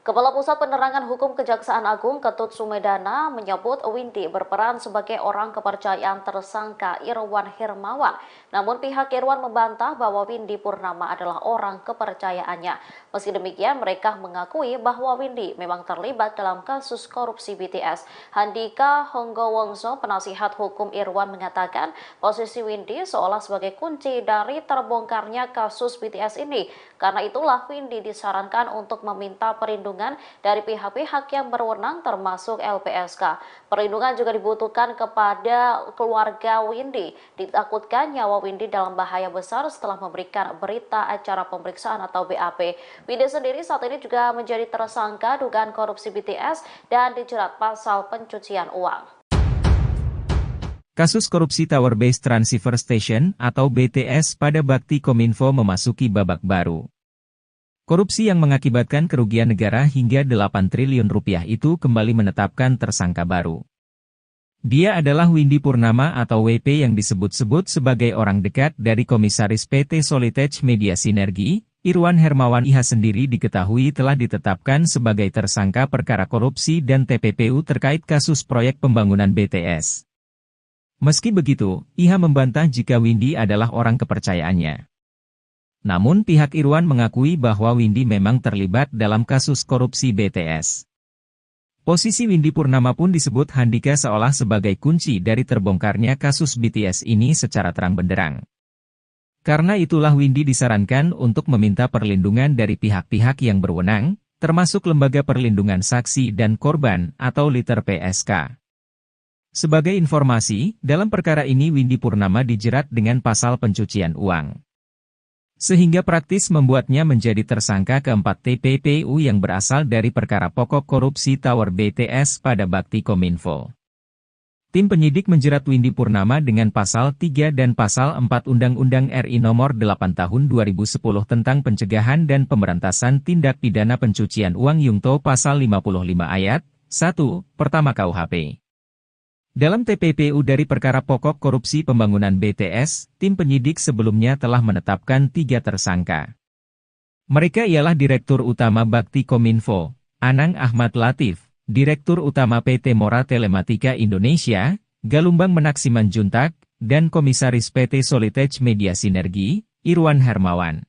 Kepala Pusat Penerangan Hukum Kejaksaan Agung Ketut Sumedana menyebut Windy berperan sebagai orang kepercayaan tersangka Irwan Hermawan. Namun pihak Irwan membantah bahwa Windy Purnama adalah orang kepercayaannya. Meski demikian, mereka mengakui bahwa Windy memang terlibat dalam kasus korupsi BTS. Handika Honggowongso, penasihat hukum Irwan, mengatakan posisi Windy seolah sebagai kunci dari terbongkarnya kasus BTS ini. Karena itulah Windy disarankan untuk meminta perlindungan dari pihak-pihak yang berwenang termasuk LPSK. Perlindungan juga dibutuhkan kepada keluarga Windy. Ditakutkan nyawa Windy dalam bahaya besar setelah memberikan berita acara pemeriksaan atau BAP. Windy sendiri saat ini juga menjadi tersangka dugaan korupsi BTS dan dijerat pasal pencucian uang. Kasus korupsi Tower Base Transceiver Station atau BTS pada Bakti Kominfo memasuki babak baru. Korupsi yang mengakibatkan kerugian negara hingga 8 triliun rupiah itu kembali menetapkan tersangka baru. Dia adalah Windy Purnama atau WP yang disebut-sebut sebagai orang dekat dari Komisaris PT Solitech Media Sinergi. Irwan Hermawan IH sendiri diketahui telah ditetapkan sebagai tersangka perkara korupsi dan TPPU terkait kasus proyek pembangunan BTS. Meski begitu, IH membantah jika Windy adalah orang kepercayaannya. Namun pihak Irwan mengakui bahwa Windy memang terlibat dalam kasus korupsi BTS. Posisi Windy Purnama pun disebut Handika seolah sebagai kunci dari terbongkarnya kasus BTS ini secara terang benderang. Karena itulah Windy disarankan untuk meminta perlindungan dari pihak-pihak yang berwenang, termasuk Lembaga Perlindungan Saksi dan Korban atau LPSK. Sebagai informasi, dalam perkara ini Windy Purnama dijerat dengan pasal pencucian uang. Sehingga praktis membuatnya menjadi tersangka keempat TPPU yang berasal dari perkara pokok korupsi Tower BTS pada Bakti Kominfo. Tim penyidik menjerat Windy Purnama dengan pasal 3 dan pasal 4 Undang-Undang RI Nomor 8 Tahun 2010 tentang Pencegahan dan Pemberantasan Tindak Pidana Pencucian Uang Yungto pasal 55 ayat 1, pertama KUHP. Dalam TPPU dari perkara pokok korupsi pembangunan BTS, tim penyidik sebelumnya telah menetapkan 3 tersangka. Mereka ialah Direktur Utama Bakti Kominfo, Anang Ahmad Latif, Direktur Utama PT Mora Telematika Indonesia, Galumbang Menaksiman Juntak, dan Komisaris PT Solitech Media Sinergi, Irwan Hermawan.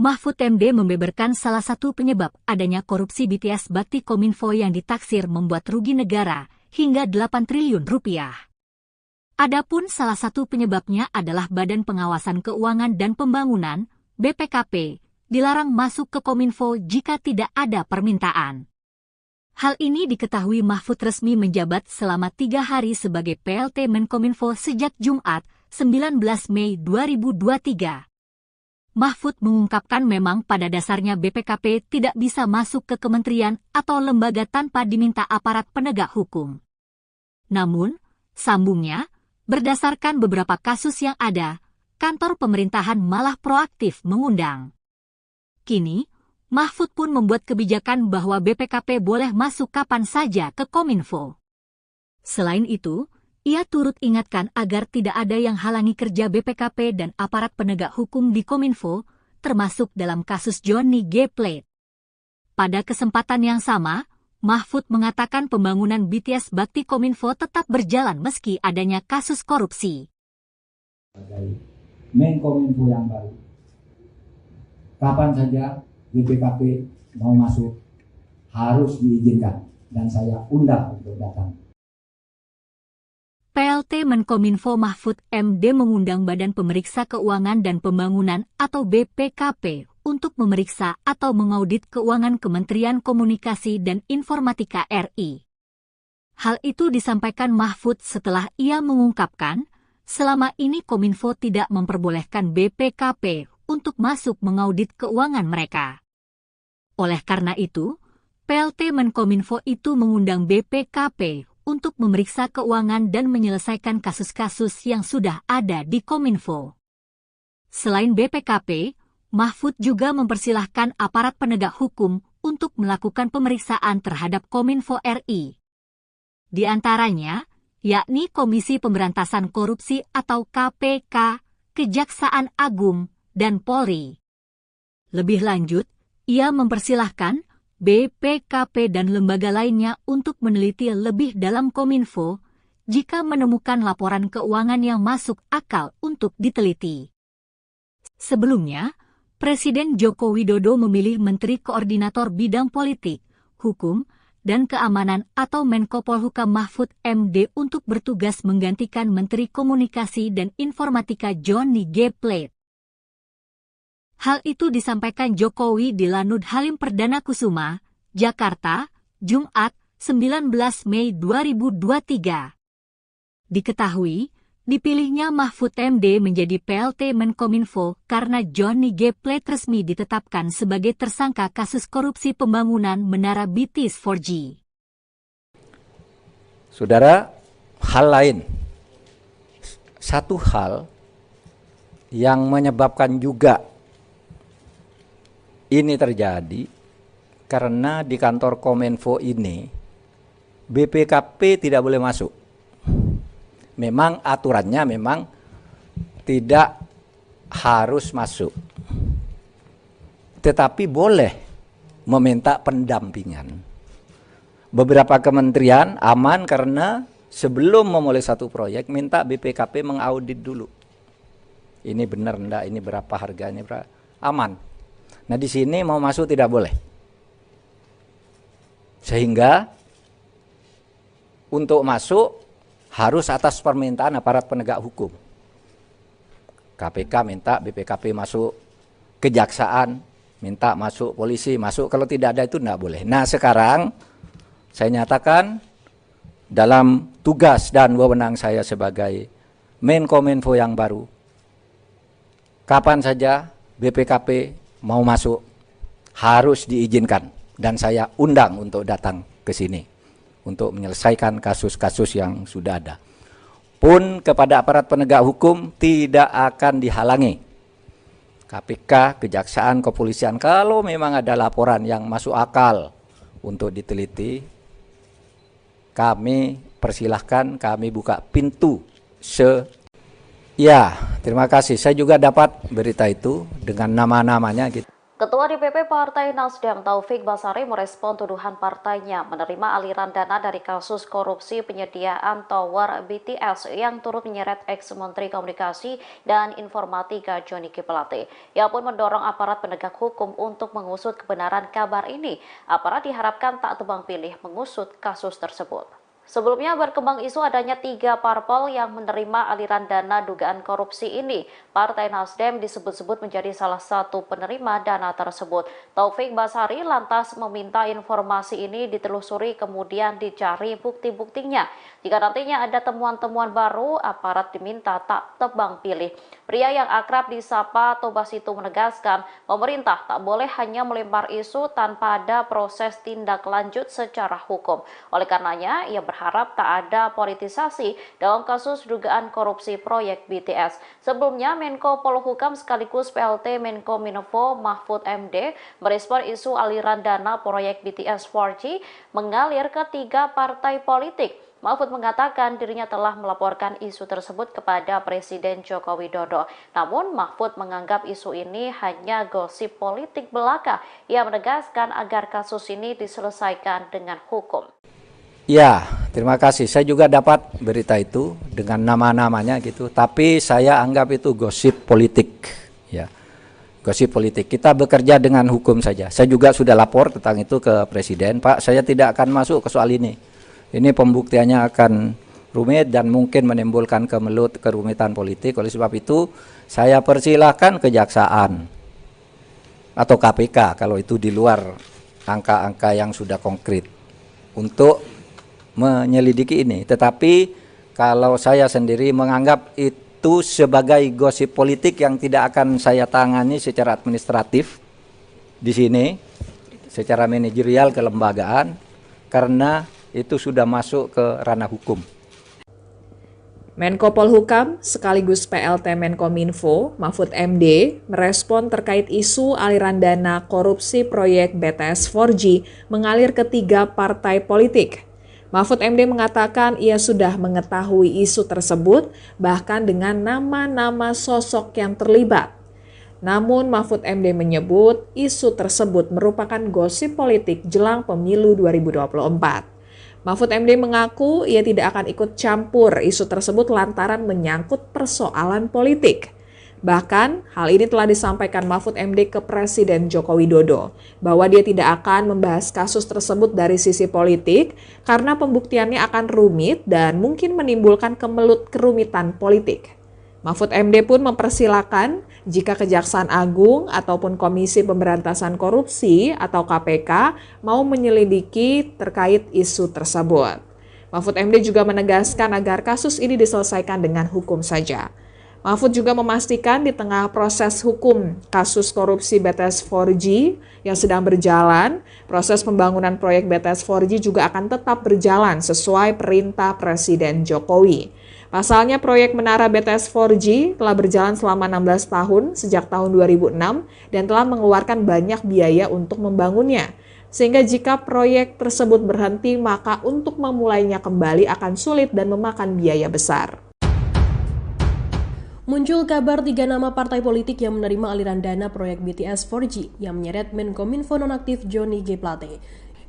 Mahfud MD membeberkan salah satu penyebab adanya korupsi BTS Bakti Kominfo yang ditaksir membuat rugi negara hingga 8 triliun rupiah. Adapun salah satu penyebabnya adalah Badan Pengawasan Keuangan dan Pembangunan, BPKP, dilarang masuk ke Kominfo jika tidak ada permintaan. Hal ini diketahui Mahfud resmi menjabat selama 3 hari sebagai PLT Menkominfo sejak Jumat, 19 Mei 2023. Mahfud mengungkapkan memang pada dasarnya BPKP tidak bisa masuk ke kementerian atau lembaga tanpa diminta aparat penegak hukum. Namun, sambungnya, berdasarkan beberapa kasus yang ada, kantor pemerintahan malah proaktif mengundang. Kini, Mahfud pun membuat kebijakan bahwa BPKP boleh masuk kapan saja ke Kominfo. Selain itu, ia turut ingatkan agar tidak ada yang halangi kerja BPKP dan aparat penegak hukum di Kominfo, termasuk dalam kasus Johnny G. Plate. Pada kesempatan yang sama, Mahfud mengatakan pembangunan BTS Bakti Kominfo tetap berjalan meski adanya kasus korupsi. Sebagai Menkominfo yang baru, kapan saja BPKP mau masuk harus diizinkan dan saya undang untuk datang. PLT Menkominfo Mahfud MD mengundang Badan Pemeriksa Keuangan dan Pembangunan atau BPKP untuk memeriksa atau mengaudit keuangan Kementerian Komunikasi dan Informatika RI. Hal itu disampaikan Mahfud setelah ia mengungkapkan, selama ini Kominfo tidak memperbolehkan BPKP untuk masuk mengaudit keuangan mereka. Oleh karena itu, PLT Menkominfo itu mengundang BPKP untuk memeriksa keuangan dan menyelesaikan kasus-kasus yang sudah ada di Kominfo. Selain BPKP, Mahfud juga mempersilahkan aparat penegak hukum untuk melakukan pemeriksaan terhadap Kominfo RI. Di antaranya, yakni Komisi Pemberantasan Korupsi atau KPK, Kejaksaan Agung, dan Polri. Lebih lanjut, ia mempersilahkan BPKP dan lembaga lainnya untuk meneliti lebih dalam Kominfo jika menemukan laporan keuangan yang masuk akal untuk diteliti. Sebelumnya, Presiden Joko Widodo memilih Menteri Koordinator Bidang Politik, Hukum, dan Keamanan atau Menko Polhukam Mahfud MD untuk bertugas menggantikan Menteri Komunikasi dan Informatika Johnny G. Plate. Hal itu disampaikan Jokowi di Lanut Halim Perdana Kusuma, Jakarta, Jumat, 19 Mei 2023. Diketahui, dipilihnya Mahfud MD menjadi PLT Menkominfo karena Johnny G. Plate resmi ditetapkan sebagai tersangka kasus korupsi pembangunan Menara BTS 4G. Saudara, hal lain. Satu hal yang menyebabkan juga ini terjadi karena di kantor Kominfo ini BPKP tidak boleh masuk. Memang aturannya memang tidak harus masuk. Tetapi boleh meminta pendampingan. Beberapa kementerian aman karena sebelum memulai satu proyek minta BPKP mengaudit dulu. Ini benar enggak, ini berapa harganya, berapa? Aman. Nah di sini mau masuk tidak boleh. Sehingga untuk masuk harus atas permintaan aparat penegak hukum. KPK minta BPKP masuk, kejaksaan minta masuk, polisi masuk, kalau tidak ada itu tidak boleh. Nah sekarang saya nyatakan dalam tugas dan wewenang saya sebagai Menkominfo yang baru, kapan saja BPKP mau masuk harus diizinkan dan saya undang untuk datang ke sini untuk menyelesaikan kasus-kasus yang sudah ada. Pun kepada aparat penegak hukum tidak akan dihalangi. KPK, Kejaksaan, Kepolisian, kalau memang ada laporan yang masuk akal untuk diteliti, kami persilahkan, kami buka pintu Ya, terima kasih. Saya juga dapat berita itu dengan nama-namanya gitu. Ketua DPP Partai Nasdem Taufik Basari merespon tuduhan partainya menerima aliran dana dari kasus korupsi penyediaan tower BTS yang turut menyeret ex-Menteri Komunikasi dan Informatika Johnny G. Plate. Ia pun mendorong aparat penegak hukum untuk mengusut kebenaran kabar ini. Aparat diharapkan tak tebang pilih mengusut kasus tersebut. Sebelumnya berkembang isu adanya 3 parpol yang menerima aliran dana dugaan korupsi ini. Partai Nasdem disebut-sebut menjadi salah satu penerima dana tersebut. Taufik Basari lantas meminta informasi ini ditelusuri kemudian dicari bukti-buktinya. Jika nantinya ada temuan-temuan baru, aparat diminta tak tebang pilih. Pria yang akrab disapa Tobas itu menegaskan, pemerintah tak boleh hanya melempar isu tanpa ada proses tindak lanjut secara hukum. Oleh karenanya, ia berharap tak ada politisasi dalam kasus dugaan korupsi proyek BTS. Sebelumnya, Menko Polhukam sekaligus PLT Menkominfo Mahfud MD merespon isu aliran dana proyek BTS 4G mengalir ke 3 partai politik. Mahfud mengatakan dirinya telah melaporkan isu tersebut kepada Presiden Joko Widodo. Namun Mahfud menganggap isu ini hanya gosip politik belaka. Ia menegaskan agar kasus ini diselesaikan dengan hukum. Ya, terima kasih. Saya juga dapat berita itu dengan nama-namanya gitu. Tapi saya anggap itu gosip politik. Ya, gosip politik. Kita bekerja dengan hukum saja. Saya juga sudah lapor tentang itu ke Presiden. Pak, saya tidak akan masuk ke soal ini. Ini pembuktiannya akan rumit dan mungkin menimbulkan kerumitan politik. Oleh sebab itu, saya persilahkan kejaksaan atau KPK kalau itu di luar angka-angka yang sudah konkret untuk menyelidiki ini. Tetapi kalau saya sendiri menganggap itu sebagai gosip politik yang tidak akan saya tangani secara administratif di sini, secara manajerial kelembagaan, karena itu sudah masuk ke ranah hukum. Menko Polhukam sekaligus PLT Menkominfo, Mahfud MD, merespon terkait isu aliran dana korupsi proyek BTS 4G mengalir ke 3 partai politik. Mahfud MD mengatakan ia sudah mengetahui isu tersebut, bahkan dengan nama-nama sosok yang terlibat. Namun Mahfud MD menyebut isu tersebut merupakan gosip politik jelang pemilu 2024. Mahfud MD mengaku ia tidak akan ikut campur isu tersebut lantaran menyangkut persoalan politik. Bahkan, hal ini telah disampaikan Mahfud MD ke Presiden Joko Widodo, bahwa dia tidak akan membahas kasus tersebut dari sisi politik karena pembuktiannya akan rumit dan mungkin menimbulkan kerumitan politik. Mahfud MD pun mempersilahkan jika Kejaksaan Agung ataupun Komisi Pemberantasan Korupsi atau KPK mau menyelidiki terkait isu tersebut. Mahfud MD juga menegaskan agar kasus ini diselesaikan dengan hukum saja. Mahfud juga memastikan di tengah proses hukum kasus korupsi BTS 4G yang sedang berjalan, proses pembangunan proyek BTS 4G juga akan tetap berjalan sesuai perintah Presiden Jokowi. Pasalnya proyek menara BTS 4G telah berjalan selama 16 tahun sejak tahun 2006 dan telah mengeluarkan banyak biaya untuk membangunnya. Sehingga jika proyek tersebut berhenti, maka untuk memulainya kembali akan sulit dan memakan biaya besar. Muncul kabar 3 nama partai politik yang menerima aliran dana proyek BTS 4G yang menyeret Menkominfo nonaktif Johnny G. Plate.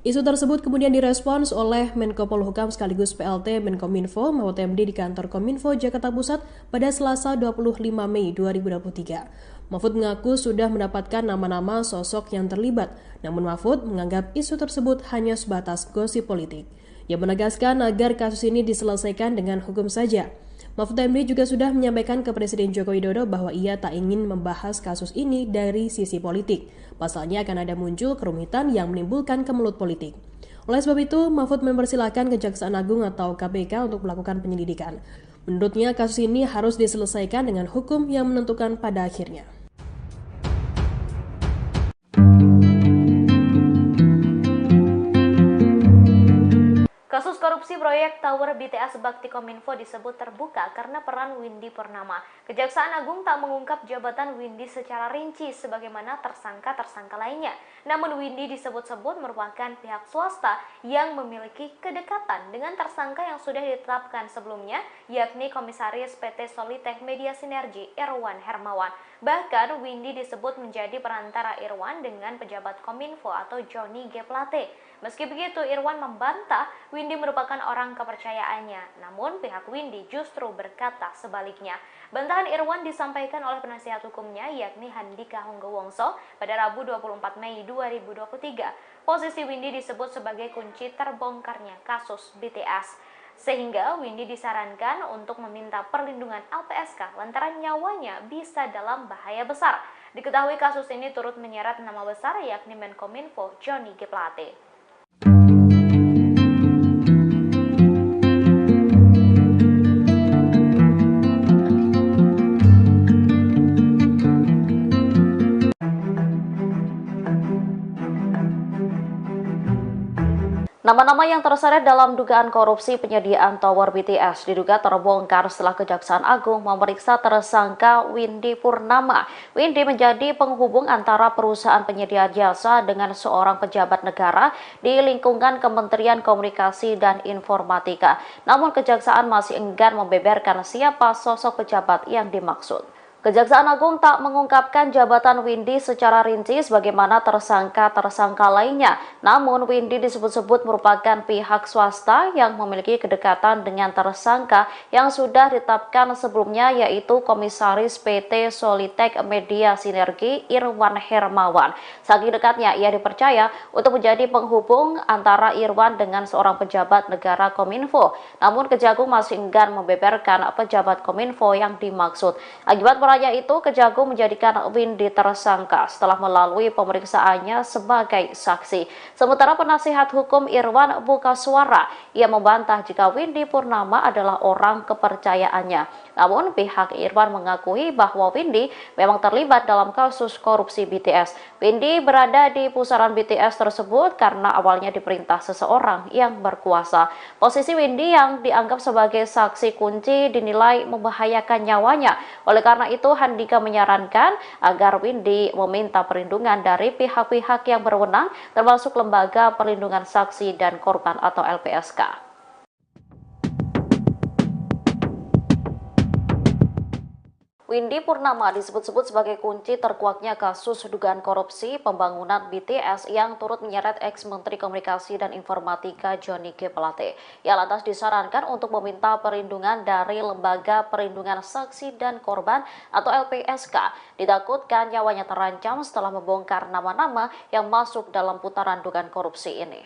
Isu tersebut kemudian direspons oleh Menko Polhukam sekaligus PLT Menkominfo Mahfud MD di kantor Kominfo Jakarta Pusat pada Selasa 25 Mei 2023. Mahfud mengaku sudah mendapatkan nama-nama sosok yang terlibat, namun Mahfud menganggap isu tersebut hanya sebatas gosip politik. Ia menegaskan agar kasus ini diselesaikan dengan hukum saja. Mahfud MD juga sudah menyampaikan ke Presiden Joko Widodo bahwa ia tak ingin membahas kasus ini dari sisi politik. Pasalnya akan ada muncul kerumitan yang menimbulkan kemelut politik. Oleh sebab itu, Mahfud mempersilahkan Kejaksaan Agung atau KPK untuk melakukan penyelidikan. Menurutnya, kasus ini harus diselesaikan dengan hukum yang menentukan pada akhirnya. Kasus korupsi proyek Tower BTS Bakti Kominfo disebut terbuka karena peran Windy Purnama. Kejaksaan Agung tak mengungkap jabatan Windy secara rinci sebagaimana tersangka-tersangka lainnya. Namun Windy disebut-sebut merupakan pihak swasta yang memiliki kedekatan dengan tersangka yang sudah ditetapkan sebelumnya, yakni Komisaris PT Solitech Media Sinergi Irwan Hermawan. Bahkan Windy disebut menjadi perantara Irwan dengan pejabat Kominfo atau Johnny G. Plate. Meski begitu, Irwan membantah Windy merupakan orang kepercayaannya. Namun pihak Windy justru berkata sebaliknya. Bantahan Irwan disampaikan oleh penasihat hukumnya yakni Handika Honggowongso pada Rabu 24 Mei 2023. Posisi Windy disebut sebagai kunci terbongkarnya kasus BTS. Sehingga Windy disarankan untuk meminta perlindungan LPSK lantaran nyawanya bisa dalam bahaya besar. Diketahui kasus ini turut menyeret nama besar yakni Menkominfo Johnny G. Plate. Nama-nama yang terseret dalam dugaan korupsi penyediaan tower BTS diduga terbongkar setelah Kejaksaan Agung memeriksa tersangka Windy Purnama. Windy menjadi penghubung antara perusahaan penyedia jasa dengan seorang pejabat negara di lingkungan Kementerian Komunikasi dan Informatika. Namun Kejaksaan masih enggan membeberkan siapa sosok pejabat yang dimaksud. Kejaksaan Agung tak mengungkapkan jabatan Windy secara rinci sebagaimana tersangka-tersangka lainnya. Namun Windy disebut-sebut merupakan pihak swasta yang memiliki kedekatan dengan tersangka yang sudah ditetapkan sebelumnya, yaitu Komisaris PT Solitek Media Sinergi Irwan Hermawan. Saking dekatnya ia dipercaya untuk menjadi penghubung antara Irwan dengan seorang pejabat negara Kominfo. Namun Kejagung masih enggan membeberkan pejabat Kominfo yang dimaksud. Akibat itu, Kejagung menjadikan Windy tersangka setelah melalui pemeriksaannya sebagai saksi. Sementara penasihat hukum Irwan buka suara, ia membantah jika Windy Purnama adalah orang kepercayaannya. Namun pihak Irwan mengakui bahwa Windy memang terlibat dalam kasus korupsi BTS. Windy berada di pusaran BTS tersebut karena awalnya diperintah seseorang yang berkuasa. Posisi Windy yang dianggap sebagai saksi kunci dinilai membahayakan nyawanya. Oleh karena itu, Handika menyarankan agar Windy meminta perlindungan dari pihak-pihak yang berwenang, termasuk Lembaga Perlindungan Saksi dan Korban atau LPSK. Windy Purnama disebut-sebut sebagai kunci terkuaknya kasus dugaan korupsi pembangunan BTS yang turut menyeret ex-Menteri Komunikasi dan Informatika Johnny G. Plate. Ia lantas disarankan untuk meminta perlindungan dari Lembaga Perlindungan Saksi dan Korban atau LPSK. Ditakutkan nyawanya terancam setelah membongkar nama-nama yang masuk dalam putaran dugaan korupsi ini.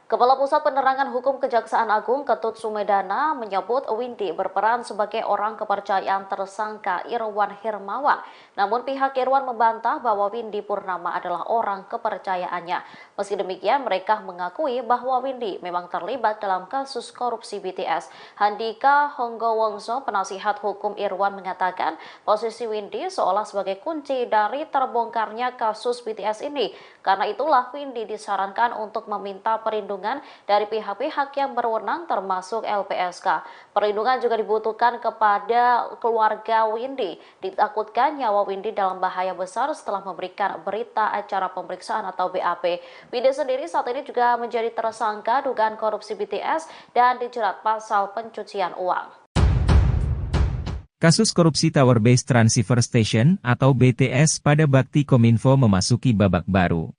Kepala Pusat Penerangan Hukum Kejaksaan Agung Ketut Sumedana menyebut Windy berperan sebagai orang kepercayaan tersangka Irwan Hermawan. Namun pihak Irwan membantah bahwa Windy Purnama adalah orang kepercayaannya. Meski demikian, mereka mengakui bahwa Windy memang terlibat dalam kasus korupsi BTS. Handika Honggowongso, penasihat hukum Irwan, mengatakan posisi Windy seolah sebagai kunci dari terbongkarnya kasus BTS ini. Karena itulah Windy disarankan untuk meminta perlindungan dari pihak-pihak yang berwenang termasuk LPSK. Perlindungan juga dibutuhkan kepada keluarga Windy. Ditakutkan nyawa Windy dalam bahaya besar setelah memberikan berita acara pemeriksaan atau BAP. Windy sendiri saat ini juga menjadi tersangka dugaan korupsi BTS dan dijerat pasal pencucian uang. Kasus korupsi Tower Base Transceiver Station atau BTS pada bakti Kominfo memasuki babak baru.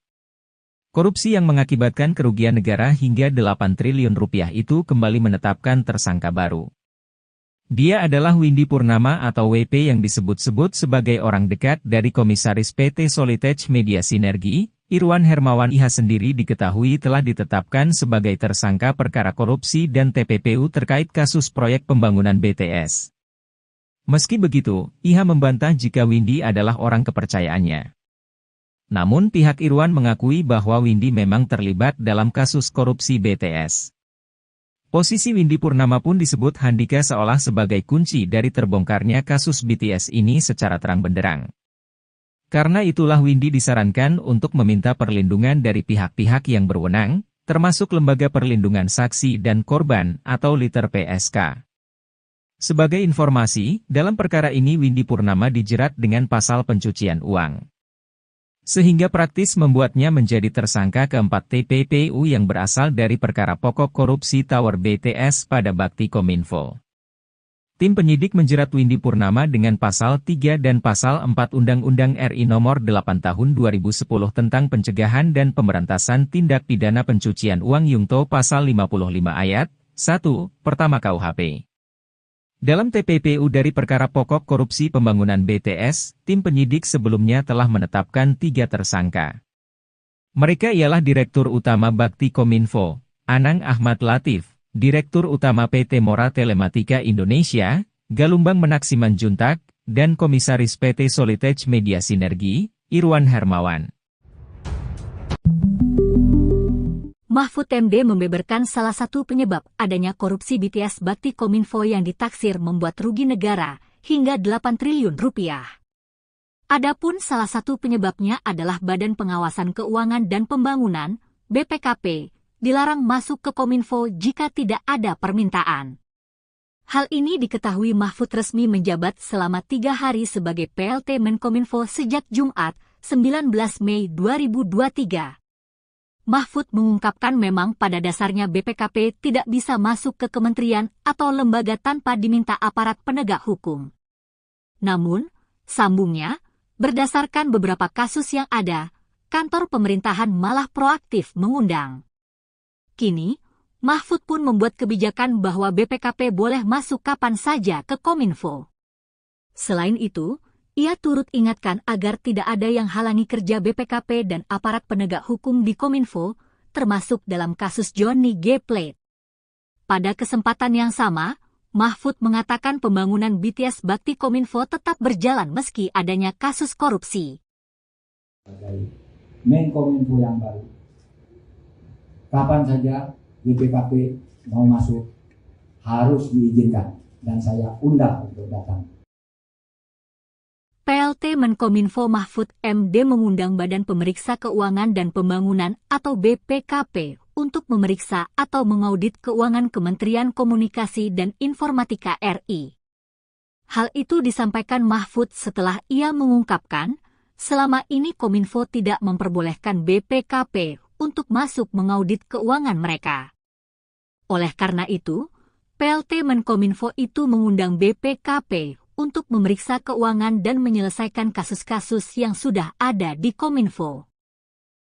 Korupsi yang mengakibatkan kerugian negara hingga 8 triliun rupiah itu kembali menetapkan tersangka baru. Dia adalah Windy Purnama atau WP yang disebut-sebut sebagai orang dekat dari Komisaris PT Solitek Media Sinergi, Irwan Hermawan. Ia sendiri diketahui telah ditetapkan sebagai tersangka perkara korupsi dan TPPU terkait kasus proyek pembangunan BTS. Meski begitu, ia membantah jika Windy adalah orang kepercayaannya. Namun pihak Irwan mengakui bahwa Windy memang terlibat dalam kasus korupsi BTS. Posisi Windy Purnama pun disebut Handika seolah sebagai kunci dari terbongkarnya kasus BTS ini secara terang benderang. Karena itulah Windy disarankan untuk meminta perlindungan dari pihak-pihak yang berwenang, termasuk Lembaga Perlindungan Saksi dan Korban atau LPSK. Sebagai informasi, dalam perkara ini Windy Purnama dijerat dengan pasal pencucian uang. Sehingga praktis membuatnya menjadi tersangka keempat TPPU yang berasal dari perkara pokok korupsi Tower BTS pada bakti Kominfo. Tim penyidik menjerat Windy Purnama dengan pasal 3 dan pasal 4 Undang-Undang RI Nomor 8 Tahun 2010 tentang pencegahan dan pemberantasan tindak pidana pencucian uang Yungto pasal 55 ayat 1, pertama KUHP. Dalam TPPU dari perkara pokok korupsi pembangunan BTS, tim penyidik sebelumnya telah menetapkan 3 tersangka. Mereka ialah Direktur Utama Bakti Kominfo, Anang Ahmad Latif, Direktur Utama PT Mora Telematika Indonesia, Galumbang Menak Simanjuntak, dan Komisaris PT Solitek Media Sinergi, Irwan Hermawan. Mahfud MD membeberkan salah satu penyebab adanya korupsi BTS bakti Kominfo yang ditaksir membuat rugi negara hingga 8 triliun rupiah. Adapun salah satu penyebabnya adalah Badan Pengawasan Keuangan dan Pembangunan, BPKP, dilarang masuk ke Kominfo jika tidak ada permintaan. Hal ini diketahui Mahfud resmi menjabat selama 3 hari sebagai PLT Menkominfo sejak Jumat, 19 Mei 2023. Mahfud mengungkapkan memang pada dasarnya BPKP tidak bisa masuk ke kementerian atau lembaga tanpa diminta aparat penegak hukum. Namun, sambungnya, berdasarkan beberapa kasus yang ada, kantor pemerintahan malah proaktif mengundang. Kini, Mahfud pun membuat kebijakan bahwa BPKP boleh masuk kapan saja ke Kominfo. Selain itu, ia turut ingatkan agar tidak ada yang halangi kerja BPKP dan aparat penegak hukum di Kominfo, termasuk dalam kasus Johnny G. Plate. Pada kesempatan yang sama, Mahfud mengatakan pembangunan BTS Bakti Kominfo tetap berjalan meski adanya kasus korupsi. Sebagai Menkominfo yang baru, kapan saja BPKP mau masuk harus diizinkan dan saya undang untuk datang. PLT Menkominfo Mahfud MD mengundang Badan Pemeriksa Keuangan dan Pembangunan atau BPKP untuk memeriksa atau mengaudit keuangan Kementerian Komunikasi dan Informatika RI. Hal itu disampaikan Mahfud setelah ia mengungkapkan, selama ini Kominfo tidak memperbolehkan BPKP untuk masuk mengaudit keuangan mereka. Oleh karena itu, PLT Menkominfo itu mengundang BPKP untuk memeriksa keuangan dan menyelesaikan kasus-kasus yang sudah ada di Kominfo.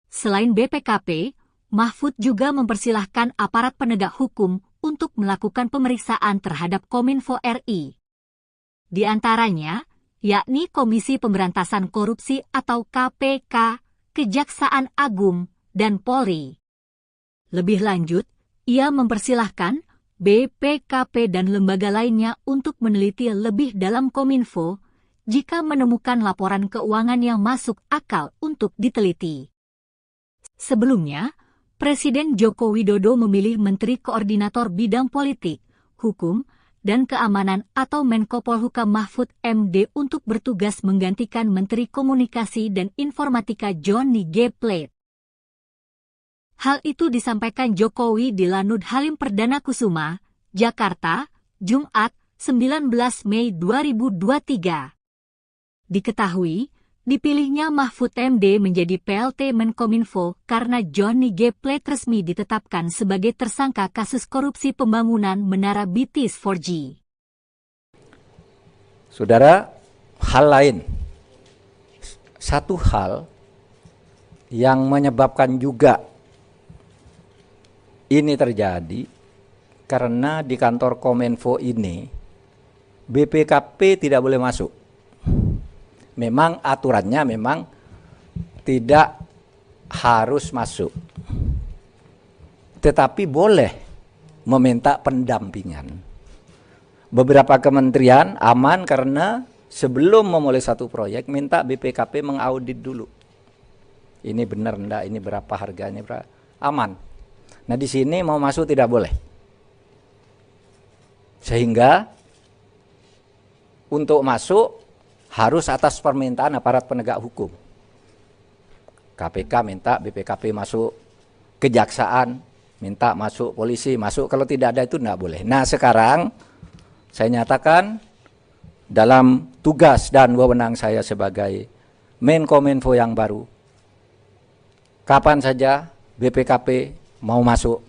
Selain BPKP, Mahfud juga mempersilahkan aparat penegak hukum untuk melakukan pemeriksaan terhadap Kominfo RI. Di antaranya, yakni Komisi Pemberantasan Korupsi atau KPK, Kejaksaan Agung, dan Polri. Lebih lanjut, ia mempersilahkan BPKP dan lembaga lainnya untuk meneliti lebih dalam Kominfo jika menemukan laporan keuangan yang masuk akal untuk diteliti. Sebelumnya, Presiden Joko Widodo memilih Menteri Koordinator Bidang Politik, Hukum, dan Keamanan atau Menko Polhukam Mahfud MD untuk bertugas menggantikan Menteri Komunikasi dan Informatika Johnny G. Plate. Hal itu disampaikan Jokowi di Lanut Halim Perdana Kusuma, Jakarta, Jumat, 19 Mei 2023. Diketahui, dipilihnya Mahfud MD menjadi PLT Menkominfo karena Johnny G. Plate resmi ditetapkan sebagai tersangka kasus korupsi pembangunan Menara BTS 4G. Saudara, hal lain. Satu hal yang menyebabkan juga ini terjadi karena di kantor Kominfo ini BPKP tidak boleh masuk. Memang aturannya memang tidak harus masuk. Tetapi boleh meminta pendampingan. Beberapa kementerian aman karena sebelum memulai satu proyek minta BPKP mengaudit dulu. Ini benar enggak, ini berapa harganya, berapa? Aman. Nah di sini mau masuk tidak boleh. Sehingga untuk masuk harus atas permintaan aparat penegak hukum. KPK minta BPKP masuk, kejaksaan minta masuk, polisi masuk, kalau tidak ada itu tidak boleh. Nah sekarang saya nyatakan dalam tugas dan wewenang saya sebagai Menkominfo yang baru, kapan saja BPKP mau masuk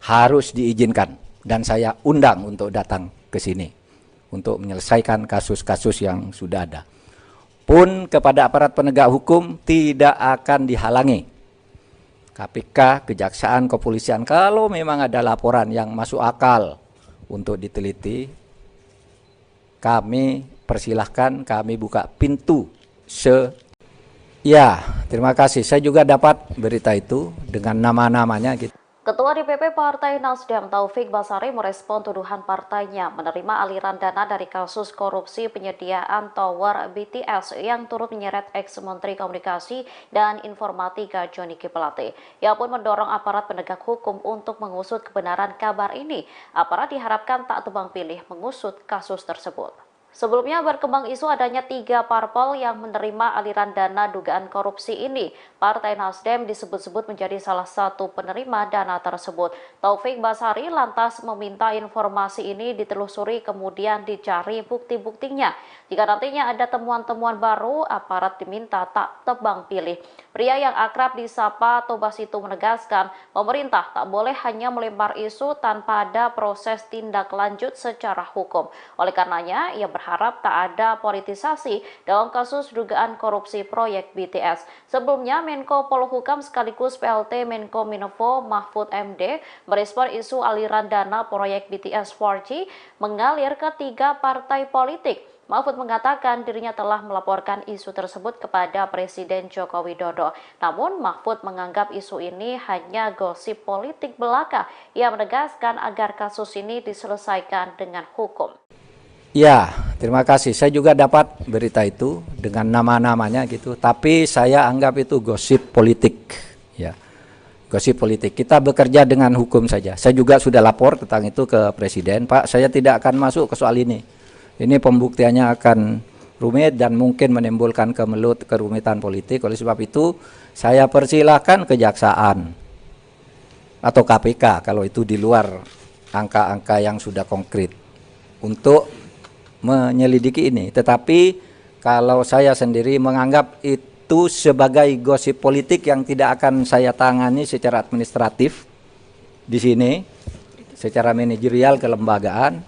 harus diizinkan dan saya undang untuk datang ke sini untuk menyelesaikan kasus-kasus yang sudah ada. Pun kepada aparat penegak hukum tidak akan dihalangi. KPK, Kejaksaan, Kepolisian, kalau memang ada laporan yang masuk akal untuk diteliti, kami persilahkan, kami buka pintu Ya, terima kasih. Saya juga dapat berita itu dengan nama-namanya gitu. Ketua DPP Partai Nasdem Taufik Basari merespon tuduhan partainya menerima aliran dana dari kasus korupsi penyediaan tower BTS yang turut menyeret ex-Menteri Komunikasi dan Informatika Johnny G. Plate. Ia pun mendorong aparat penegak hukum untuk mengusut kebenaran kabar ini. Aparat diharapkan tak tebang pilih mengusut kasus tersebut. Sebelumnya berkembang isu adanya 3 parpol yang menerima aliran dana dugaan korupsi ini. Partai Nasdem disebut-sebut menjadi salah satu penerima dana tersebut. Taufik Basari lantas meminta informasi ini ditelusuri kemudian dicari bukti-buktinya. Jika nantinya ada temuan-temuan baru, aparat diminta tak tebang pilih. Pria yang akrab disapa Tobas itu menegaskan, pemerintah tak boleh hanya melempar isu tanpa ada proses tindak lanjut secara hukum. Oleh karenanya, ia berharap tak ada politisasi dalam kasus dugaan korupsi proyek BTS. Sebelumnya, Menko Polhukam sekaligus PLT Menkominfo Mahfud MD merespon isu aliran dana proyek BTS 4G mengalir ke 3 partai politik. Mahfud mengatakan dirinya telah melaporkan isu tersebut kepada Presiden Joko Widodo. Namun Mahfud menganggap isu ini hanya gosip politik belaka. Ia menegaskan agar kasus ini diselesaikan dengan hukum. Ya, terima kasih. Saya juga dapat berita itu dengan nama-namanya gitu. Tapi saya anggap itu gosip politik. Ya, gosip politik. Kita bekerja dengan hukum saja. Saya juga sudah lapor tentang itu ke Presiden. Pak, saya tidak akan masuk ke soal ini. Ini pembuktiannya akan rumit dan mungkin menimbulkan kerumitan politik. Oleh sebab itu, saya persilahkan kejaksaan atau KPK kalau itu di luar angka-angka yang sudah konkret untuk menyelidiki ini. Tetapi kalau saya sendiri menganggap itu sebagai gosip politik yang tidak akan saya tangani secara administratif di sini, secara manajerial kelembagaan,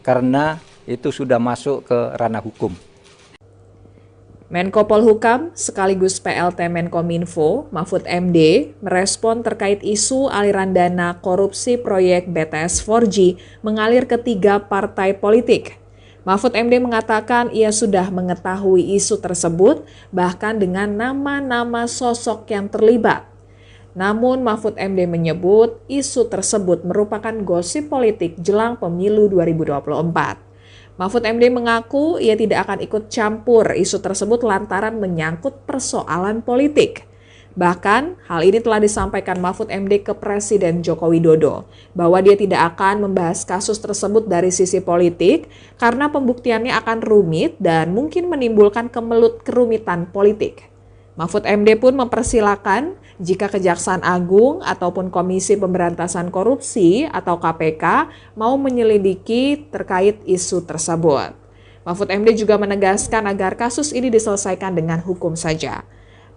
karena itu sudah masuk ke ranah hukum. Menko Polhukam sekaligus PLT Menkominfo Mahfud MD merespon terkait isu aliran dana korupsi proyek BTS 4G mengalir ke 3 partai politik. Mahfud MD mengatakan ia sudah mengetahui isu tersebut bahkan dengan nama-nama sosok yang terlibat. Namun Mahfud MD menyebut isu tersebut merupakan gosip politik jelang pemilu 2024. Mahfud MD mengaku ia tidak akan ikut campur isu tersebut lantaran menyangkut persoalan politik. Bahkan, hal ini telah disampaikan Mahfud MD ke Presiden Joko Widodo, bahwa dia tidak akan membahas kasus tersebut dari sisi politik karena pembuktiannya akan rumit dan mungkin menimbulkan kerumitan politik. Mahfud MD pun mempersilahkan jika Kejaksaan Agung ataupun Komisi Pemberantasan Korupsi atau KPK mau menyelidiki terkait isu tersebut. Mahfud MD juga menegaskan agar kasus ini diselesaikan dengan hukum saja.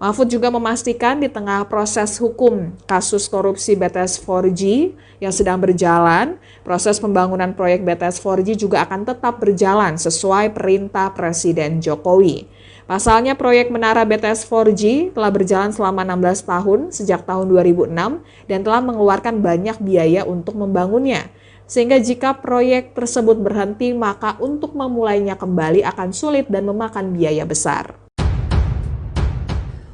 Mahfud juga memastikan di tengah proses hukum kasus korupsi BTS 4G yang sedang berjalan, proses pembangunan proyek BTS 4G juga akan tetap berjalan sesuai perintah Presiden Jokowi. Pasalnya proyek Menara BTS 4G telah berjalan selama 16 tahun sejak tahun 2006 dan telah mengeluarkan banyak biaya untuk membangunnya. Sehingga jika proyek tersebut berhenti, maka untuk memulainya kembali akan sulit dan memakan biaya besar.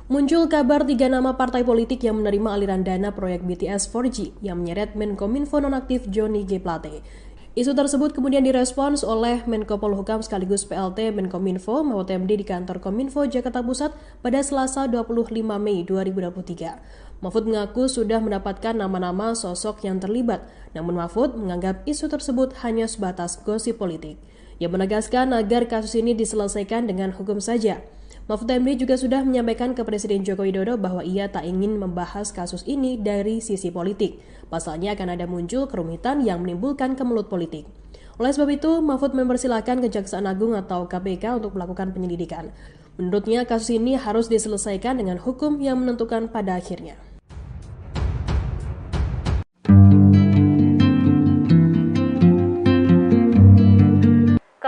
Muncul kabar 3 nama partai politik yang menerima aliran dana proyek BTS 4G yang menyeret Menkominfo nonaktif Johnny G. Plate. Isu tersebut kemudian direspons oleh Menko Polhukam sekaligus PLT Menkominfo Mahfud MD di kantor Kominfo Jakarta Pusat pada Selasa 25 Mei 2023. Mahfud mengaku sudah mendapatkan nama-nama sosok yang terlibat, namun Mahfud menganggap isu tersebut hanya sebatas gosip politik. Ia menegaskan agar kasus ini diselesaikan dengan hukum saja. Mahfud MD juga sudah menyampaikan ke Presiden Joko Widodo bahwa ia tak ingin membahas kasus ini dari sisi politik. Pasalnya akan ada muncul kerumitan yang menimbulkan kemelut politik. Oleh sebab itu, Mahfud mempersilahkan Kejaksaan Agung atau KPK untuk melakukan penyelidikan. Menurutnya, kasus ini harus diselesaikan dengan hukum yang menentukan pada akhirnya.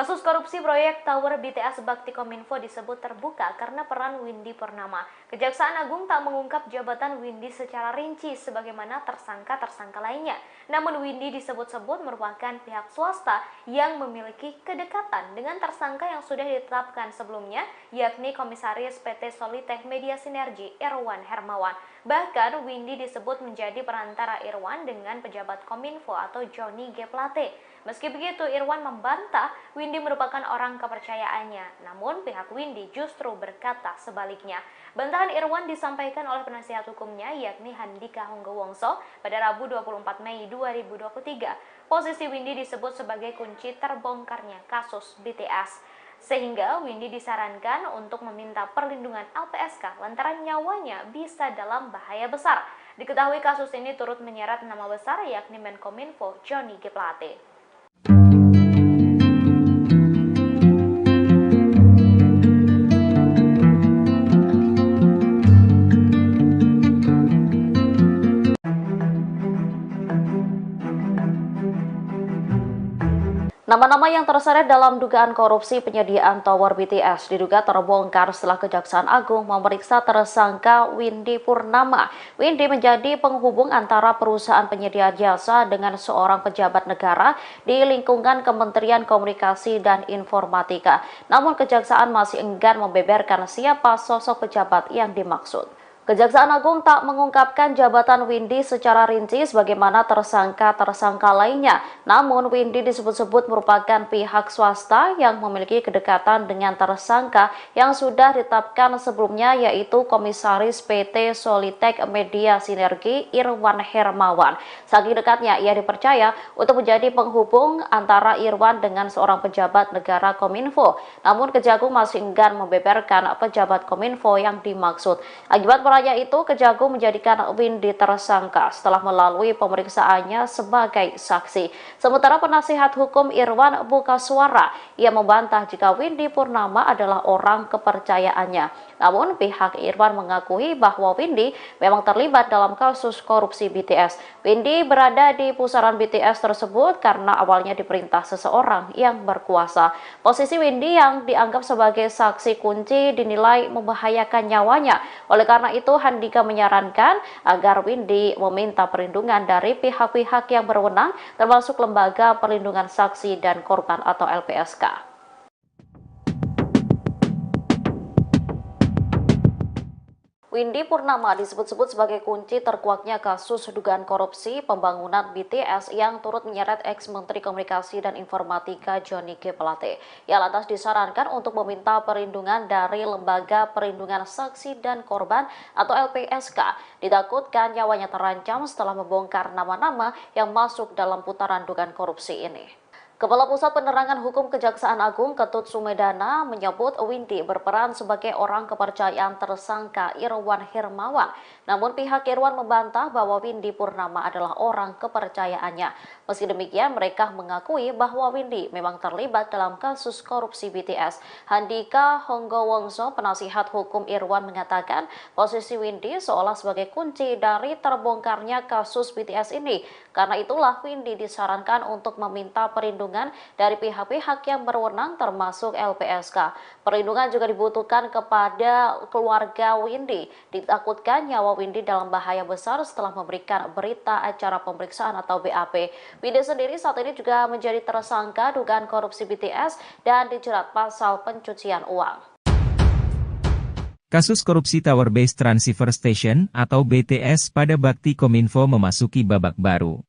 Kasus korupsi proyek Tower BTS Bakti Kominfo disebut terbuka karena peran Windy Purnama. Kejaksaan Agung tak mengungkap jabatan Windy secara rinci sebagaimana tersangka-tersangka lainnya. Namun Windy disebut-sebut merupakan pihak swasta yang memiliki kedekatan dengan tersangka yang sudah ditetapkan sebelumnya, yakni Komisaris PT Solitech Media Sinergi Irwan Hermawan. Bahkan Windy disebut menjadi perantara Irwan dengan pejabat Kominfo atau Johnny G. Plate. Meski begitu, Irwan membantah Windy merupakan merupakan orang kepercayaannya. Namun pihak Windy justru berkata sebaliknya. Bantahan Irwan disampaikan oleh penasihat hukumnya yakni Handika Honggowongso pada Rabu 24 Mei 2023. Posisi Windy disebut sebagai kunci terbongkarnya kasus BTS. Sehingga Windy disarankan untuk meminta perlindungan LPSK lantaran nyawanya bisa dalam bahaya besar. Diketahui kasus ini turut menyeret nama besar yakni Menkominfo Johnny G. Plate. Nama-nama yang terseret dalam dugaan korupsi penyediaan tower BTS diduga terbongkar setelah Kejaksaan Agung memeriksa tersangka Windy Purnama. Windy menjadi penghubung antara perusahaan penyedia jasa dengan seorang pejabat negara di lingkungan Kementerian Komunikasi dan Informatika. Namun Kejaksaan masih enggan membeberkan siapa sosok pejabat yang dimaksud. Kejaksaan Agung tak mengungkapkan jabatan Windy secara rinci sebagaimana tersangka-tersangka lainnya. Namun Windy disebut-sebut merupakan pihak swasta yang memiliki kedekatan dengan tersangka yang sudah ditetapkan sebelumnya yaitu Komisaris PT Solitek Media Sinergi Irwan Hermawan. Saking dekatnya ia dipercaya untuk menjadi penghubung antara Irwan dengan seorang pejabat negara Kominfo. Namun Kejagung masih enggan membeberkan pejabat Kominfo yang dimaksud. Akibat itu Kejagung menjadikan Windy tersangka setelah melalui pemeriksaannya sebagai saksi. Sementara penasihat hukum Irwan buka suara, ia membantah jika Windy Purnama adalah orang kepercayaannya. Namun pihak Irwan mengakui bahwa Windy memang terlibat dalam kasus korupsi BTS. Windy berada di pusaran BTS tersebut karena awalnya diperintah seseorang yang berkuasa. Posisi Windy yang dianggap sebagai saksi kunci dinilai membahayakan nyawanya. Oleh karena itu Handika menyarankan agar Windy meminta perlindungan dari pihak-pihak yang berwenang termasuk Lembaga Perlindungan Saksi dan Korban atau LPSK. Windy Purnama disebut-sebut sebagai kunci terkuaknya kasus dugaan korupsi pembangunan BTS yang turut menyeret ex-Menteri Komunikasi dan Informatika Johnny G. Plate. Ia lantas disarankan untuk meminta perlindungan dari Lembaga Perlindungan Saksi dan Korban atau LPSK. Ditakutkan nyawanya terancam setelah membongkar nama-nama yang masuk dalam putaran dugaan korupsi ini. Kepala Pusat Penerangan Hukum Kejaksaan Agung Ketut Sumedana menyebut Windy berperan sebagai orang kepercayaan tersangka Irwan Hermawan. Namun pihak Irwan membantah bahwa Windy Purnama adalah orang kepercayaannya. Meski demikian, mereka mengakui bahwa Windy memang terlibat dalam kasus korupsi BTS. Handika Honggowongso, penasihat hukum Irwan, mengatakan posisi Windy seolah sebagai kunci dari terbongkarnya kasus BTS ini. Karena itulah Windy disarankan untuk meminta perlindungan dari pihak-pihak yang berwenang termasuk LPSK. Perlindungan juga dibutuhkan kepada keluarga Windy. Ditakutkan nyawa Windy dalam bahaya besar setelah memberikan berita acara pemeriksaan atau BAP. Windy sendiri saat ini juga menjadi tersangka dugaan korupsi BTS dan dijerat pasal pencucian uang. Kasus korupsi Tower Base Transceiver Station atau BTS pada Bakti Kominfo memasuki babak baru.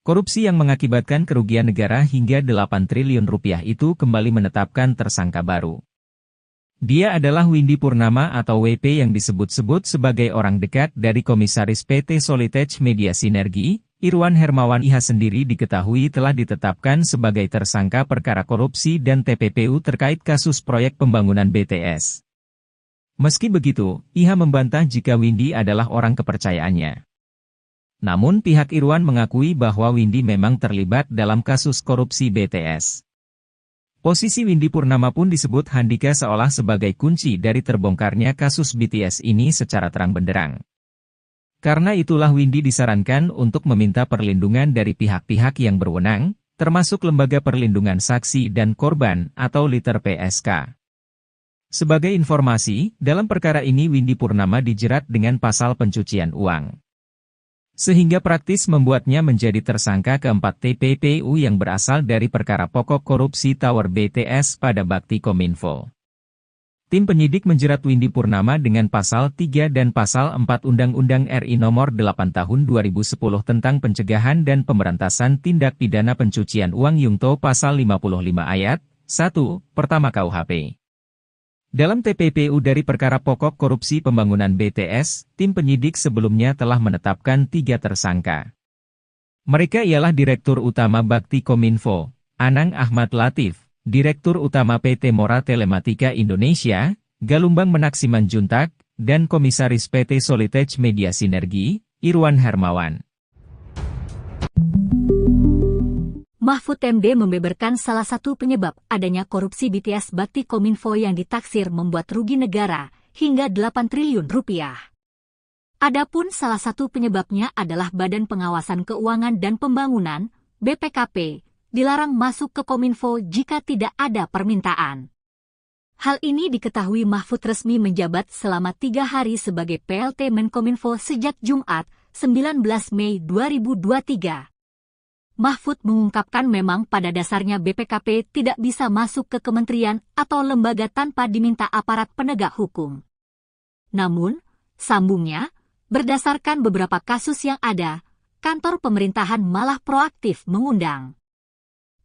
Korupsi yang mengakibatkan kerugian negara hingga 8 triliun rupiah itu kembali menetapkan tersangka baru. Dia adalah Windy Purnama atau WP yang disebut-sebut sebagai orang dekat dari Komisaris PT Solitek Media Sinergi. Irwan Hermawan IH sendiri diketahui telah ditetapkan sebagai tersangka perkara korupsi dan TPPU terkait kasus proyek pembangunan BTS. Meski begitu, IH membantah jika Windy adalah orang kepercayaannya. Namun pihak Irwan mengakui bahwa Windy memang terlibat dalam kasus korupsi BTS. Posisi Windy Purnama pun disebut Handika seolah sebagai kunci dari terbongkarnya kasus BTS ini secara terang benderang. Karena itulah Windy disarankan untuk meminta perlindungan dari pihak-pihak yang berwenang, termasuk Lembaga Perlindungan Saksi dan Korban atau LPSK. Sebagai informasi, dalam perkara ini Windy Purnama dijerat dengan pasal pencucian uang. Sehingga praktis membuatnya menjadi tersangka keempat TPPU yang berasal dari perkara pokok korupsi Tower BTS pada Bakti Kominfo. Tim penyidik menjerat Windy Purnama dengan pasal 3 dan pasal 4 Undang-Undang RI Nomor 8 Tahun 2010 tentang Pencegahan dan Pemberantasan Tindak Pidana Pencucian Uang Yungto pasal 55 ayat 1. Pertama KUHP. Dalam TPPU dari perkara pokok korupsi pembangunan BTS, tim penyidik sebelumnya telah menetapkan 3 tersangka. Mereka ialah Direktur Utama Bakti Kominfo, Anang Ahmad Latif, Direktur Utama PT Mora Telematika Indonesia, Galumbang Menak Simanjuntak, dan Komisaris PT Solitech Media Sinergi, Irwan Hermawan. Mahfud MD membeberkan salah satu penyebab adanya korupsi BTS Bakti Kominfo yang ditaksir membuat rugi negara hingga 8 triliun rupiah. Adapun salah satu penyebabnya adalah Badan Pengawasan Keuangan dan Pembangunan, BPKP, dilarang masuk ke Kominfo jika tidak ada permintaan. Hal ini diketahui Mahfud resmi menjabat selama 3 hari sebagai PLT Menkominfo sejak Jumat, 19 Mei 2023. Mahfud mengungkapkan memang pada dasarnya BPKP tidak bisa masuk ke kementerian atau lembaga tanpa diminta aparat penegak hukum. Namun, sambungnya, berdasarkan beberapa kasus yang ada, kantor pemerintahan malah proaktif mengundang.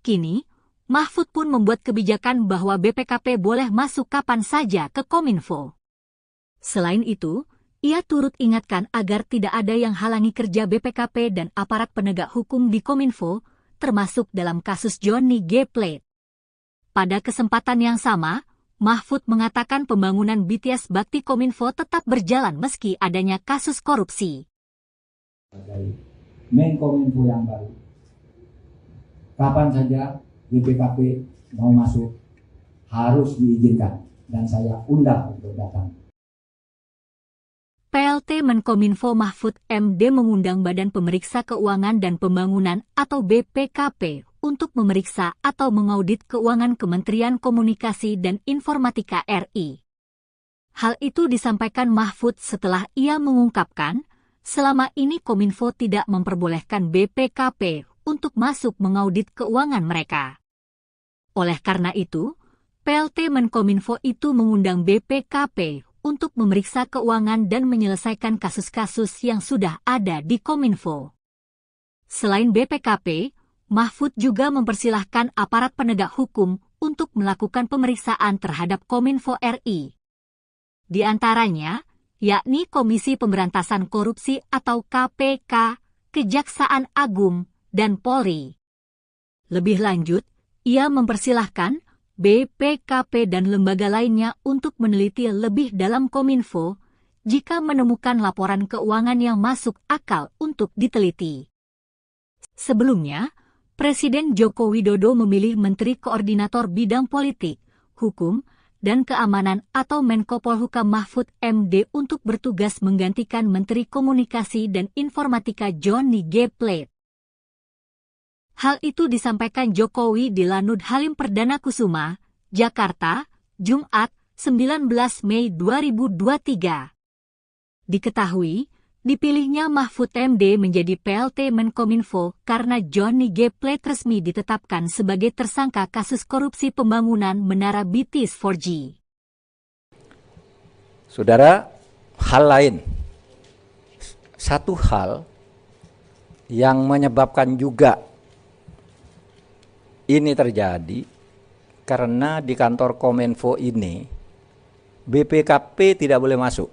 Kini, Mahfud pun membuat kebijakan bahwa BPKP boleh masuk kapan saja ke Kominfo. Selain itu, ia turut ingatkan agar tidak ada yang halangi kerja BPKP dan aparat penegak hukum di Kominfo, termasuk dalam kasus Johnny G. Plate. Pada kesempatan yang sama, Mahfud mengatakan pembangunan BTS Bakti Kominfo tetap berjalan meski adanya kasus korupsi. Sebagai Menkominfo yang baru, kapan saja BPKP mau masuk harus diizinkan dan saya undang untuk datang. PLT Menkominfo Mahfud MD mengundang Badan Pemeriksa Keuangan dan Pembangunan atau BPKP untuk memeriksa atau mengaudit keuangan Kementerian Komunikasi dan Informatika RI. Hal itu disampaikan Mahfud setelah ia mengungkapkan, selama ini Kominfo tidak memperbolehkan BPKP untuk masuk mengaudit keuangan mereka. Oleh karena itu, PLT Menkominfo itu mengundang BPKP untuk memeriksa keuangan dan menyelesaikan kasus-kasus yang sudah ada di Kominfo. Selain BPKP, Mahfud juga mempersilahkan aparat penegak hukum untuk melakukan pemeriksaan terhadap Kominfo RI. Di antaranya, yakni Komisi Pemberantasan Korupsi atau KPK, Kejaksaan Agung, dan Polri. Lebih lanjut, ia mempersilahkan BPKP dan lembaga lainnya untuk meneliti lebih dalam Kominfo jika menemukan laporan keuangan yang masuk akal untuk diteliti. Sebelumnya, Presiden Joko Widodo memilih Menteri Koordinator Bidang Politik, Hukum, dan Keamanan atau Menko Polhukam Mahfud MD untuk bertugas menggantikan Menteri Komunikasi dan Informatika Johnny G. Plate. Hal itu disampaikan Jokowi di Lanut Halim Perdana Kusuma, Jakarta, Jumat, 19 Mei 2023. Diketahui, dipilihnya Mahfud MD menjadi PLT Menkominfo karena Johnny G. Plate resmi ditetapkan sebagai tersangka kasus korupsi pembangunan Menara BTS 4G. Saudara, hal lain. Satu hal yang menyebabkan juga ini terjadi karena di kantor Kominfo ini BPKP tidak boleh masuk.